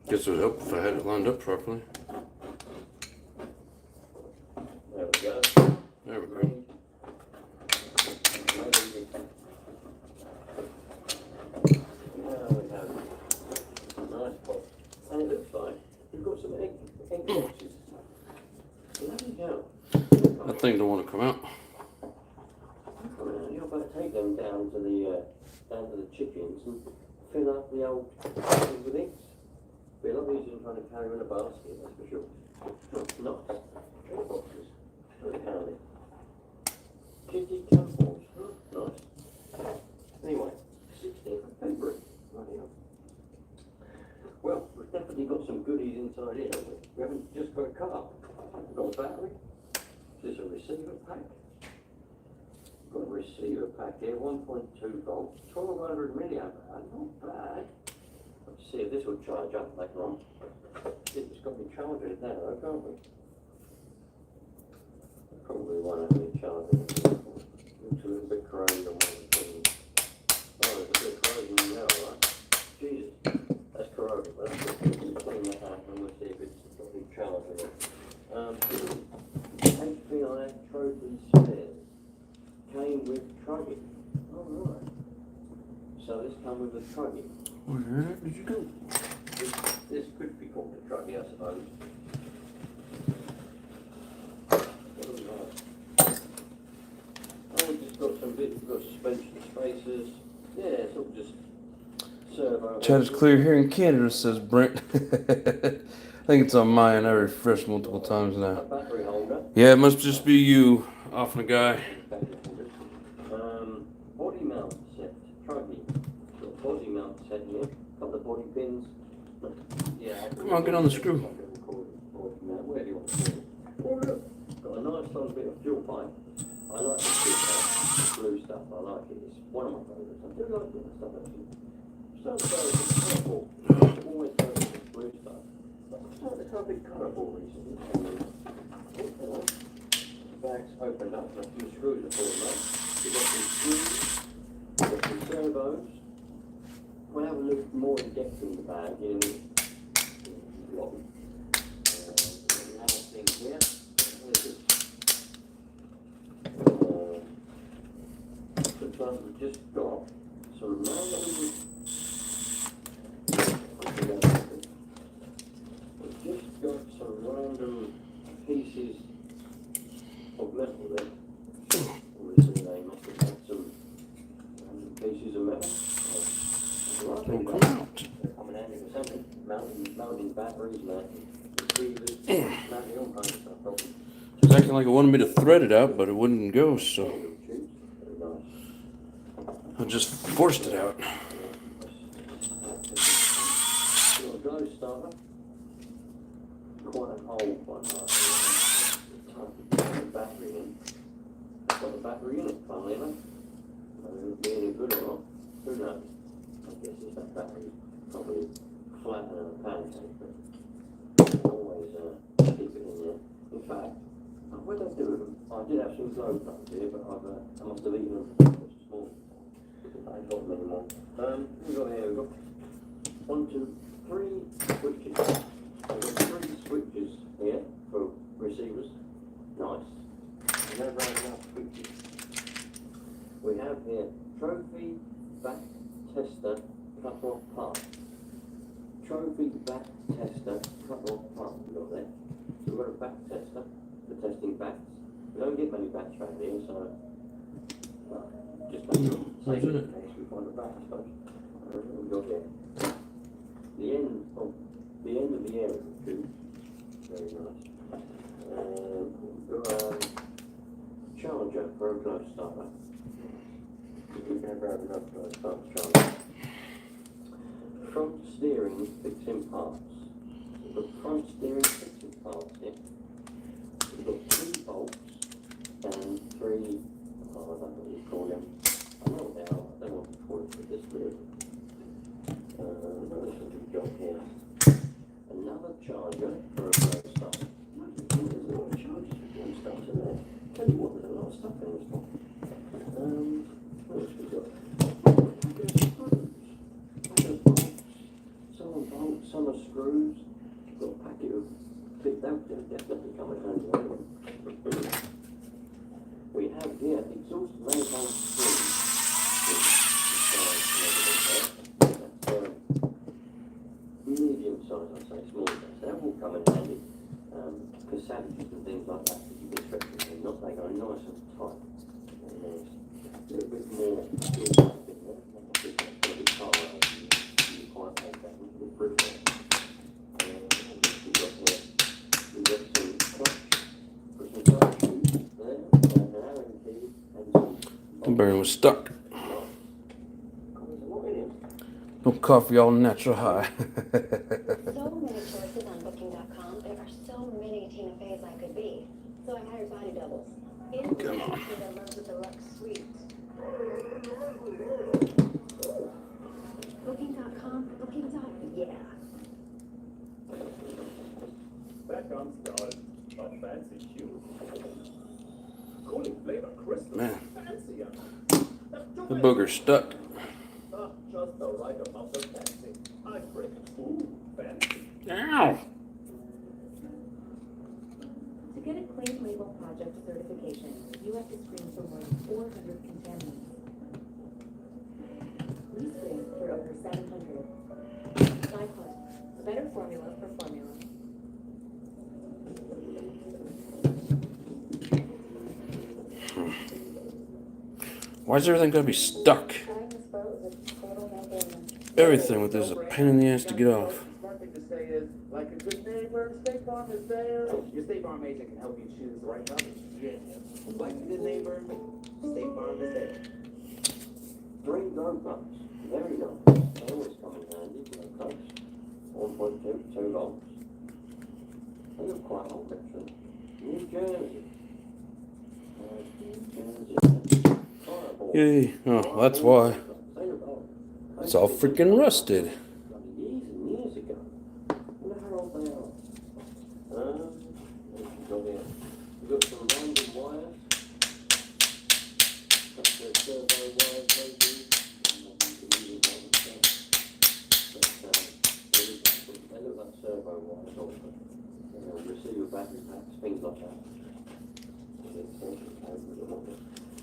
Guess it would help if I had it lined up properly. There we go. There we go. Now we have a nice box. And it looks like we've got some egg boxes. Bloody hell. That thing don't want to come out. You're about to take them down to the chickens and fill up the old things with eggs. Be a lot easier than trying to carry them in a basket, that's for sure. Oh, nice. Egg boxes. Very handy. Kitty camels. Oh, nice. Anyway, 16th of February. Bloody hell. Well, we've definitely got some goodies inside here, haven't we? We haven't just got a car. We've got a battery. Is this a receiver pack? Got a receiver pack here, 1.2 volts, 1200 milliamp hour, not bad. Let's see if this will charge up later on. It's got to be charging it now, though, can't we? Probably won't have any charging. Looks a little bit corroded on one of the things. Oh, there's a bit of corrosion in there, alright. Jesus, that's corroded, but that's good. Clean that out and we'll see if it's got any charging in it. HPI trophy spares. Came with truggy. Alright. So this come with a truggy. Where did you go? This could be called a truggy, I suppose. Oh, we've just got some bits, we've got suspension spacers. Yeah, it's all just servo. Chat is clear here in Canada, says Brent. I think it's on mine. I refreshed multiple times A now. battery holder. Yeah, it must just be you, Often Guy. Body mount set, truggy. Got body mount set here. Got the body pins. Yeah. Come on, get on the screw. Where do you want to put it? Oh look, got a nice long bit of fuel pipe. I like this fuel pipe, the blue stuff. I like it. It's one of my favourites. I do like this stuff actually. So it's purple. Always go with this blue stuff. I'm starting to have a bit colourful recently. The bag's opened up and a few screws are falling out. We've got some screws, we've got some servos. We'll have a look more in depth in the bag in the lobby. Another thing here. What is this? Looks like we've just got some random. We've just got some random pieces of metal there. Obviously they must have had some random pieces of metal. It'll come out. They're coming out with something. Mounting batteries, mounting receivers, mounting all kinds of stuff. Probably. It was acting like it wanted me to thread it out, but it wouldn't go, so Very nice. I just forced it out. Got a glow starter. Quite an old one. Type of battery in. Got the battery in it, funnily enough. Whether it'll be any good or not, who knows? I guess it's that battery probably flatter than a pancake, but always keep it in there. In fact, what did I do with them? I did have some glow guns here, but I must have eaten them this morning. I ain't got them anymore. We've got here, we've got 1, 2, 3 switches. We've got 3 switches here for receivers. Nice. We never have enough switches. tester, cut-off part. Trophy back tester, cut-off part. We've got there. So we've got a back tester for testing bats. We don't get many bats around here, so just take it in case we find a bat, I suppose. We've got there. The end of the air is good. Very nice. We've got a charger for a glow starter. We're going to grab another glow starter charger. Front steering fixing parts. We've got front steering fixing parts here. We've got 3 bolts and 3, I don't know what you call them. I know what they are, I don't know what to call it for this really. What else have we got here? Another charger for a glow starter. There's a lot of chargers for glow starters in there. Tell you what, there's a lot of stuff in this one. What else we got? Some are bolts, some are screws. Got a packet of big they'll definitely come in handy later. We have here exhaust manifold screws. Medium size, I'd say, small size. That will come in handy. Because sandwiches and things like that, you can stretch them, not they go nice and tight. And there's a little bit more. The bearing was stuck. No coffee, all natural high. So many choices on Booking.com. There are so many Tina Feys I could be. So I hired body doubles. In the love with the Lux Suite. Booking.com. Yeah. Back on stars, a fancy shoe. Cooling flavor crystal. Man, Fancier. the booger's stuck. Just the right amount of fancy. I bring ooh, fancy. Ow! To get a Clean Label Project certification, you have to screen for more than 400 contaminants. We screen for over 700. Cyclone, a better formula for formula. Why is everything gotta be stuck? Everything with this is a pain in the ass to get off. Smart thing to say is, like a good neighbor, State Farm is there. Your State Farm agent can help you choose the right coverage. Yeah. Like a good neighbor, State Farm is there. 3 glow pumps. Very nice. They always come in handy, glow pumps. 1.2, 2 volts. They look quite old actually. New Jersey. Fireball. Yay. Oh, that's why. It's all freaking rusted. Years and years ago. Look how old they are. We've got some random wires. That's the servo wires maybe. They look like servo wires also. Receiver battery packs, things like that.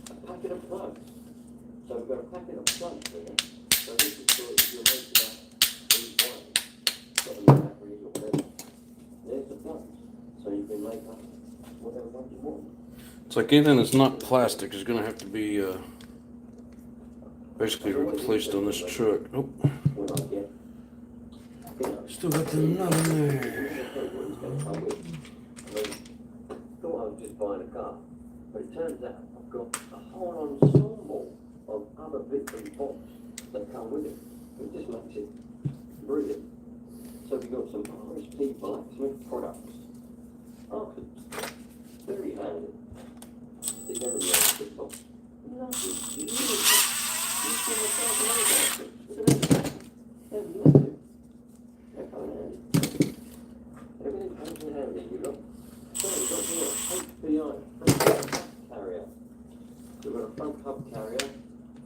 A packet of plugs. So we've got a packet of plugs there. So this is for if you're making up these wires, got them in batteries or whatever. There's the plugs. So you can make up whatever plugs you want. It's like anything that's not plastic is gonna have to be basically replaced on this truck. Oh, When I get, still got the nut in there. Thought I was just buying a car, but it turns out I've got a whole ensemble of other bits and bobs that come with it. It just makes it brilliant. So we've got some RSP Blacksmith products. Very handy. Stick them in the RSP box. Lovely. They're coming handy. Everything comes in handy, you got. So we've got here a HPI front hub carrier. So we've got a front hub carrier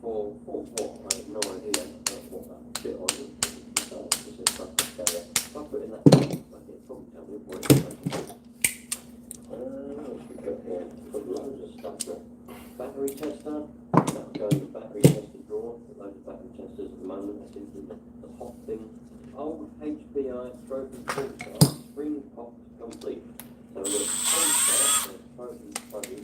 for what? I have no idea what that bit on it. This is front hub carrier. If I put in that bucket, probably tell me what it's like. What we've got here? We've got loads of stuff there. Battery tester. That'll go in the battery tester drawer. Loads of battery couple of testers at the moment. That seems to be the hot thing. Old HBI trophy pull start, spring pop complete. So we've got pull start, and trophy plug-in.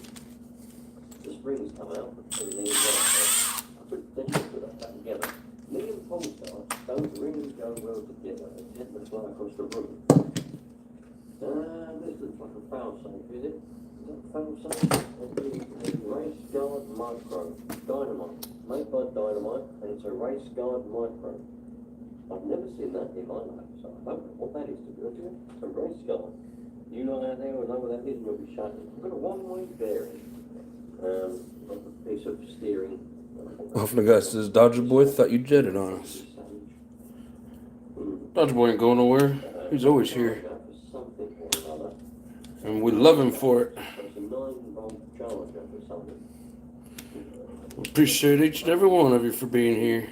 The springs come out, everything is right. I could then put that back together. Me and pull starts don't really go well together. They tend to fly across the room. This looks like a fail safe, is it? Is that fail safe? It's a race guard micro dynamite, made by Dynamite, and it's a race guard micro. I've never seen that in my life, so I don't know what that is to be honest with you. It's a race guard. You know out there or know what that is, we'll be showing. I've got a one-way bearing, like a piece of steering. Off the guy says, Dodger boy thought you jetted on us. Dodger boy ain't going nowhere. He's always here. And we love him for it. Appreciate each and every one of you for being here.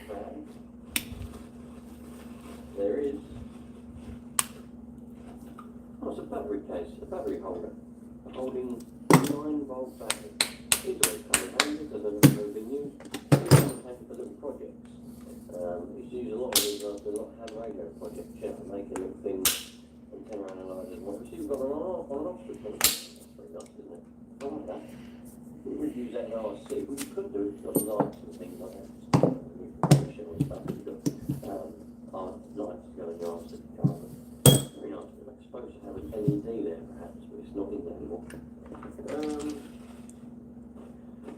There is. Oh, it's a battery case, a battery holder, holding 9-volt battery. These always come in handy because they've never been used. These come in handy for little projects. Used to use a lot of these after a lot of ham radio projects, making little things. Antenna analyzers. Well, we see we've got an on and off switch on it. That's very nice, isn't it? I like that. We would use that in RC. We could do it, we've got lights and things like that. We can show and stuff. We've got our lights go in the RC car. Very nice. We're supposed to have an LED there perhaps, but it's not in there anymore.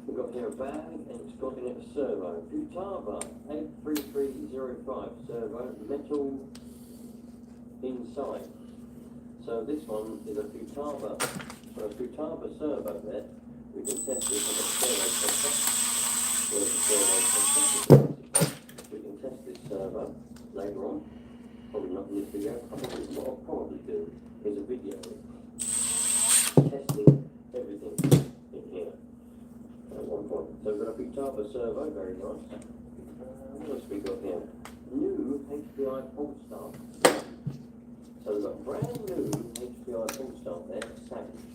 We've got here a bag and it's got in it a servo. Futaba 83305 servo, metal inside. So this one is a Futaba. So a Futaba servo there. We can test this on a servo tester. Where's the servo tester? We can test this servo later on. Probably not in this video. I think what I'll probably do is a video testing everything in here at one point. So we've got a Futaba servo, very nice. What else we got here? New HBI pull start. So we've got brand new HBI pull start there, Savage.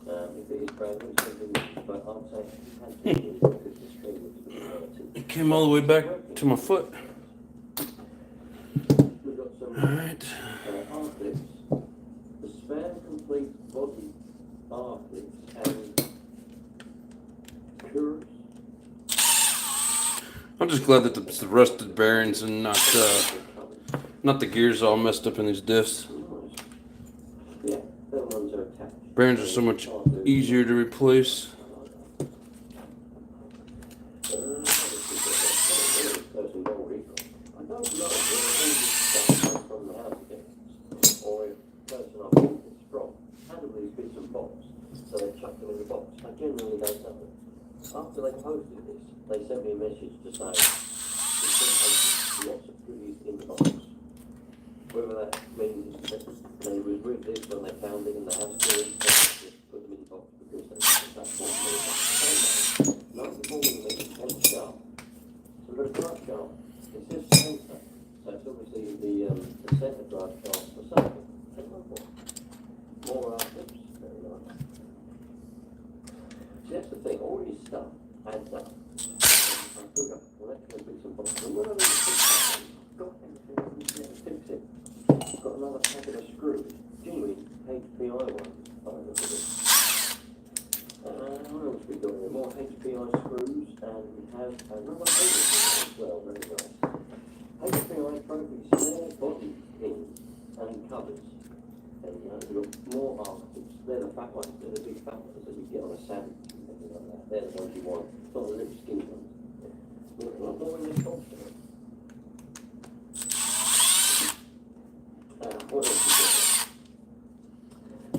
If it is brand new, it's something, but I'll say it has been used because the string is It came all the way back to my foot. We've got some Alright. R-clips, the spare complete body R-clips and cures. I'm just glad that it's the rusted bearings and not the gears all messed up in these diffs. Yeah, them ones are attached. Bearings are so much easier to replace. I don't know where all this stuff comes from the house again, or if the person I bought this from handled these bits and bobs, so they chucked them in the box. I genuinely don't know. After they posted this, they sent me a message to say it's been posted lots of goodies in the box. Whether that means that they was with this when they found it in the house, or just put them in the box because they that's what they found. 94mm 10 sharp. So we've got a drive shaft. It's just center. So it's obviously the center drive shaft for something. More R-clips. Very nice. See, that's the thing. All this stuff adds up. Well, that's going to be some boxes. And when I really got everything, fix it. Got another packet of screws. Genuine HPI ones. What else we got here? More HPI screws, and we have another HPI as well. Very nice. HPI trophy snare body pins and covers. And we've got more R-clips. They're the fat ones. They're the big fat ones that you get on a Savage and things like that. They're the ones you want. Not the little skinny ones. Look, not more in this box here. What else we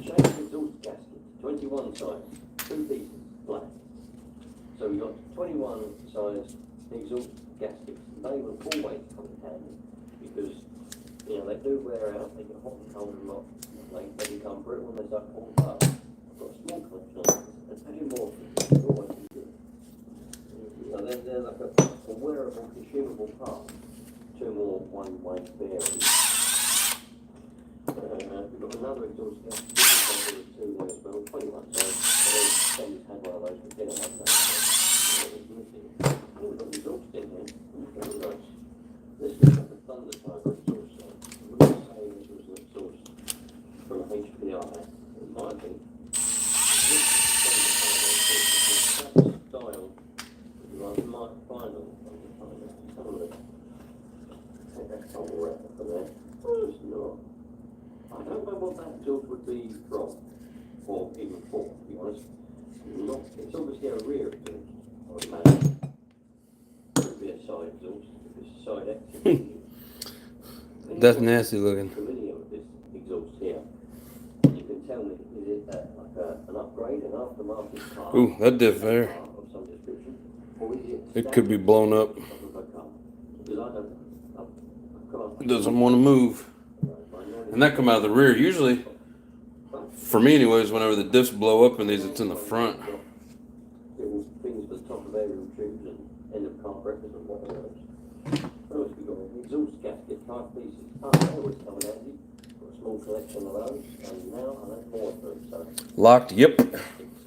got? Shaped exhaust gasket, 21 size, 2 pieces, black. So we've got 21 size exhaust gaskets. They will always come in handy because they do wear out, they get hot and cold a lot. They become brittle when they start falling apart. I've got a small collection of these. There's plenty more things. Always be good. So they're like a wearable, consumable part. 2 more one-way bearings. We've got another exhaust gasket. This is 2 there as well, 21 size. Somebody's had one of those, but they don't have that. We've got exhaust in here. Very nice. Well, it's obviously a rear exhaust, I would imagine. Could be a side exhaust, if it's side exit. That's nasty looking. The video of this exhaust here. You can tell me, is it an upgrade, an aftermarket car? Ooh, that diff there. Of some description? Or is It could be blown up. Because I don't, I can't. It doesn't want to move. And that come out of the rear. Usually, for me anyways, whenever the diffs blow up in these, it's in the front. Little things at the top of aerial tubes and end of car breakers and whatever else. What else we got? Exhaust gasket type pieces. Oh, that was coming out. Got a small collection of those, and now I have more of them. So. Locked, yep.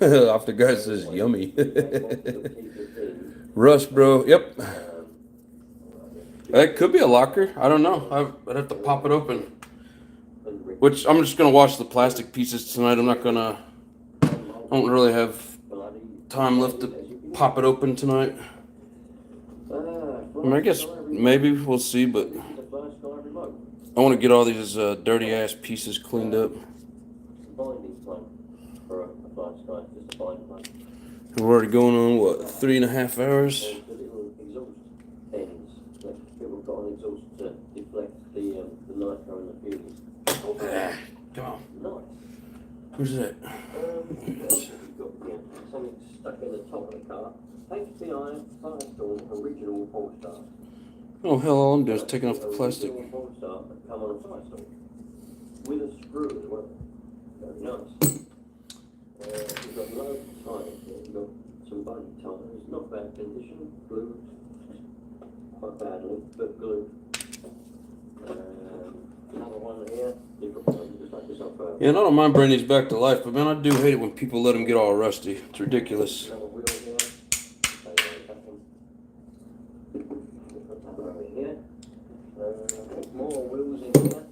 Off the guy says yummy. Rust, bro, yep. It could be a locker. I don't know. I'd have to pop it open. Which I'm just gonna wash the plastic pieces tonight. I don't really have time left to pop it open tonight. I mean, I guess maybe we'll see, but I want to get all these dirty ass pieces cleaned up. We're already going on what, 3.5 hours? Come on. Who's that? Something stuck in the top of the car. HPI Firestorm original 4-star. Oh hell, all I'm doing is taking off the plastic. Original 4-star that come on a Firestorm. With a screw as well. Very nice. We've got loads of tires here. We've got some buggy tires, not bad condition, glue. Quite badly, but glue. Another one here. Just like this up. Yeah, and I don't mind bringing these back to life, but man, I do hate it when people let them get all rusty. It's ridiculous. Another wheel here. More wheels in here.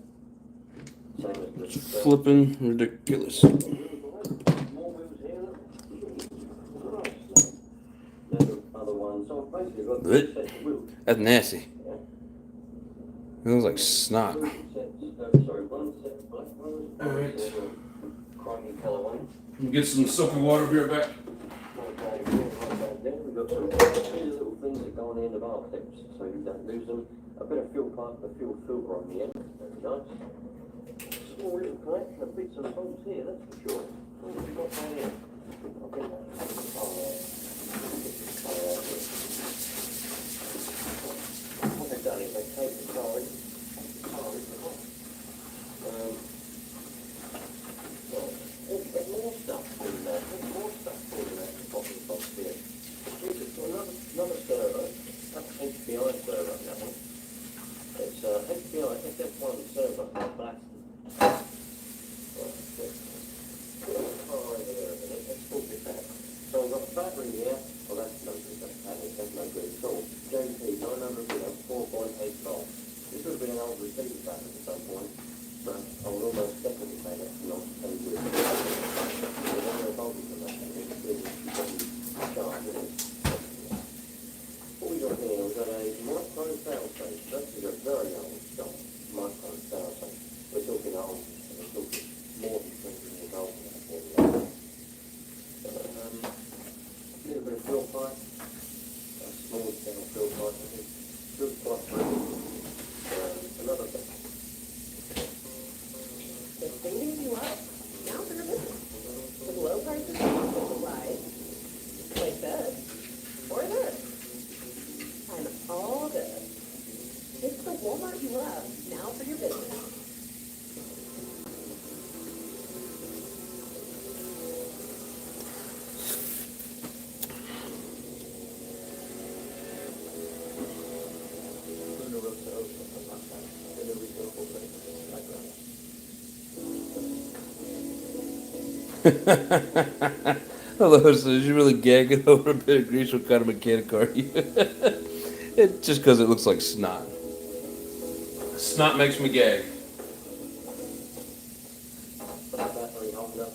Same as this. Flipping ridiculous. More wheels here. Other ones. So I've basically got 2 sets of wheels. That's nasty. Yeah. It looks like snot. 2 sorry, 1 set of black ones. Alright. Craggy colour ones. Get some soapy water beer back. We've got some little things that go on the end of our clips, so you don't lose them. A bit of fuel pipe, a fuel filter on the end. Very nice. Small little collection of bits and bobs here, that's for sure. What have we got down here? I'll get that. What they've done is they take the car in. There's more stuff in there. There's more stuff in that bottom box here. Another servo. That's HPI servo, that one. It's HPI FF1 servo, black. Let's talk this out. So I've got a battery here. Oh, that's no good. That's no good at all. JP 900 milliamp, 4.8 volts. This would have been an old receiver battery at some point. But I would almost definitely say that's not so good. There's only a voltage on that. It's really charged, isn't it? What we got here, we've got a micro cell station. This is a very old stock micro cell station. We're talking old, and we're talking more than 20 years old. A little bit of fuel pipe, a small scale fuel pipe, I think. Looks quite pretty. Another thing. The thing you up, now for your business. With low prices, supplies, like this, or this. And all this. It's the Walmart you love, now for your business. Hello, so is you really gagging over a bit of grease? What kind of mechanic are you? It's just because it looks like snot. Snot makes me gag. Battery holder.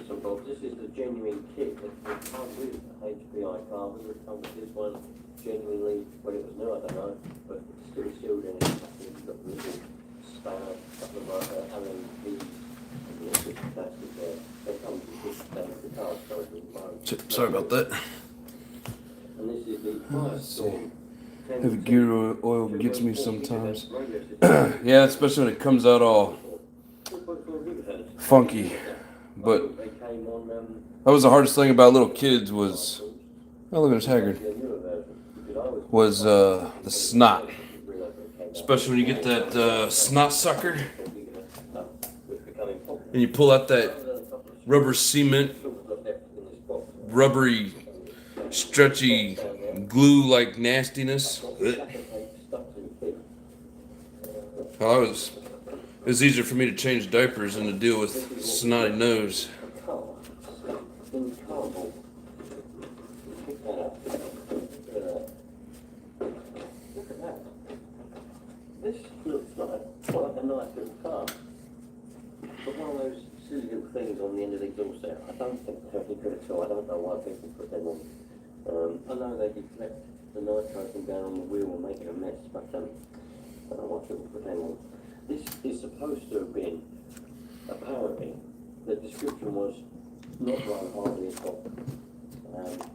Some bolts. This is the genuine kit that comes with the HPI car. Whether it comes with this one genuinely, when it was new, I don't know, but it's still sealed in it. It's got the little span, couple of LMP, and the plastic there. They come with this span. Sorry about that. And this is the Let's see. Firestorm. Heavy gear oil gets me sometimes. Yeah, especially when it comes out all funky. But that was the hardest thing about little kids was, oh look at this haggard, was the snot. Especially when you get that snot sucker and you pull out that rubber cement, rubbery, stretchy, glue-like nastiness. Well, it was easier for me to change diapers than to deal with snotty nose. This looks like quite a nice little car. But one of those silly little things on the end of the exhaust there, I don't think they're any good at all. I don't know why people put them on. I know they deflect the nitro from down on the wheel and make it a mess, but I don't know why people put them on. This is supposed to have been, apparently, the description was not run hardly at all. And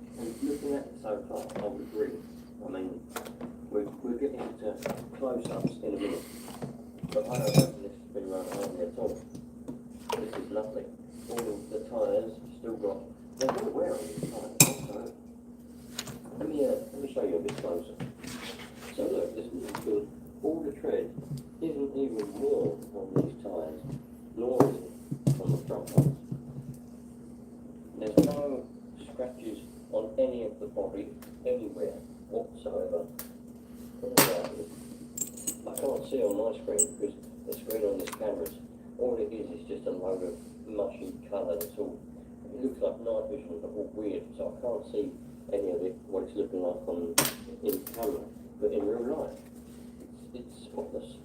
looking at it so far, I would agree. I mean, we're getting into close-ups in a minute, but I don't think this has been run hardly at all. This is lovely. All of the tyres still got, they're all wear on these tyres also. Let me show you a bit closer. So look, this is good. All the tread isn't even worn on these tyres, nor is it on the front ones. There's no scratches on any of the body, anywhere whatsoever. I can't see on my screen because the screen on this camera, all it is just a load of mushy colour. That's all. It looks like night vision, but all weird, so I can't see any of it, what it's looking like in camera. But in real life, it's spotless.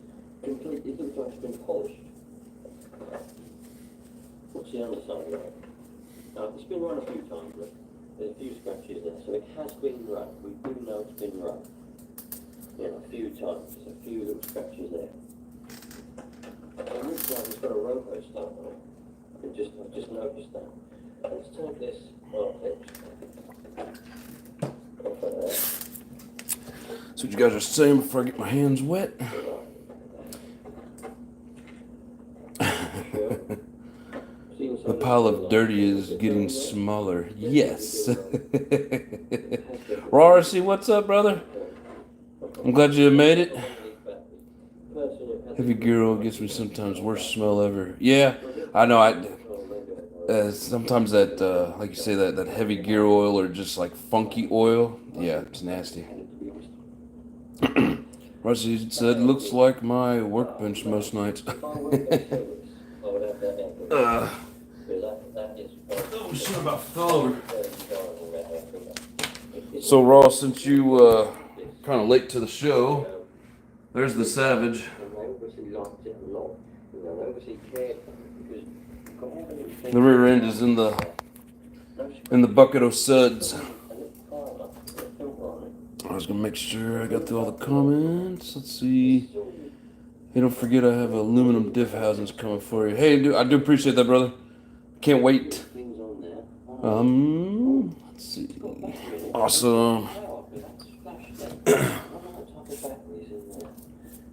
Completely, it looks like it's been polished. What's the underside of it? It's been run a few times, but there's a few scratches there, so it has been run. We do know it's been run. Yeah, a few times. There's a few little scratches there. It looks like it's got a roto start on it. I've just noticed that. Let's take this off of there. So what you guys are saying before I get my hands wet? The pile of dirty is getting smaller. Yes. RC, what's up, brother? I'm glad you made it. Heavy gear oil gets me sometimes. Worst smell ever. Yeah, I know. Sometimes that, like you say, that heavy gear oil or just like funky oil. Yeah, it's nasty. RC said, looks like my workbench most nights. Oh shit, about fell over. So Ross, since you kind of late to the show, there's the Savage. The rear end is in the bucket of suds. I was gonna make sure I got through all the comments. Let's see. Hey, don't forget I have aluminum diff housings coming for you. Hey, I do appreciate that, brother. Can't wait. Let's see. Awesome.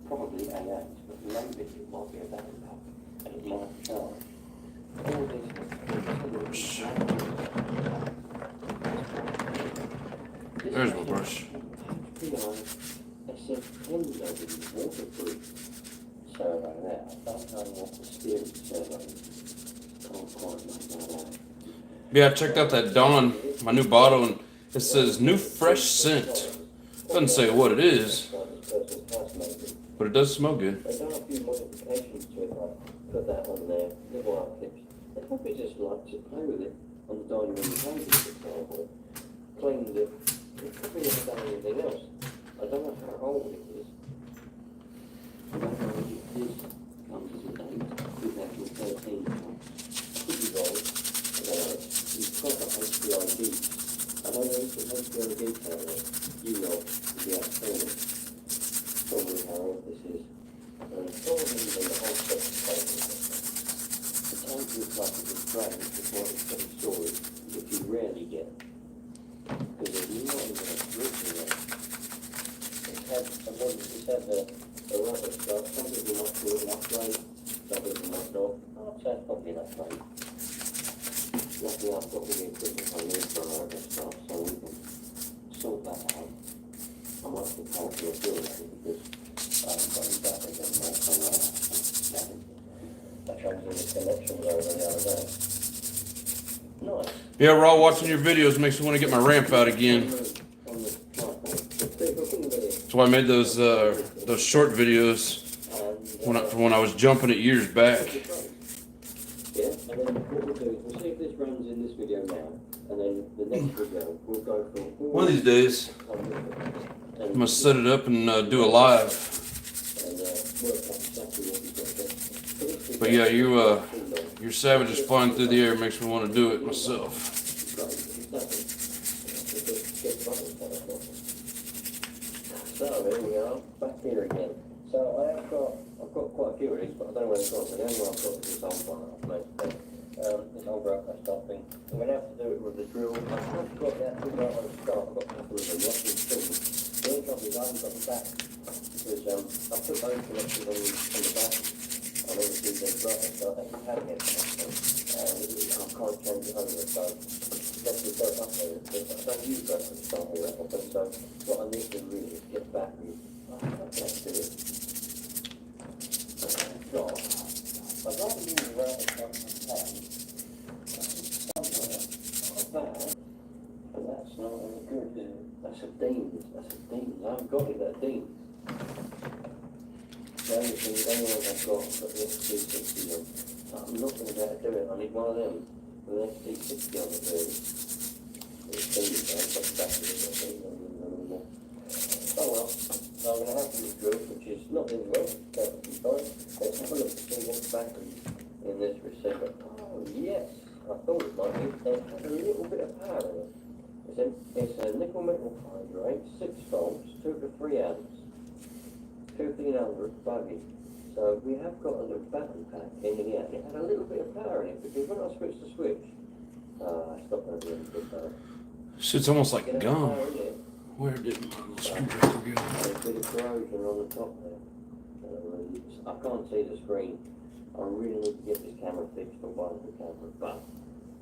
Probably AA, but maybe it might be a battery pack, and it might charge. All these. There's my brush. Waterproof survey there. I don't know what the steering survey is. Can't quite make that out. Yeah, I checked out that Dawn, my new bottle, and it says new fresh scent. Doesn't say what it is, but it does smell good. They've done a few modifications to it, like put that on there, little art clips. They probably just like to play with it on the dining room table, for example. Cleaned it. They probably never done anything else. I don't know how old it is. I don't know if this comes as a date, 2013. Could be wrong. You've got the HPID. I don't know if the HPID camera, you know, the outstanding. Probably how old this is. Probably even the whole set of cables. The tank looks like it was drained before it's put in storage, which you rarely get. Because there's not even a grip in there. It's had the rubber stuff, some people might call it upgrade, some people might not. I'd say it's probably an upgrade. Luckily I've got all the equipment I need for all that stuff, so we can sort that out. I might have to pay for a bill because I haven't got any batteries anymore, so I changed all the connections over the other day. Nice. Yeah, Raw, watching your videos makes me want to get my ramp out again. That's why I made those short videos when I was jumping it years back. Yeah, and then what we'll do is we'll see if this runs in this video now, and then the next video we'll go for One of these days, I'm gonna set it up and do a live. and work out exactly what we've got to do. But yeah, your Savage is flying through the air makes me want to do it myself. So here we are, back here again. So I've got quite a few of these, but I don't know where they've gone. So the only one I've got is this old one I've made. This old rope I start thing. I'm going to have to do it with the drill. I have got that thing right on the start. I've got a couple of them. Lots of things. The only trouble is I haven't got the back because I put those connections on the back. And obviously they're right, so I actually have it. I can't change it over, so let's just go up there. I don't use that to start with that often, so what I need to really is get back with. Let's do it. God, I'd rather use the right as much as I can. Somewhere, not bad, but that's not any good, is it? That's a Dean's, I haven't got it at Dean's. The only one I've got the XT60 on. I'm not going to be able to do it. I need one of them with an XT60 on the board. Oh well, so I'm going to have to use drill, which is not really well, perfectly fine. Let's have a look to see what's battery in this receiver. Oh yes, I thought it might be. It has a little bit of power in it. It's a nickel metal hydrate, 6 volts, 2 to 3 amps. 1500 buggy. So we have got a little battery pack in here. It had a little bit of power in it because when I switched the switch, it's not going to be any good power. Shit's almost like Get gum. power in it. Where did my screwdriver go? There's a bit of corrosion on the top there. I can't see the screen. I really need to get this camera fixed or buy a new camera, but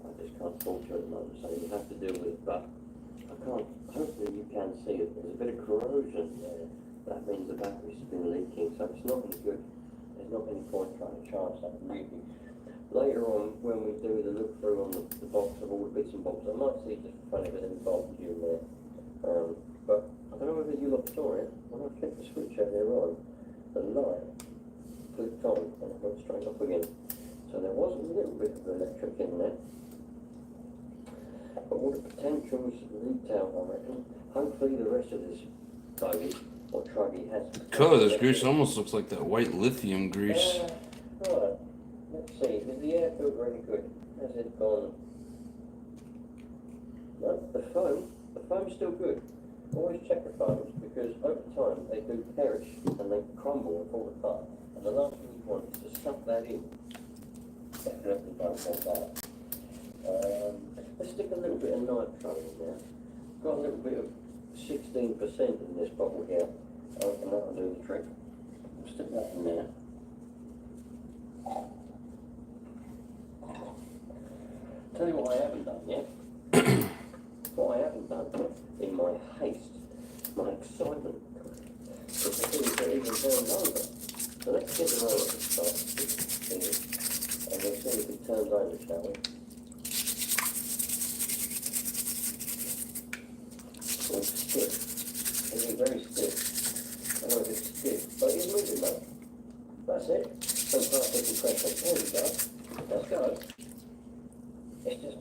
I just can't talk to it at the moment, so you have to deal with it. But I can't. Hopefully you can see it. There's a bit of corrosion there. That means the battery's been leaking, so it's not any good. There's not any point trying to charge that really. Later on, when we do the look through on the box of all the bits and bobs, I might see just funny bit of voltage in there. But I don't know whether you lot saw it. When I flicked the switch earlier on, the light flipped on and it went straight off again. So there was a little bit of electric in there. But all the potentials leaked out, I reckon. Hopefully the rest of this buggy or truggy has... The color of this grease almost looks like that white lithium grease. Right. Let's see. Is the air filter any good? Has it gone? No, the foam's still good. Always check the foams because over time they do perish and they crumble and fall apart. And the last thing you want is to stuff that in. Definitely don't want that. Let's stick a little bit of nitro in there. Got a little bit of 16% in this bottle here. And that'll do the trick. We'll stick that in there. Tell you what I haven't done yet. What I haven't done in my haste, my excitement, is the things that even turn over. So let's get the roller to start and we'll see if it turns over, shall we? It's stiff. It's very stiff. I know it's stiff, but it's moving though. That's it. Some particle pressure. There we go. Let's go. It's just,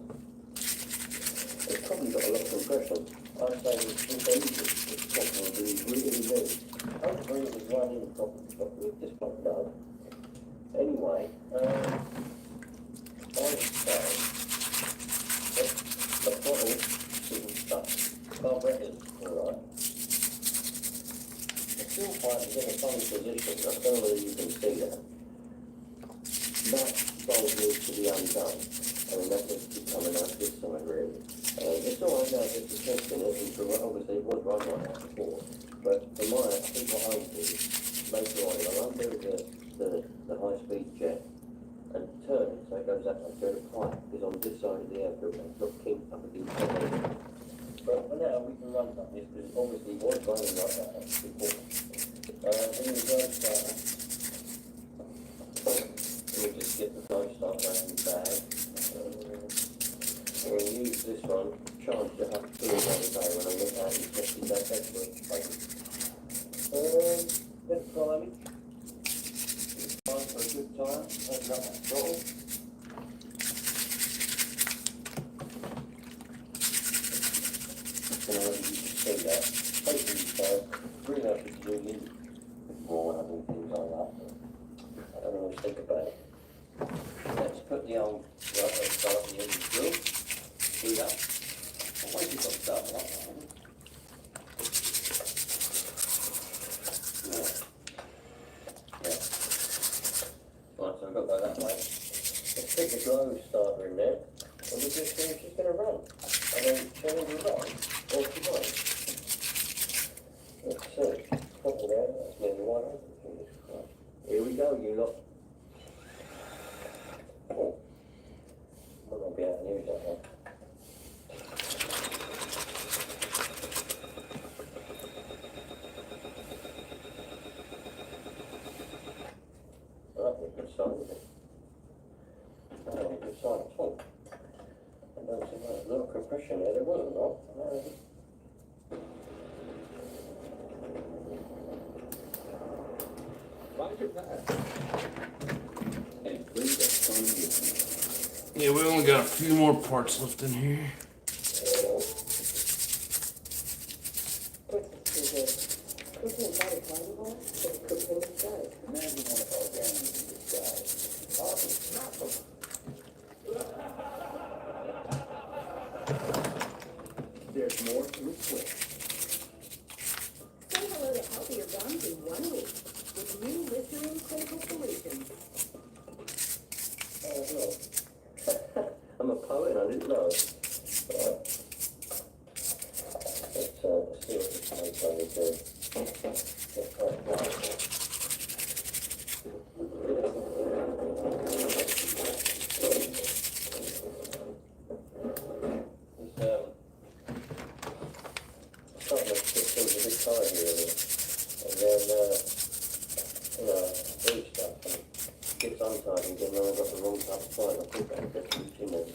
it's probably got a lot of compression. I'd say it's probably really good. Hopefully it was running properly, but we've just plugged it up. Anyway, I say, the bottle isn't stuck. Carburetor's alright. The fuel pipe is in a funny position. I don't know whether you can see that. That bulb needs to be undone. And that's just coming out this side really. It's all right now, just testing it into, obviously it was run like that before. But for my, I think what I'll do is later on, I'll undo the high speed jet and turn it so it goes that way. So the pipe is on this side of the air filter, it's not kinked up against the other. But for now, we can run like this because obviously it was running like that before. Here we go, starter. Let me just get the flow starter out in the bag. We'll use this one, charge it up to the other day when I went out and tested that network. Let's try it. Time for a good time. Open up that throttle. You can see that. Hopefully so. Really have to zoom in more when I do things like that. I don't always think about it. Let's put the old right, let's start the engine through. Do that. Why have you got to start with that? Yeah. Right, so I've got to go that way. Let's stick the glow starter in there, and we'll just see if she's going to run. And then she'll either run, or she won't. Let's see. Probably there, that's nearly one open. Here we go, you lot. Oh. I'm not going to be able to use that one. Well, that's a good sign, isn't it? That's a good sign at all. I don't see much little compression there. There wasn't, not. Yeah, we only got a few more parts left in here. There's more to it quick. Say hello to healthier gums in 1 week with new Listerine Critical Solutions. Oh, no. I'm a poet, I didn't know. Right. Let's see what this makes on the thing. Starting to get things a bit tired here, and then, reach stuff and gets untied and then I've got the wrong type of side. I put that reach in there.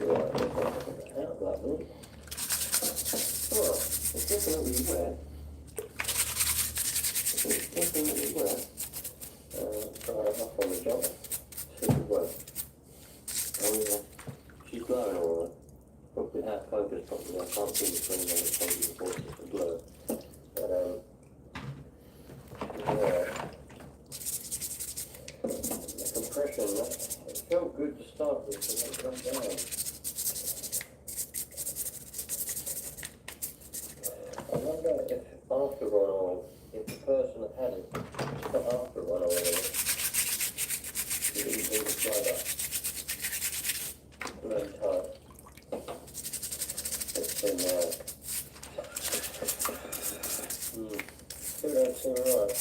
Right, out that one. Oh, it's definitely wet. It's definitely wet. Try it off on the job. See if it works. Oh yeah, she's glowing all right. Probably out of focus properly. I can't see the screen when it's probably the voice is the blur. But yeah. The compression, it felt good to start with, but then it went down. I wonder if after run oil, if the person that had it put after run oil in it, you didn't do the slide up. Very tight. Let's see now. Still don't seem right.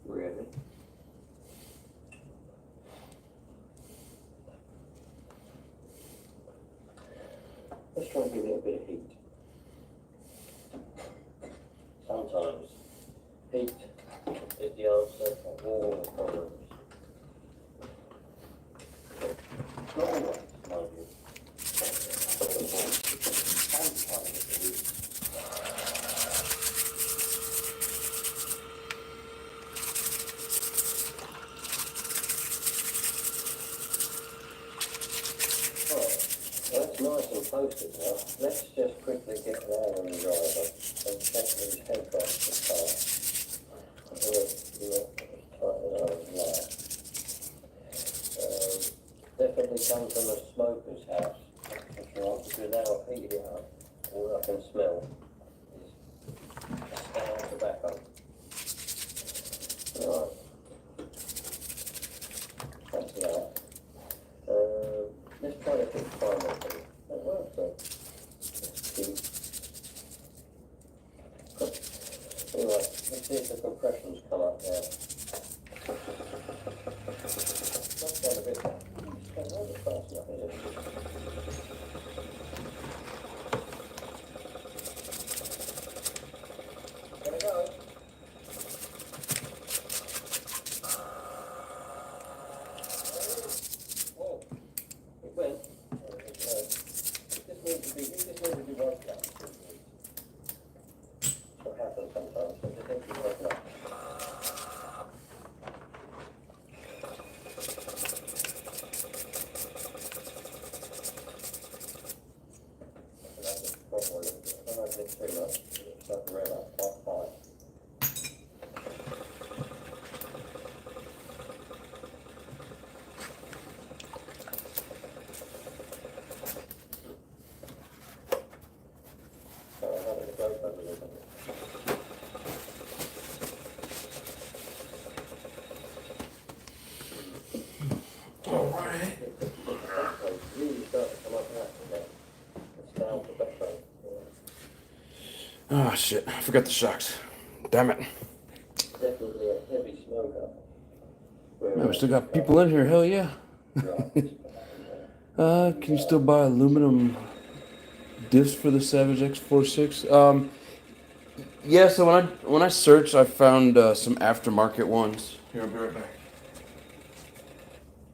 Really? Let's try and give it a bit of heat. Sometimes heat is the answer for all the problems. Not always, mind you. Sometimes it is. That's nice and toasted now. Let's just quickly get that on the driver and check temp off the car. Definitely comes from a smoker's house. That's right, because now I've heated it up, all I can smell is stale tobacco. Right. That's that. Let's try to fix primary thing. That works though. Anyway, let's see if the compressions come up now. That's got a bit there. It's not fast enough, is it? Can I go? Oh, it went. It just needs to be worked out. What happens sometimes. It just needs to be worked out. Oh shit, I forgot the shocks. Damn it. Definitely a heavy smoker. Man, we still got people in here, hell yeah. Can you still buy aluminum discs for the Savage X46? Yeah, so when I searched, I found some aftermarket ones. Here, I'll be right back.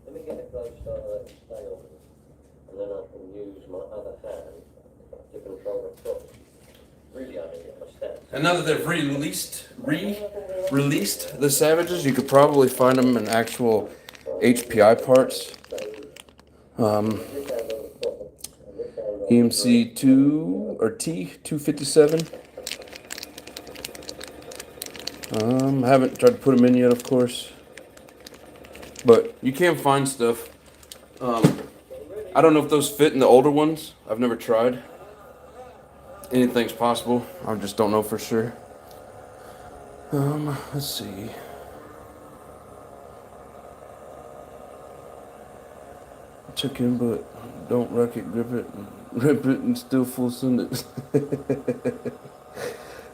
Let me get a close start of that stay on, and then I can use my other hand to control the foot. Really, I need to get my stance. And now that they've re-released the Savages, you could probably find them in actual HPI parts. EMC 2 or T257. I haven't tried to put them in yet, of course, but you can find stuff. I don't know if those fit in the older ones. I've never tried. Anything's possible. I just don't know for sure. Let's see. Check in, but don't wreck it, grip it, and still full send it.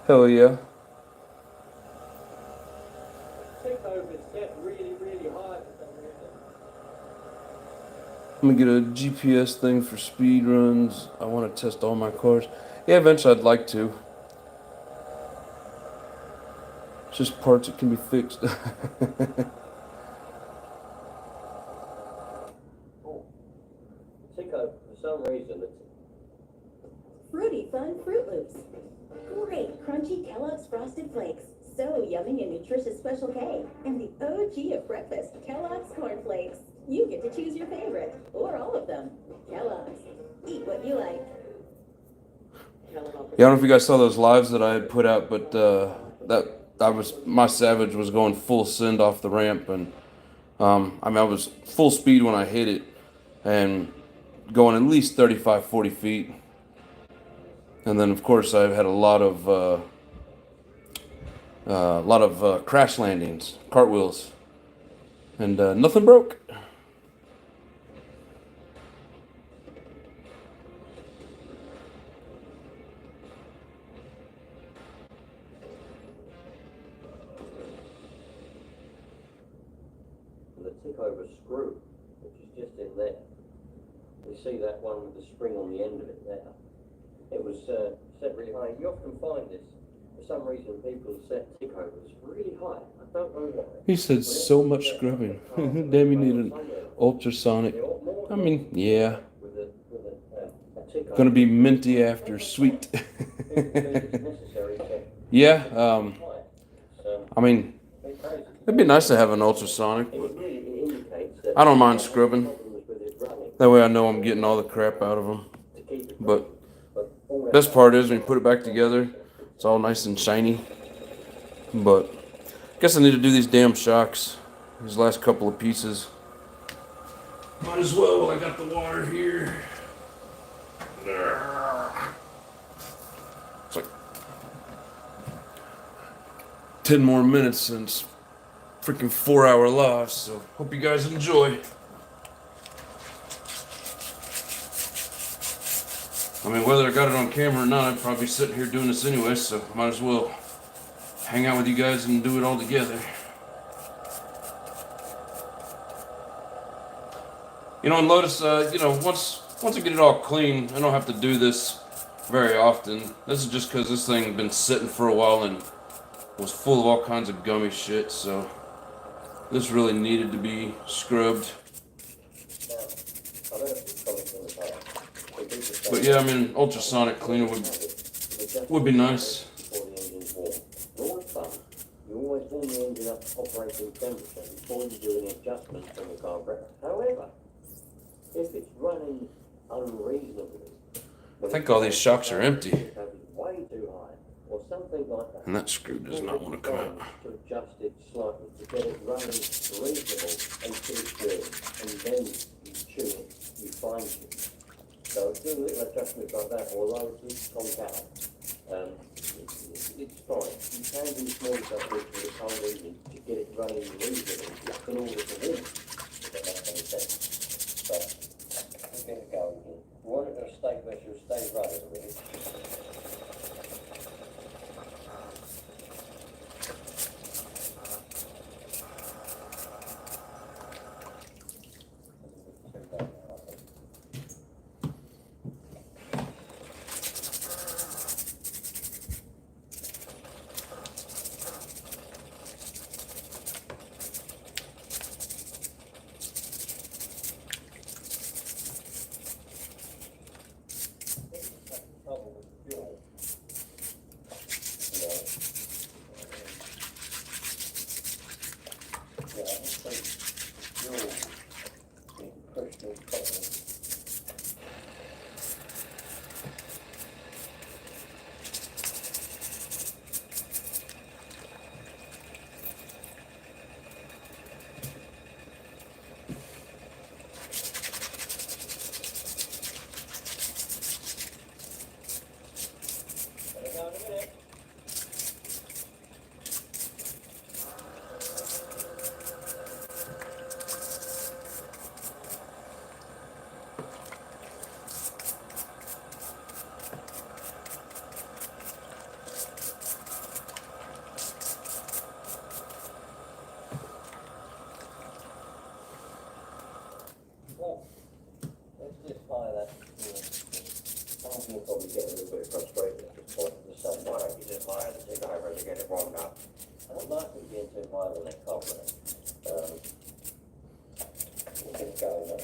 Hell yeah. I'm gonna get a GPS thing for speed runs. I want to test all my cars. Yeah, eventually I'd like to. It's just parts that can be fixed. Tico, for some reason, Fruity Fun Fruit Loops. Great crunchy Kellogg's Frosted Flakes. So yummy and nutritious Special K. And the OG of breakfast, Kellogg's Corn Flakes. You get to choose your favorite, or all of them. Kellogg's. Eat what you like. Yeah, I don't know if you guys saw those lives that I had put out, but my Savage was going full send off the ramp, and I was full speed when I hit it, and going at least 35, 40 feet. And then, of course, I've had a lot of crash landings, cartwheels, and nothing broke. the tick-over screw, which is just in there. You see that one with the spring on the end of it there. It was set really high. You often find this. For some reason, people set tick-overs really high. I don't know why. He said so much scrubbing. Damn, you need an ultrasonic. I mean, yeah. Gonna be minty after sweet. Yeah, I mean, it'd be nice to have an ultrasonic, but I don't mind scrubbing. That way I know I'm getting all the crap out of them. But best part is when you put it back together, It's all nice and shiny. But I guess I need to do these damn shocks. These last couple of pieces. Might as well while I got the water here. It's like 10 more minutes since freaking 4-hour loss, so hope you guys enjoy. I mean, whether I got it on camera or not, I'd probably be sitting here doing this anyway, so might as well hang out with you guys and do it all together. You know, and Lotus, you know, once I get it all clean, I don't have to do this very often. This is just because this thing been sitting for a while and was full of all kinds of gummy shit, so this really needed to be scrubbed. But yeah, I mean, ultrasonic cleaner would be nice. You always warm the engine up to operating temperature before you do any adjustments on the carburetor. However, if it's running unreasonably, I think all these shocks are empty. way too high, or something like that. And that screw does not want to come out. To adjust it slightly to get it running reasonable until it's good, and then you tune it, you fine tune it. So do little adjustments like that, although it's conked out. It's fine. You can do small adjustments for the time engine to get it running reasonably in order to win, if that makes any sense. But let's get it going here. You want it to stay where you'll stay running with it. Let's just fire that. You'll probably get a little bit frustrated at this point. Just saying, why don't you just fire the tick over to get it warmed up? I don't like them being too high on that carburetor. We'll get it going now.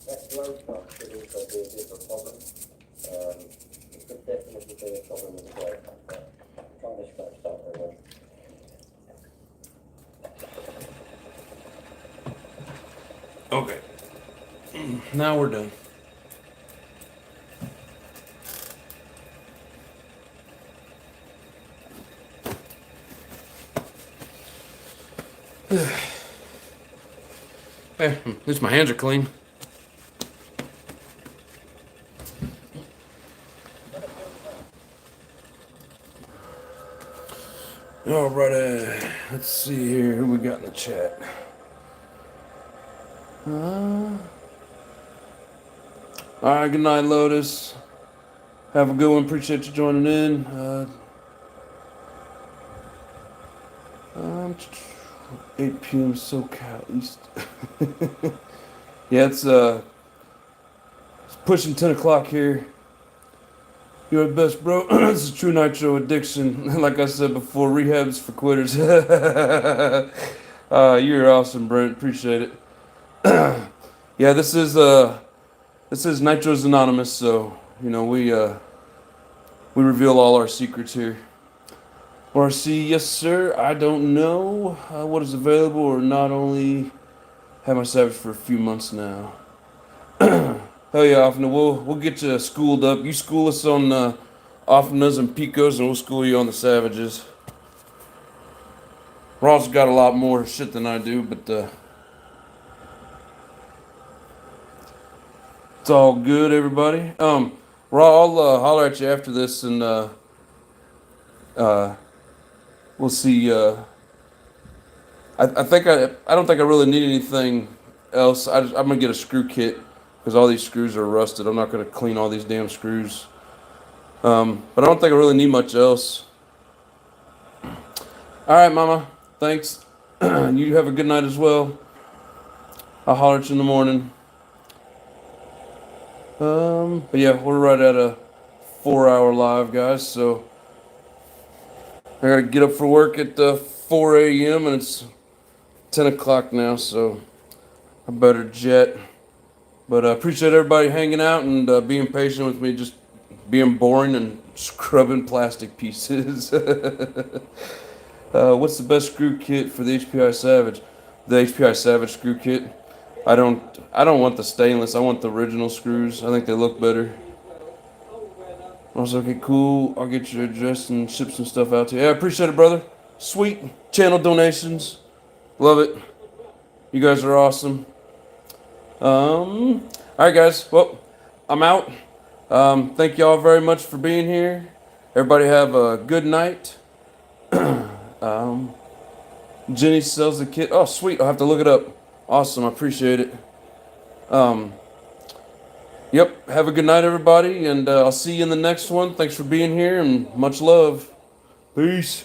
That glow pump could also be a bit of a problem. It could definitely be a problem with the glow pump. Try to scratch that very well. Okay. Now we're done. Hey, at least my hands are clean. Alrighty, let's see here who we got in the chat. Alright, good night, Lotus. Have a good one. Appreciate you joining in. 8 p.m. SoCal East. Yeah, it's pushing 10 o'clock here. You're the best, bro. This is true nitro addiction. Like I said before, rehab's for quitters. You're awesome, Brent. Appreciate it. Yeah, this is Nitro's Anonymous, so You know, we reveal all our secrets here. RC, yes sir. I don't know what is available or not. Only had my Savage for a few months now. Hell yeah, Offna. We'll get you schooled up. You school us on Offnas and Picos, and we'll school you on the Savages. Ross got a lot more shit than I do, but it's all good, everybody. Raw, I'll holler at you after this, and we'll see. I think I don't think I really need anything else. I'm gonna get a screw kit because all these screws are rusted. I'm not gonna clean all these damn screws. But I don't think I really need much else. All right, Mama. Thanks. You have a good night as well. I'll holler at you in the morning. But yeah, we're right at a 4-hour live, guys. So I gotta get up for work at 4 a.m. and it's 10 o'clock now, so I better jet. But I appreciate everybody hanging out and being patient with me, just being boring and scrubbing plastic pieces. What's the best screw kit for the HPI Savage? The HPI Savage screw kit. I don't want the stainless. I want the original screws. I think they look better. I was okay, cool. I'll get your address and ship some stuff out to you. Yeah, I appreciate it, brother. Sweet channel donations. Love it. You guys are awesome. All right, guys. Well, I'm out. Thank y'all very much for being here. Everybody have a good night. Jenny sells the kit. Oh, sweet. I'll have to look it up. Awesome. I appreciate it. Yep. Have a good night, everybody. And I'll see you in the next one. Thanks for being here and much love. Peace.